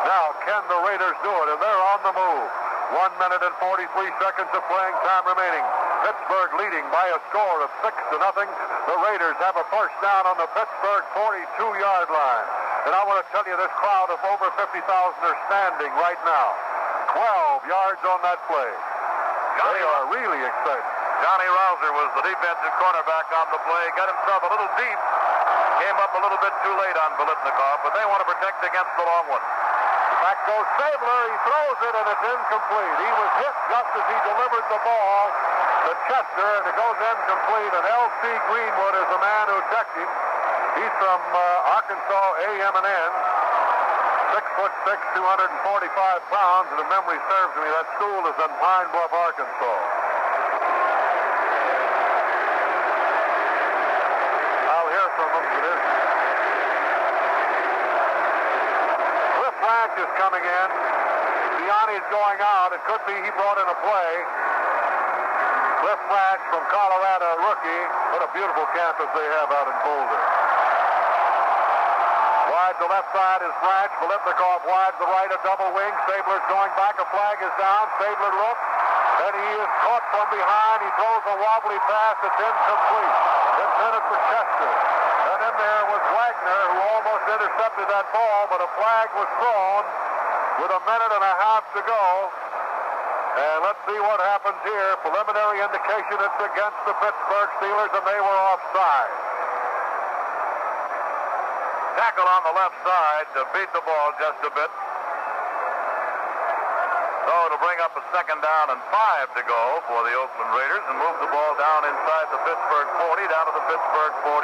Now, can the Raiders do it? And they're on the move. 1 minute and 43 seconds of playing time remaining. Pittsburgh leading by a score of 6-0. The Raiders have a first down on the Pittsburgh 42-yard line. And I want to tell you, this crowd of over 50,000 are standing right now. 12 yards on that play. They are really excited. Johnny Rouser was the defensive cornerback on the play. Got himself a little deep. Came up a little bit too late on BILETNIKOFF, but they want to protect against the long one. Back goes Stabler. He throws it, and it's incomplete. He was hit just as he delivered the ball to Chester, and it goes incomplete. And L.C. Greenwood is the man who checked him. He's from Arkansas A&M. 6'6", 245 pounds, and if memory serves me, that school is in Pine Bluff, Arkansas. I'll hear from him for this. Cliff Branch is coming in. Gianni's going out. It could be he brought in a play. Cliff Branch from Colorado, rookie. What a beautiful campus they have out in Boulder. Wide to left side is Branch. BILETNIKOFF wide to the right, a double wing. Stabler's going back. A flag is down. Stabler looks. Then he is caught from behind. He throws a wobbly pass. It's incomplete. Intended for Chester. And then there was Wagner, who almost intercepted that ball, but a flag was thrown with a minute and a half to go. And let's see what happens here. Preliminary indication it's against the Pittsburgh Steelers, and they were offside. Tackle on the left side to beat the ball just a bit. So to bring up a second down and 5 to go for the Oakland Raiders and move the ball down inside the Pittsburgh 40, down to the Pittsburgh 37.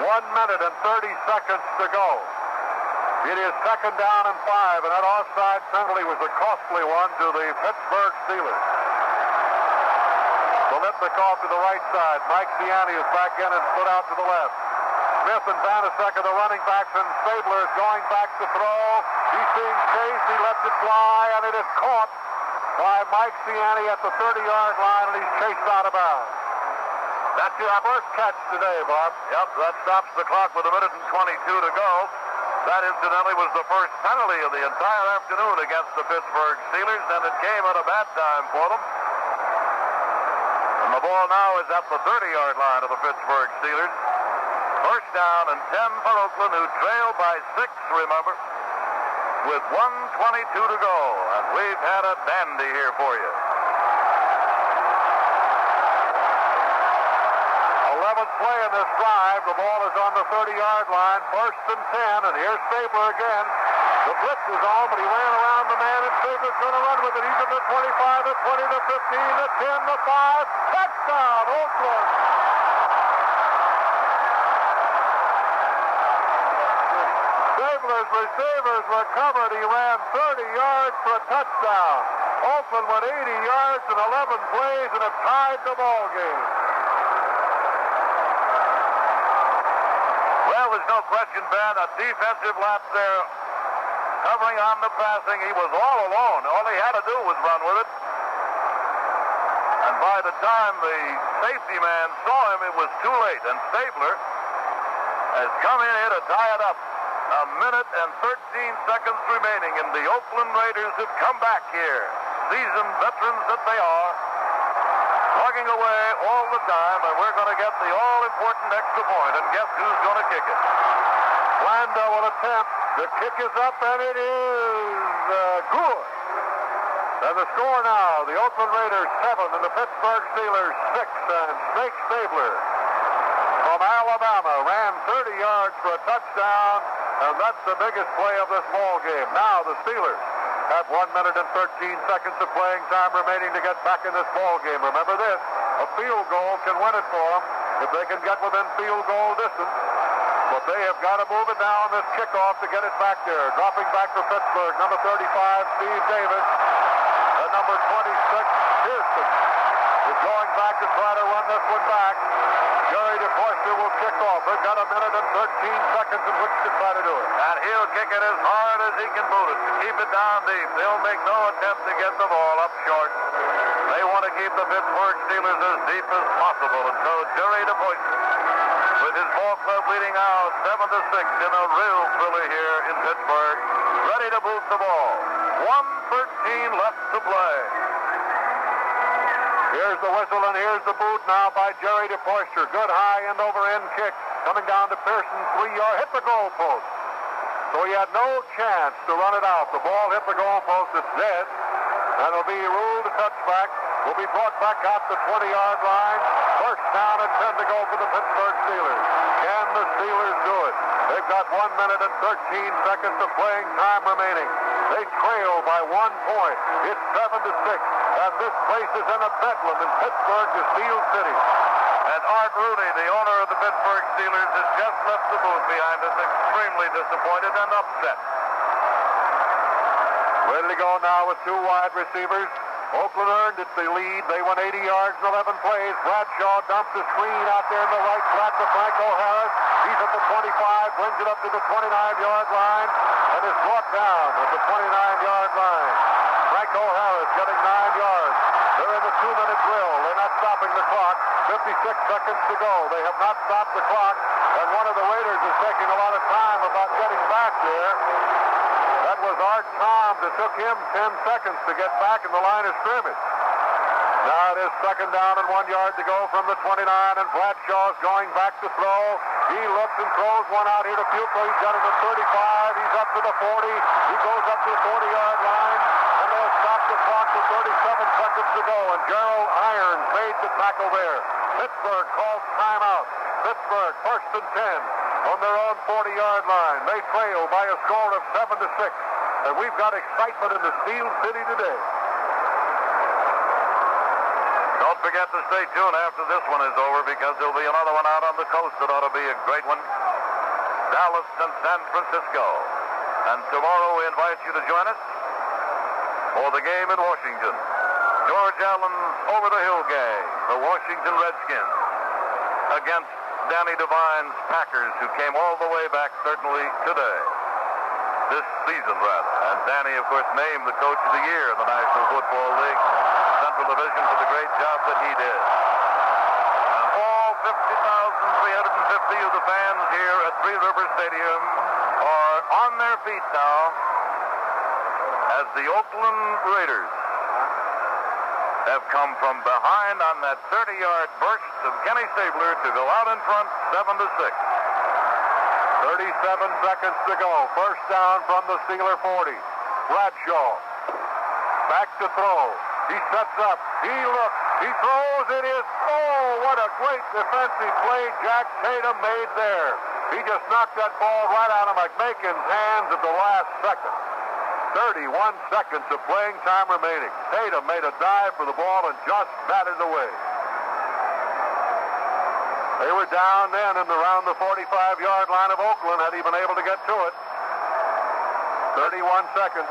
1 minute and 30 seconds to go. It is second down and 5, and that offside penalty was a costly one to the Pittsburgh Steelers. BILETNIKOFF to the right side. Mike Ciani is back in and split out to the left. Smith and BANAZAK are the running backs, and Stabler is going back to throw. He's being chased. He lets it fly, and it is caught by Mike Ciani at the 30-yard line, and he's chased out of bounds. That's your first catch today, Bob. Yep, that stops the clock with a minute and 22 to go. That, incidentally, was the first penalty of the entire afternoon against the Pittsburgh Steelers, and it came at a bad time for them. And the ball now is at the 30-yard line of the Pittsburgh Steelers. First down and 10 for Oakland, who trail by 6, remember, with 1:22 to go. And we've had a dandy here for you. 11th play in this drive. The ball is on the 30-yard line. First and 10, and here's Stabler again. The blitz is on, but he ran around the man, and Stabler's going to run with it. He's at the 25, the 20, the 15, the 10, the 5. Touchdown, Oakland! Stabler's receivers were covered. He ran 30 yards for a touchdown. Oakland went 80 yards in 11 plays, and it tied the ball game. Well, there's no question, Ben, a defensive lapse there. Covering on the passing, he was all alone. All he had to do was run with it. And by the time the safety man saw him, it was too late. And Stabler has come in here to tie it up. A minute and 13 seconds remaining, and the Oakland Raiders have come back here. Seasoned veterans that they are. Plugging away all the time, and we're going to get the all-important extra point. And guess who's going to kick it? Blanda will attempt. The kick is up, and it is good. And the score now, the Oakland Raiders 7 and the Pittsburgh Steelers 6. And Snake Stabler from Alabama ran 30 yards for a touchdown, and that's the biggest play of this ball game. Now the Steelers have 1 minute and 13 seconds of playing time remaining to get back in this ball game. Remember this, a field goal can win it for them if they can get within field goal distance. But they have got to move it now on this kickoff to get it back there. Dropping back for Pittsburgh, number 35, Steve Davis. And number 26, Pearson, is going back to try to run this one back. Jerry DeFlexter will kick off. They've got a minute and 13 seconds in which to try to do it. And he'll kick it as hard as he can boot it to keep it down deep. They'll make no attempt to get the ball up short. They want to keep the Pittsburgh Steelers as deep as possible. And so Jerry DeFlexter, with his ball club leading out 7-6 in a real thriller here in Pittsburgh, ready to boot the ball. 1:13 left to play. Here's the whistle, and here's the boot now by Jerry DeFlexter. Good high end-over-end kick. Coming down to Pearson, 3 yard, hit the goal post. So he had no chance to run it out. The ball hit the goalpost. It's dead. And it'll be ruled a touchback. Will be brought back out the 20-yard line. First down and 10 to go for the Pittsburgh Steelers. Can the Steelers do it? They've got 1 minute and 13 seconds of playing time remaining. They trail by 1 point. It's 7-6. And this place is in a bedlam in Pittsburgh to Steel City. And Art Rooney, the owner of the Pittsburgh Steelers, has just left the booth behind us, extremely disappointed and upset. Ready to go now with 2 wide receivers. Oakland earned it, the lead. They went 80 yards in 11 plays. Bradshaw dumps a screen out there in the right flat to Franco Harris. He's at the 25, brings it up to the 29-yard line, and is brought down at the 29-yard line. Franco Harris getting 9 yards. They're in the 2-minute drill. They're not stopping the clock. 56 seconds to go. They have not stopped the clock, and one of the Raiders is taking a lot of time about getting back there. That was Art Tom. It took him 10 seconds to get back in the line of scrimmage. Now it is second down and 1 yard to go from the 29, and Bradshaw's going back to throw. He looks and throws one out here to FUQUA. He's got it at 35. He's up to the 40. He goes up to the 40-yard line, and they'll stop the clock with 37 seconds to go, and Gerald Irons made the tackle there. Pittsburgh calls timeout. Pittsburgh first and 10 on their own 40-yard line. They trail by a score of 7-6, and we've got excitement in the Steel City today. Don't forget to stay tuned after this one is over, because there'll be another one out on the coast that ought to be a great one. Dallas and San Francisco. And tomorrow we invite you to join us for the game in Washington. George Allen's over-the-hill gang, the Washington Redskins, against Danny Devine's Packers, who came all the way back certainly today. This season, rather. And Danny, of course, named the Coach of the Year in the National Football League Central Division for the great job that he did. And all 50,350 of the fans here at Three Rivers Stadium are on their feet now as the Oakland Raiders have come from behind on that 30-yard burst of Kenny Stabler to go out in front 7-6. 37 seconds to go. First down from the Steeler 40. Bradshaw back to throw. He sets up. He looks. He throws. It is. Oh, what a great defensive play Jack Tatum made there. He just knocked that ball right out of McMakin's hands at the last second. 31 seconds of playing time remaining. Tatum made a dive for the ball and just batted away. They were down then and around the 45-yard line of Oakland had he been able to get to it. 31 seconds.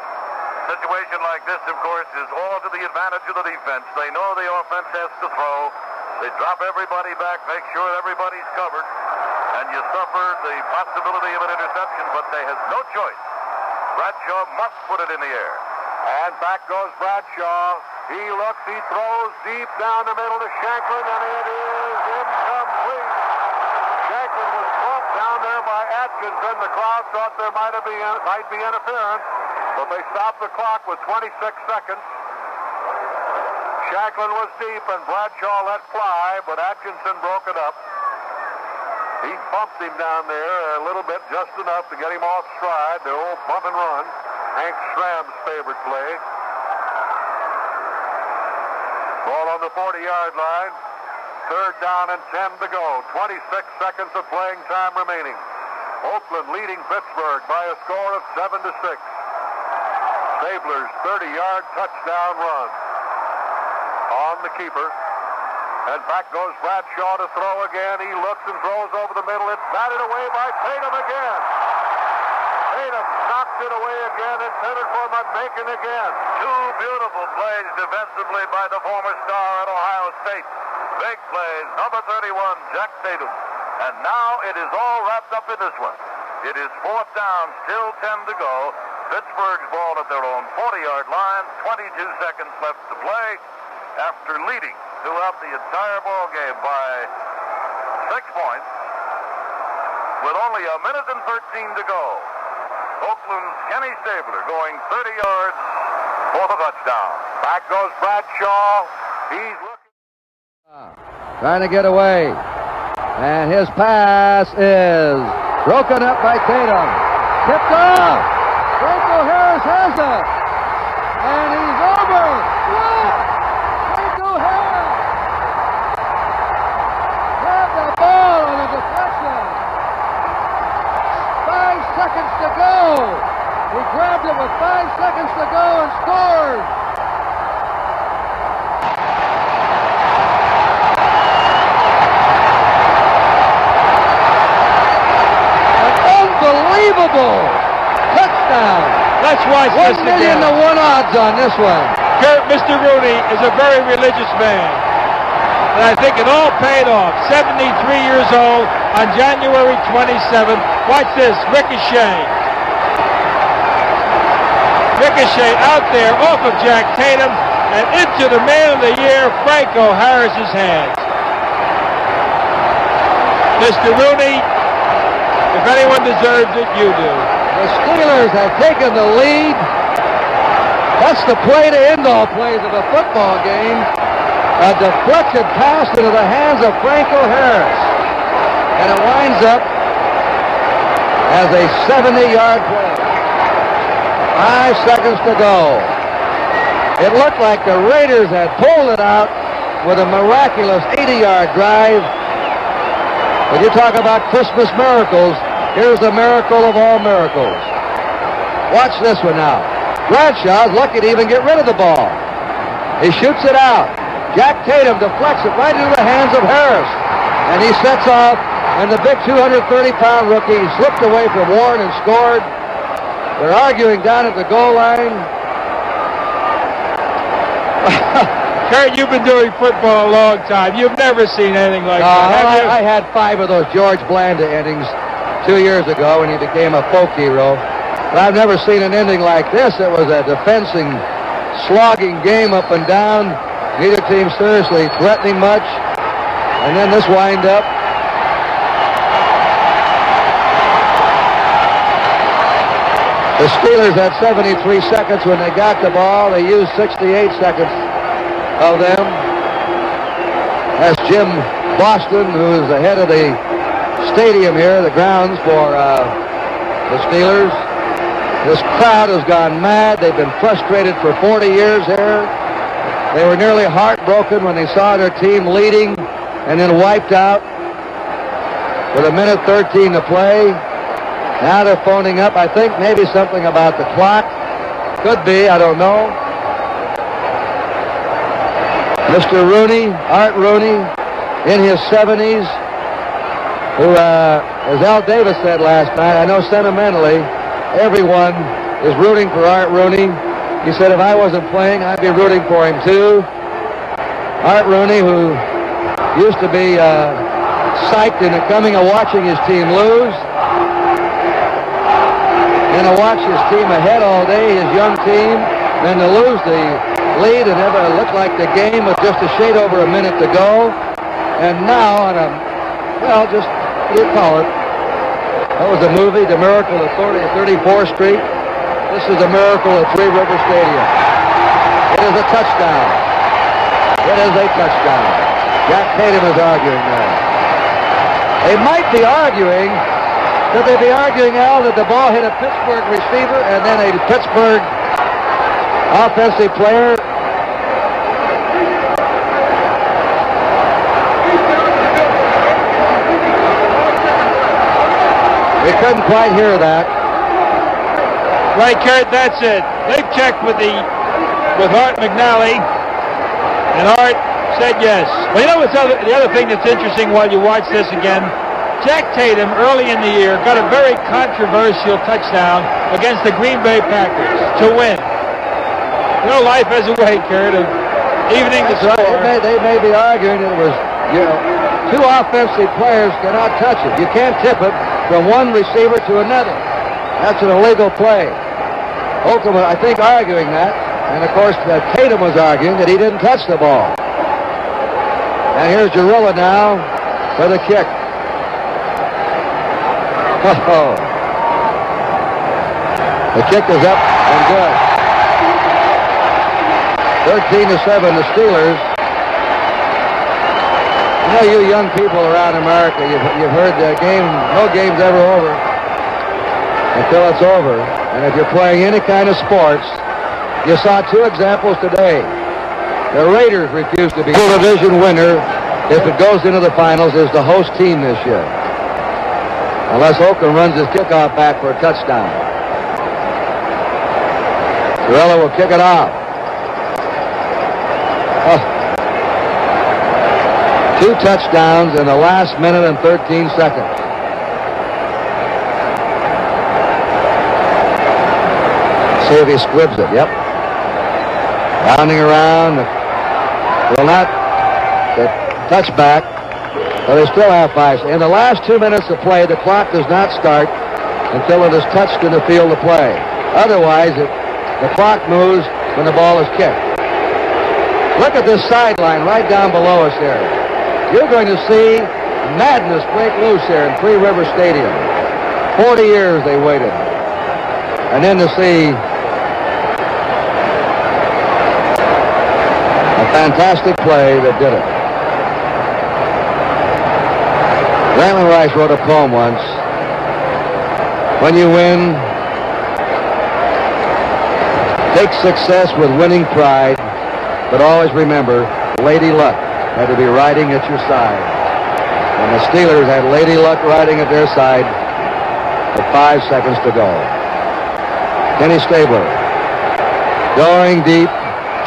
Situation like this, of course, is all to the advantage of the defense. They know the offense has to throw. They drop everybody back, make sure everybody's covered, and you suffer the possibility of an interception, but they have no choice. Bradshaw must put it in the air. And back goes Bradshaw. He looks, he throws deep down the middle to Shanklin, and it is incomplete. Shanklin was bumped down there by Atkinson. The crowd thought there might be interference, but they stopped the clock with 26 seconds. Shanklin was deep, and Bradshaw let fly, but Atkinson broke it up. He bumped him down there a little bit, just enough to get him off stride. The old bump and run. Hank Schramm's favorite play. Ball on the 40-yard line. Third down and 10 to go. 26 seconds of playing time remaining. Oakland leading Pittsburgh by a score of 7-6. Stabler's 30-yard touchdown run. On the keeper. And back goes Bradshaw to throw again. He looks and throws over the middle. It's batted away by Tatum again. Tatum knocked it away again, intended for McMakin again. Two beautiful plays defensively by the former star at Ohio State. Big plays, number 31, Jack Tatum. And now it is all wrapped up in this one. It is fourth down, still 10 to go. Pittsburgh's ball at their own 40-yard line, 22 seconds left to play after leading throughout the entire ball game by 6 points with only a minute and 13 to go. Oakland's Kenny Stabler going 30 yards for the touchdown. Back goes Bradshaw. He's looking. Trying to get away. And his pass is broken up by Tatum. Tipped off. Franco Harris has it. And he's over. What? Franco Harris grabbed the ball on a deflection. 5 seconds to go. He grabbed it with 5 seconds to go and scored. Unbelievable touchdown. Let's watch this again. 1 million to 1 odds on this one. Kurt, Mr. Rooney is a very religious man. And I think it all paid off. 73 years old on January 27th. Watch this, ricochet. Ricochet out there off of Jack Tatum and into the man of the year, Franco Harris's hands. Mr. Rooney, if anyone deserves it, you do. The Steelers have taken the lead. That's the play to end all plays of a football game. A deflected pass into the hands of Franco Harris. And it winds up as a 70-yard play. 5 seconds to go. It looked like the Raiders had pulled it out with a miraculous 80-yard drive. When you talk about Christmas miracles, here's the miracle of all miracles. Watch this one now. Bradshaw's lucky to even get rid of the ball. He shoots it out. Jack Tatum deflects it right into the hands of Harris. And he sets off, and the big 230-pound rookie slipped away from Warren and scored. They're arguing down at the goal line. Kurt, you've been doing football a long time. You've never seen anything like that, have you? I had 5 of those George Blanda innings 2 years ago when he became a folk hero. But I've never seen an ending like this. It was a defensing, slogging game up and down. Neither team seriously threatening much. And then this wind-up. The Steelers had 73 seconds when they got the ball. They used 68 seconds of them. That's Jim Boston, who is the head of the stadium here, the grounds for the Steelers. This crowd has gone mad. They've been frustrated for 40 years here. They were nearly heartbroken when they saw their team leading and then wiped out with 1:13 to play. Now they're phoning up. I think maybe something about the clock. Could be, I don't know. Mr. Rooney, Art Rooney, in his 70s, who, as Al Davis said last night, I know sentimentally, everyone is rooting for Art Rooney. He said if I wasn't playing, I'd be rooting for him too. Art Rooney, who used to be psyched into coming and watching his team lose, and to watch his team ahead all day, his young team, then to lose the lead and ever looked like the game with just a shade over a minute to go. And now on a, well, just, what do you call it? That was a movie, The Miracle at 34th Street. This is a miracle at Three River Stadium. It is a touchdown. It is a touchdown. Jack Tatum is arguing there. They might be arguing, could they be arguing, Al, that the ball hit a Pittsburgh receiver and then a Pittsburgh offensive player? We couldn't quite hear that. Right, Kurt, that's it. They've checked with Art McNally, and Art said yes. Well, you know what's the other thing that's interesting while you watch this again? Jack Tatum, early in the year, got a very controversial touchdown against the Green Bay Packers to win. You know, life has a way, Kurt, of evening the score. Right. They may be arguing that it was, you know, two offensive players cannot touch it. You can't tip it from one receiver to another. That's an illegal play. Ultimately, I think arguing that, and of course Tatum was arguing that he didn't touch the ball. And here's GERELA now for the kick. Oh. The kick is up and good. 13-7, the Steelers. You know, you young people around America, you've heard the game, no game's ever over until it's over. And if you're playing any kind of sports, you saw two examples today. The Raiders refuse to be the division winner if it goes into the finals as the host team this year, unless Oakland runs his kickoff back for a touchdown. GERELA will kick it off. Two touchdowns in the last minute and 13 seconds. See if he squibs it. Yep. Rounding around. Will not. The touchback. But they still have 5. In the last 2 minutes of play, the clock does not start until it is touched in the field of play. Otherwise, the clock moves when the ball is kicked. Look at this sideline right down below us here. You're going to see madness break loose here in Three River Stadium. 40 years they waited. And then to see a fantastic play that did it. Grantland Rice wrote a poem once. When you win, take success with winning pride, but always remember, Lady Luck had to be riding at your side. And the Steelers had Lady Luck riding at their side with 5 seconds to go. Kenny Stabler going deep.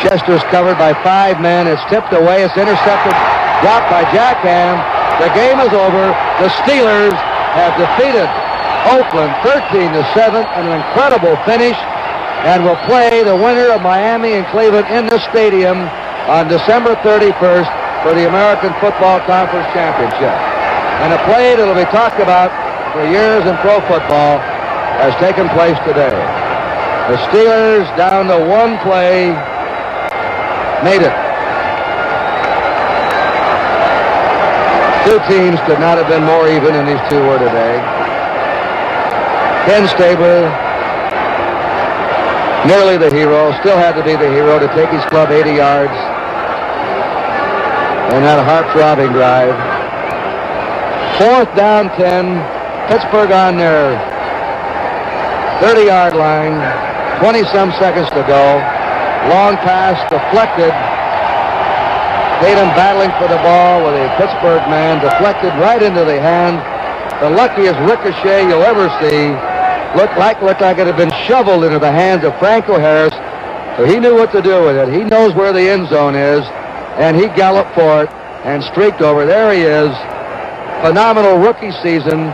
Chester's covered by 5 men. It's tipped away. It's intercepted. Dropped by Jackham. The game is over. The Steelers have defeated Oakland 13-7. An incredible finish. And will play the winner of Miami and Cleveland in the stadium on December 31st for the American Football Conference Championship. And a play that will be talked about for years in pro football has taken place today. The Steelers, down to 1 play, made it. 2 teams could not have been more even than these 2 were today. Ken Stabler, nearly the hero, still had to be the hero to take his club 80 yards in that heart-throbbing drive. 4th down 10, Pittsburgh on their 30-yard line, 20-some seconds to go. Long pass deflected. Tatum battling for the ball with a Pittsburgh man, deflected right into the hand. The luckiest ricochet you'll ever see. Looked like it had been shoveled into the hands of Franco Harris. So he knew what to do with it. He knows where the end zone is, and he galloped for it and streaked over. There he is. Phenomenal rookie season.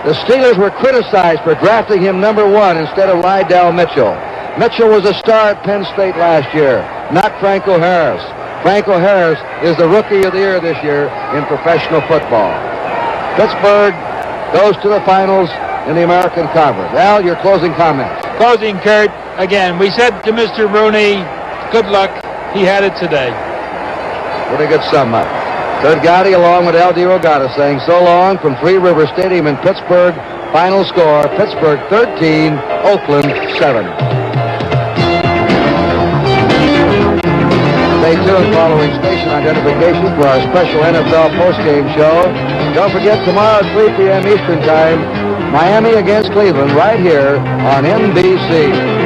The Steelers were criticized for drafting him number 1 instead of Lydell Mitchell. Mitchell was a star at Penn State last year, not Franco Harris. Franco Harris is the Rookie of the Year this year in professional football. Pittsburgh goes to the finals in the American Conference. Al, your closing comments. Closing, Kurt. Again, we said to Mr. Rooney, good luck. He had it today. Pretty good sum up. Kurt Gowdy along with Al DeRogatis saying so long from Three River Stadium in Pittsburgh. Final score, Pittsburgh 13, Oakland 7. Stay tuned following station identification for our special NFL postgame show. Don't forget tomorrow at 3 p.m. Eastern Time, Miami against Cleveland right here on NBC.